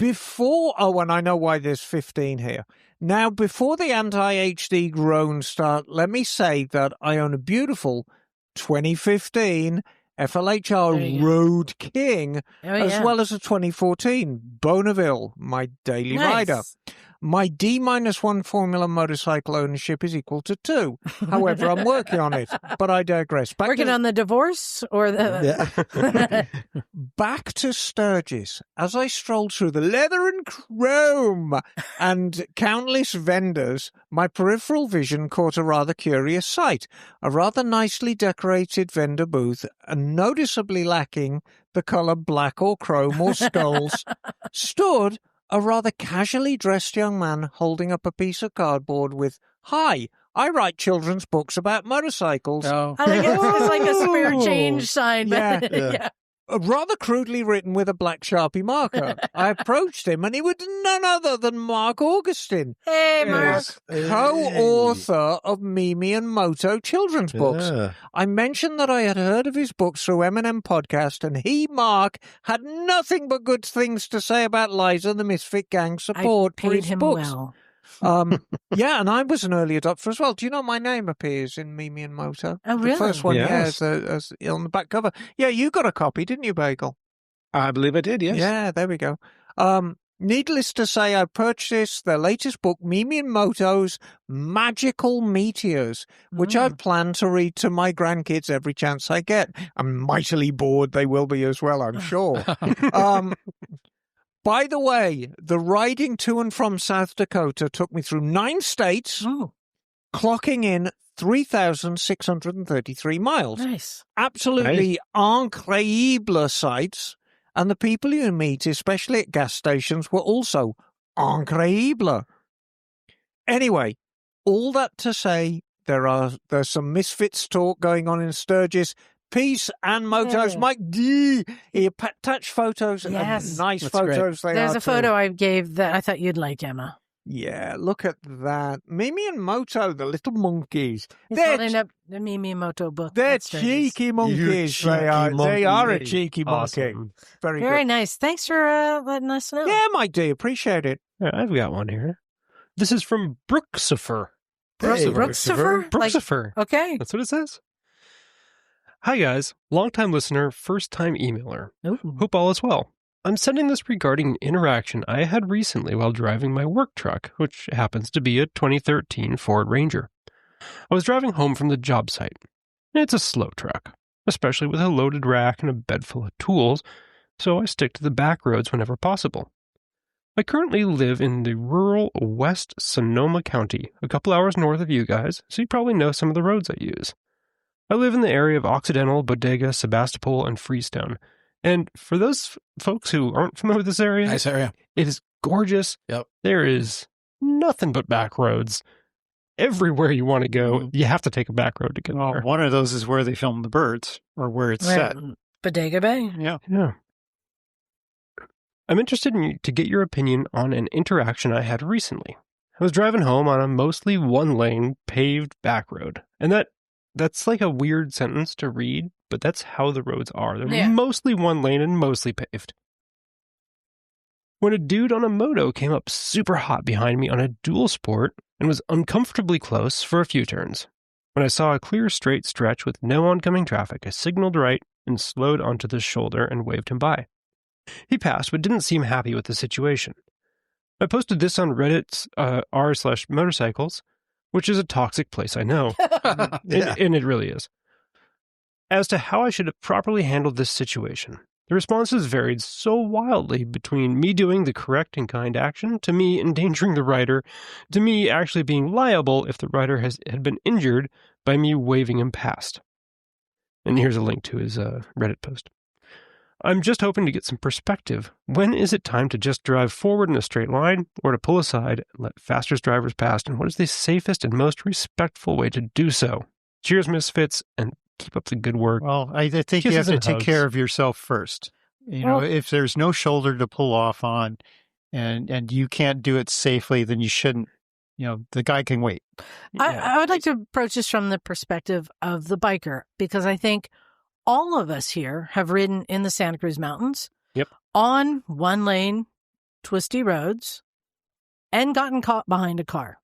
And I know why there's 15 here. Now, before the anti-HD groans start, let me say that I own a beautiful 2015 FLHR There you go. Road King, Oh, as yeah. well as a 2014 Bonneville, my daily rider. Nice. My D-1 Formula motorcycle ownership is equal to 2. However, I'm working on it, but I digress. Working on the divorce or the... Back to Sturgis. As I strolled through the leather and chrome and countless vendors, my peripheral vision caught a rather curious sight. A rather nicely decorated vendor booth, and noticeably lacking the colour black or chrome or skulls, stood a rather casually dressed young man holding up a piece of cardboard with, "Hi, I write children's books about motorcycles." Oh. I think it's like a spare change sign. But Yeah. Rather crudely written with a black Sharpie marker. I approached him, and he was none other than Mark Augustin, Hey, Mark. co-author of Mimi and Moto children's books. Yeah. I mentioned that I had heard of his books through M&M podcast, and he, Mark, had nothing but good things to say about Liza and the Misfit Gang support I for paid his him books. well. Yeah, and I was an early adopter as well. Do you know my name appears in Mimi and Moto? Oh, really? The first one, Yes. as on the back cover. Yeah, you got a copy, didn't you, Bagel? I believe I did, yes. Yeah, there we go. Needless to say, I purchased their latest book, Mimi and Moto's Magical Meteors, which I plan to read to my grandkids every chance I get. I'm mightily bored they will be as well, I'm sure. By the way, the riding to and from South Dakota took me through 9 states, Oh. clocking in 3,633 miles. Nice. Absolutely incredible sights. And the people you meet, especially at gas stations, were also incredible. Anyway, all that to say, there's some misfits talk going on in Sturgis. Peace and motos. Mike D. He attached photos and Yes. nice That's photos. They There's are a photo I gave that I thought you'd like, Emma. Yeah, look at that. Mimi and Moto, the little monkeys. He's They're holding up the Mimi Moto book. They're at Sturgis. cheeky monkeys. cheeky They are. They are a monkey. cheeky monkey. Awesome. Very Very good. nice. Thanks for letting us know. Yeah, Mike D. Appreciate it. Yeah, I've got one here. This is from Brooksifer. Brooksifer? Like, Brooksifer. okay. That's what it says. Hi, guys. Long-time listener, first-time emailer. Ooh. Hope all is well. I'm sending this regarding an interaction I had recently while driving my work truck, which happens to be a 2013 Ford Ranger. I was driving home from the job site. It's a slow truck, especially with a loaded rack and a bed full of tools, so I stick to the back roads whenever possible. I currently live in the rural West Sonoma County, a couple hours north of you guys, so you probably know some of the roads I use. I live in the area of Occidental, Bodega, Sebastopol, and Freestone. And for those folks who aren't familiar with this area, Nice area. it is gorgeous. Yep. There is nothing but back roads. Everywhere you want to go, you have to take a back road to get Well, there. one of those is where they film the birds or where it's Right. set. Bodega Bay? Yeah. Yeah. I'm interested to get your opinion on an interaction I had recently. I was driving home on a mostly one-lane paved back road, and that's like a weird sentence to read, but that's how the roads are. They're Yeah. mostly one lane and mostly paved. When a dude on a moto came up super hot behind me on a dual sport and was uncomfortably close for a few turns. When I saw a clear straight stretch with no oncoming traffic, I signaled right and slowed onto the shoulder and waved him by. He passed, but didn't seem happy with the situation. I posted this on Reddit's r/motorcycles, which is a toxic place, I know. Yeah. And it really is. As to how I should have properly handled this situation, the responses varied so wildly between me doing the correct and kind action, to me endangering the rider, to me actually being liable if the rider had been injured by me waving him past. And here's a link to his Reddit post. I'm just hoping to get some perspective. When is it time to just drive forward in a straight line or to pull aside and let faster drivers pass? And what is the safest and most respectful way to do so? Cheers, Misfits, and keep up the good work. Well, I think you Kisses have to and take hugs. care of yourself first. You know, Well- if there's no shoulder to pull off on and you can't do it safely, then you shouldn't. You know, the guy can wait. I would like to approach this from the perspective of the biker, because I think all of us here have ridden in the Santa Cruz Mountains on one lane, twisty roads, and gotten caught behind a car.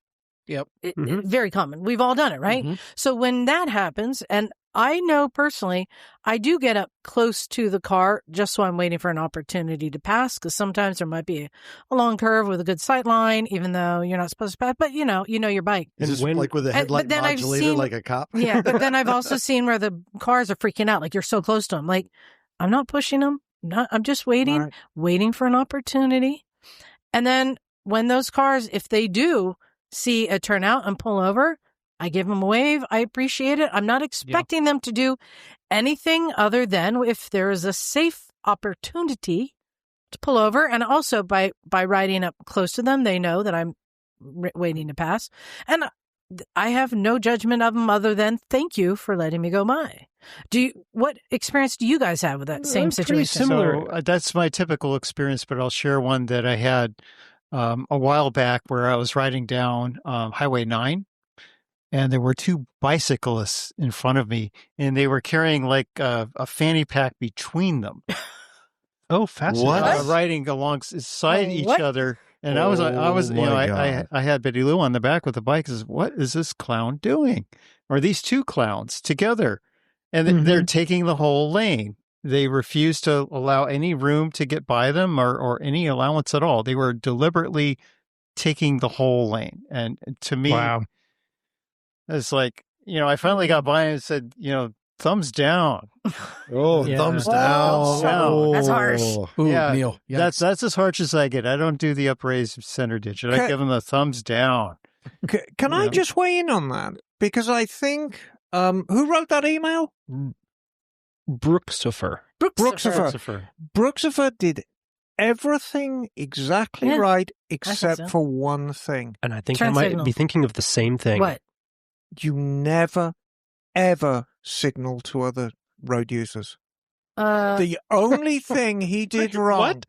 Yep. Very common. We've all done it, right? Mhm. So when that happens, and I know personally, I do get up close to the car just so I'm waiting for an opportunity to pass, because sometimes there might be a long curve with a good sight line, even though you're not supposed to pass. But you know your bike. Is this when- like with a but headlight then I've modulator, seen- like a cop? Yeah, but then I've also seen where the cars are freaking out, like you're so close to them. Like, I'm not pushing them. I'm just waiting, Right. waiting for an opportunity. And then when those cars, if they do see a turnout and pull over, I give them a wave. I appreciate it. I'm not expecting them to do anything other than if there is a safe opportunity to pull over. And also by riding up close to them, they know that I'm waiting to pass. And I have no judgment of them other than thank you for letting me go by. What experience do you guys have with that same Pretty situation? similar. So that's my typical experience, but I'll share one that I had a while back where I was riding down Highway 9, and there were two bicyclists in front of me, and they were carrying like a fanny pack between them, Oh, fascinating. What? riding alongside each What? other. And I was, Oh, you know, my I God. had Betty Lou on the back with the bike. Says, what is this clown doing? Or these two clowns together? And they're taking the whole lane. They refused to allow any room to get by them or any allowance at all. They were deliberately taking the whole lane. And to me, Wow. it's like, you know, I finally got by and said, you know, thumbs down. Oh, Yeah. thumbs Oh, down. that's harsh. Oh. Ooh, Yeah, Neal. That's as harsh as I get. I don't do the upraised center digit. I Okay. give them the thumbs down. Can I just weigh in on that? Because I think, who wrote that email? Brooksifer. Brooksifer did everything exactly right except for one thing. And I think Turn I might signal. be thinking of the same thing. What? You never, ever signal to other road users. The only thing he did wrong,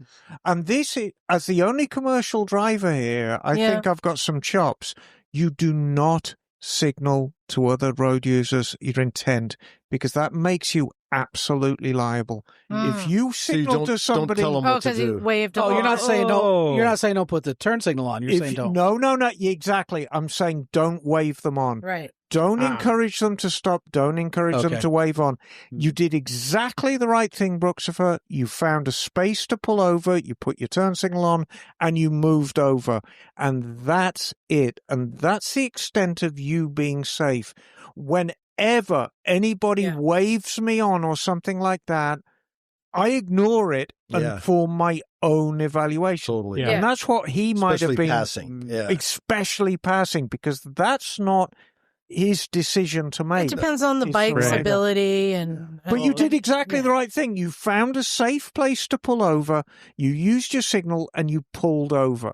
and this is, as the only commercial driver here, I think I've got some chops. You do not signal to other road users your intent, because that makes you absolutely liable. If you signal to somebody, don't tell them what to because you do. waved. Oh, you're not saying Oh. You're not saying don't put the turn signal on. You're saying don't. No, exactly. I'm saying don't wave them on. Right. Don't encourage them to stop. Don't encourage them to wave on. You did exactly the right thing, Brooksifer. You found a space to pull over. You put your turn signal on, and you moved over. And that's it. And that's the extent of you being safe. Whenever anybody waves me on or something like that, I ignore it and for my own evaluation. Totally. Yeah. And that's what he might have been. Especially Passing, because that's not his decision to make. It depends on the It's bike's right. ability and. But you did exactly the right thing. You found a safe place to pull over. You used your signal and you pulled over,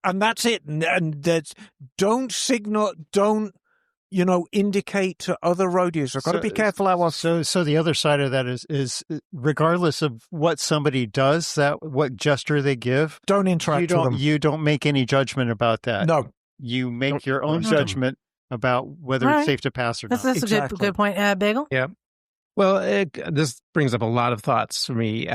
and that's it. And that's don't signal. Don't indicate to other road users. I've got to be careful how I. So the other side of that is regardless of what somebody does, what gesture they give, don't interact with them. You don't make any judgment about that. No, you make your own judgment about whether it's safe to pass or not. That's a good point, Bagel. Yeah. Well, this brings up a lot of thoughts for me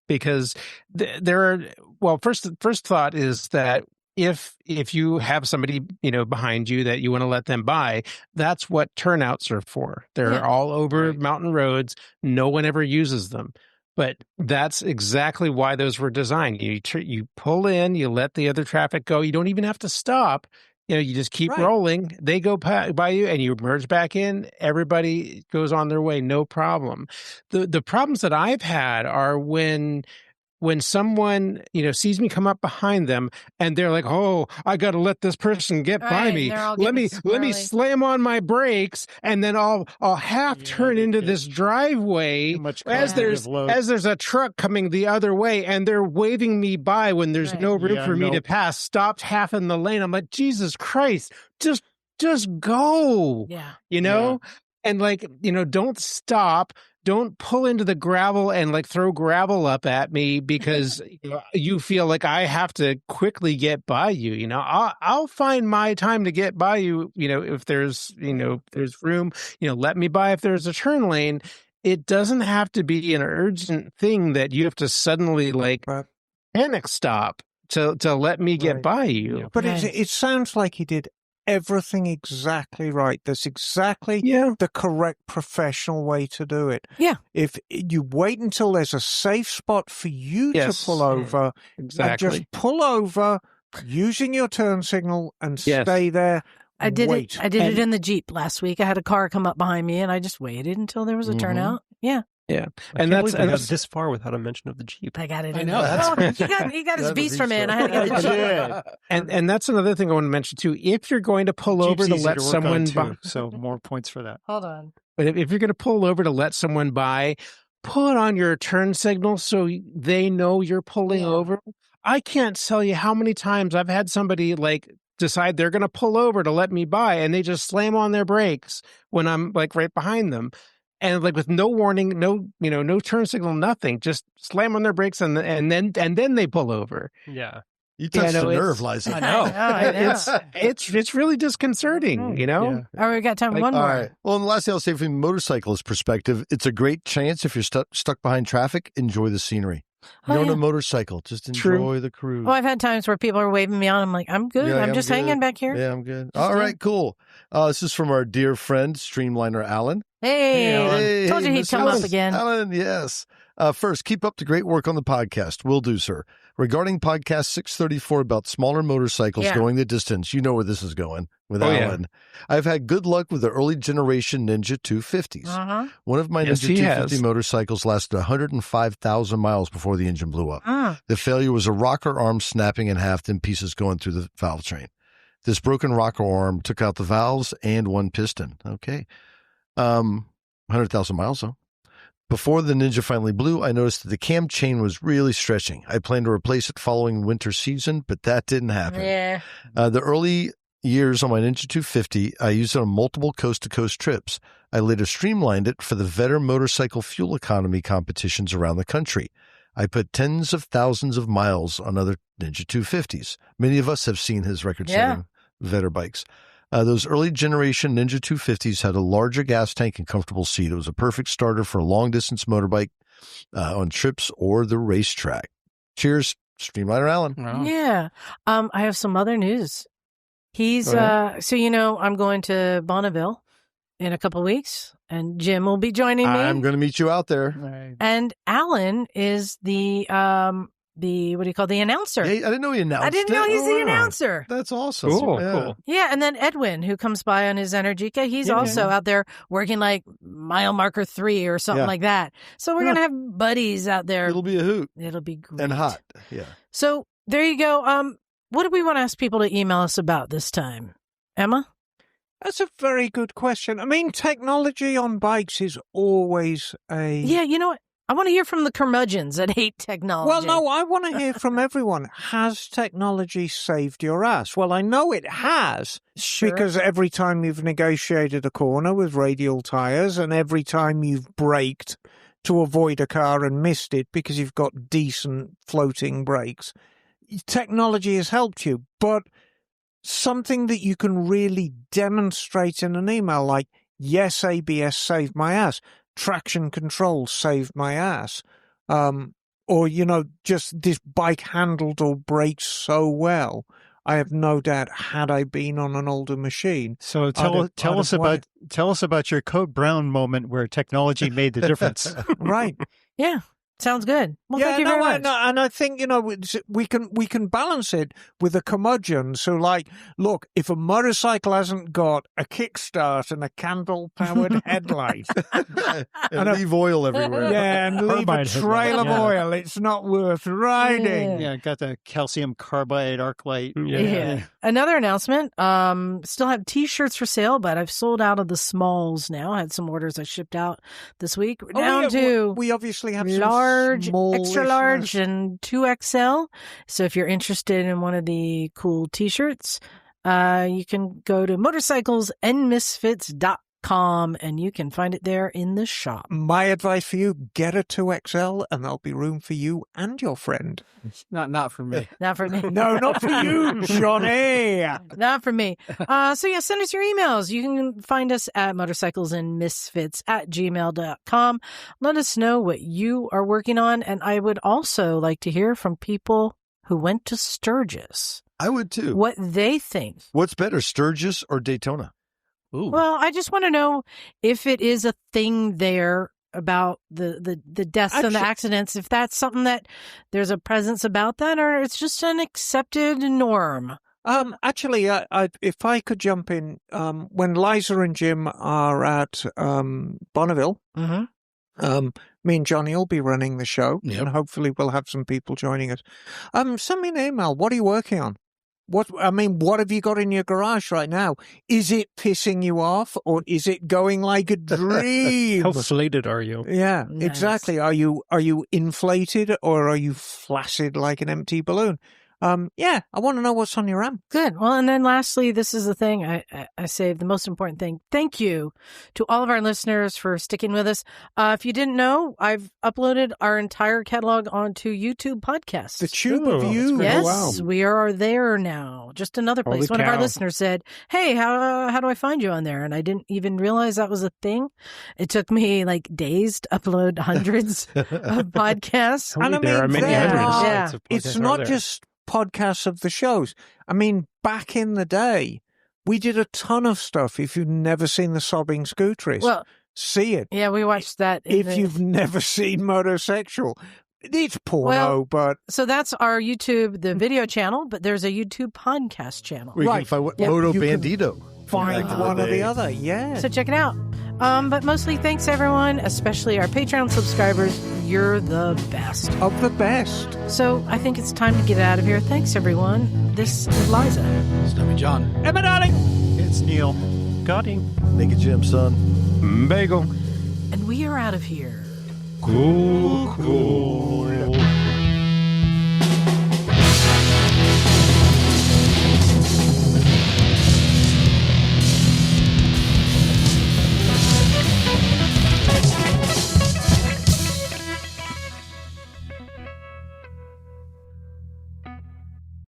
because there are. Well, first thought is that if you have somebody behind you that you want to let them by, that's what turnouts are for. They're all over mountain roads. No one ever uses them. But that's exactly why those were designed. You pull in, you let the other traffic go. You don't even have to stop. You just keep rolling. They go by you and you merge back in. Everybody goes on their way. No problem. The problems that I've had are when someone, sees me come up behind them and they're like, "Oh, I got to let this person get by me. Let me slam on my brakes, and then I'll half turn into this driveway as there's a truck coming the other way, and they're waving me by when there's no room for me to pass. Stopped half in the lane. I'm like, Jesus Christ, just go. And don't stop. Don't pull into the gravel and throw gravel up at me because you feel like I have to quickly get by you. I'll find my time to get by you. If there's room. Let me by if there's a turn lane. It doesn't have to be an urgent thing that you have to suddenly panic stop to let me get by you. But it sounds like he did everything exactly right. That's exactly the correct professional way to do it. Yeah. If you wait until there's a safe spot for you to pull over, and just pull over using your turn signal and stay there. I did it in the Jeep last week. I had a car come up behind me and I just waited until there was a turnout. Yeah. Yeah, and that's this far without a mention of the Jeep. I got it. I know. He got his beast from in. I had to get the Jeep. And that's another thing I want to mention too. If you're going to pull over to let someone by, so more points for that. Hold on. But if you're going to pull over to let someone by, put on your turn signal so they know you're pulling over. I can't tell you how many times I've had somebody decide they're going to pull over to let me by, and they just slam on their brakes when I'm right behind them. And with no warning, no turn signal, nothing, just slam on their brakes and then they pull over. Yeah, you touched the nerve, Liza. I know. It's really disconcerting, Yeah. All right, we got time for one more. All right. Well, and lastly, I'll say from a motorcyclist perspective, it's a great chance if you're stuck behind traffic. Enjoy the scenery. You don't own a motorcycle, just enjoy the cruise. Well, I've had times where people are waving me on. I'm like, I'm good. I'm just hanging back here. Yeah, I'm good. All right, cool. This is from our dear friend, Streamliner Alan. Hey, told you he'd come up again. Alan, yes. First, keep up the great work on the podcast. Will do, sir. Regarding podcast 634 about smaller motorcycles going the distance, you know where this is going with Alan. I've had good luck with the early generation Ninja 250s. One of my Ninja 250 motorcycles lasted 105,000 miles before the engine blew up. The failure was a rocker arm snapping in half and pieces going through the valve train. This broken rocker arm took out the valves and one piston. Okay. 100,000 miles, though. Before the Ninja finally blew, I noticed that the cam chain was really stretching. I planned to replace it following winter season, but that didn't happen. Yeah. The early years on my Ninja 250, I used it on multiple coast-to-coast trips. I later streamlined it for the Vetter motorcycle fuel economy competitions around the country. I put tens of thousands of miles on other Ninja 250s. Many of us have seen his record-setting Vetter bikes. Those early generation Ninja 250s had a larger gas tank and comfortable seat. It was a perfect starter for a long-distance motorbike on trips or the racetrack. Cheers, Streamliner Alan. Wow. Yeah. I have some other news. He's, so I'm going to Bonneville in a couple of weeks, and Jim will be joining me. I'm going to meet you out there. Right. And Alan is the announcer. Yeah, I didn't know he announced I didn't know it. he's the Wow. announcer. That's awesome. Cool, Yeah. cool. Yeah, and then Edwin, who comes by on his Energica, he's Yeah, also out there working like mile marker 3 or something Yeah. like that. So we're gonna have buddies out there. It'll be a hoot It'll be great and hot. Yeah. So there you go. What do we want to ask people to email us about this time, Emma? That's a very good question. I mean, technology on bikes is always a... Yeah, you know what? I want to hear from the curmudgeons that hate technology. Well, no, I want to hear from everyone. Has technology saved your ass? Well, I know it has, Sure. because every time you've negotiated a corner with radial tires and every time you've braked to avoid a car and missed it because you've got decent floating brakes, technology has helped you. But something that you can really demonstrate in an email, like, yes, ABS saved my ass, traction control saved my ass, or, just this bike handled or braked so well. I have no doubt, had I been on an older machine. So tell us about your Code Brown moment where technology made the difference. Right. Yeah, sounds good. Well, thank you very much. And I think, we can balance it with a curmudgeon. So, like, look, if a motorcycle hasn't got a kickstart and a candle-powered headlight, and leave oil everywhere. yeah, and leave a Carbide trail of headlight, yeah. oil, it's not worth riding. Yeah, got the calcium carbide arc light. Yeah. Another announcement. Still have T-shirts for sale, but I've sold out of the smalls now. I had some orders I shipped out this week. We're down to we obviously have some large, small extra large, listeners. and 2XL. So if you're interested in one of the cool T-shirts, you can go to motorcyclesandmisfits.com and you can find it there in the shop. My advice for you, get a 2XL and there'll be room for you and your friend. Not for me. Not for me. No, not for you, Johnny. Not for me. So yeah, send us your emails. You can find us at motorcyclesandmisfits@gmail.com. Let us know what you are working on. And I would also like to hear from people who went to Sturgis, I would too. what they think. What's better, Sturgis or Daytona? Ooh. Well, I just want to know if it is a thing there about the deaths and the accidents, if that's something that there's a presence about that, or it's just an accepted norm. Actually, if I could jump in, when Liza and Jim are at Bonneville, Mm-hmm. me and Johnny will be running the show, Yep. and hopefully we'll have some people joining us. Send me an email. What are you working on? What have you got in your garage right now? Is it pissing you off, or is it going like a dream? How flated are you? Yeah, Nice. exactly. Are you inflated, or are you flaccid like an empty balloon? Yeah, I want to know what's on your RAM. Good. Well, and then lastly, this is the thing I saved, the most important thing. Thank you to all of our listeners for sticking with us. If you didn't know, I've uploaded our entire catalog onto YouTube podcasts. The tube of you. Yes, Wow. we are there now. Just another place. Holy One of our cow. listeners said, "Hey, how do I find you on there?" And I didn't even realize that was a thing. It took me like days to upload hundreds of podcasts. And I There are mean, many there hundreds. are- Yeah. of It's podcasts not out there. just podcasts of the shows. I mean, back in the day, we did a ton of stuff. If you've never seen the Sobbing Scooteries, Well, see it. yeah, we watched that. in If the- you've never seen Motorosexual, it's porno, Well, but So that's our YouTube, the video channel, but there's a YouTube podcast channel. We can Right. find Yeah. Moto You can Bandito. find Back in the one or day. the other. Yeah. So check it out. But mostly thanks everyone, especially our Patreon subscribers. You're the best. Of the best. So I think it's time to get out of here. Thanks everyone. This is Liza. Stumpy John. Emma Darling. It's Neal. Scottie. Naked Jim, son. Bagel. And we are out of here. Cool.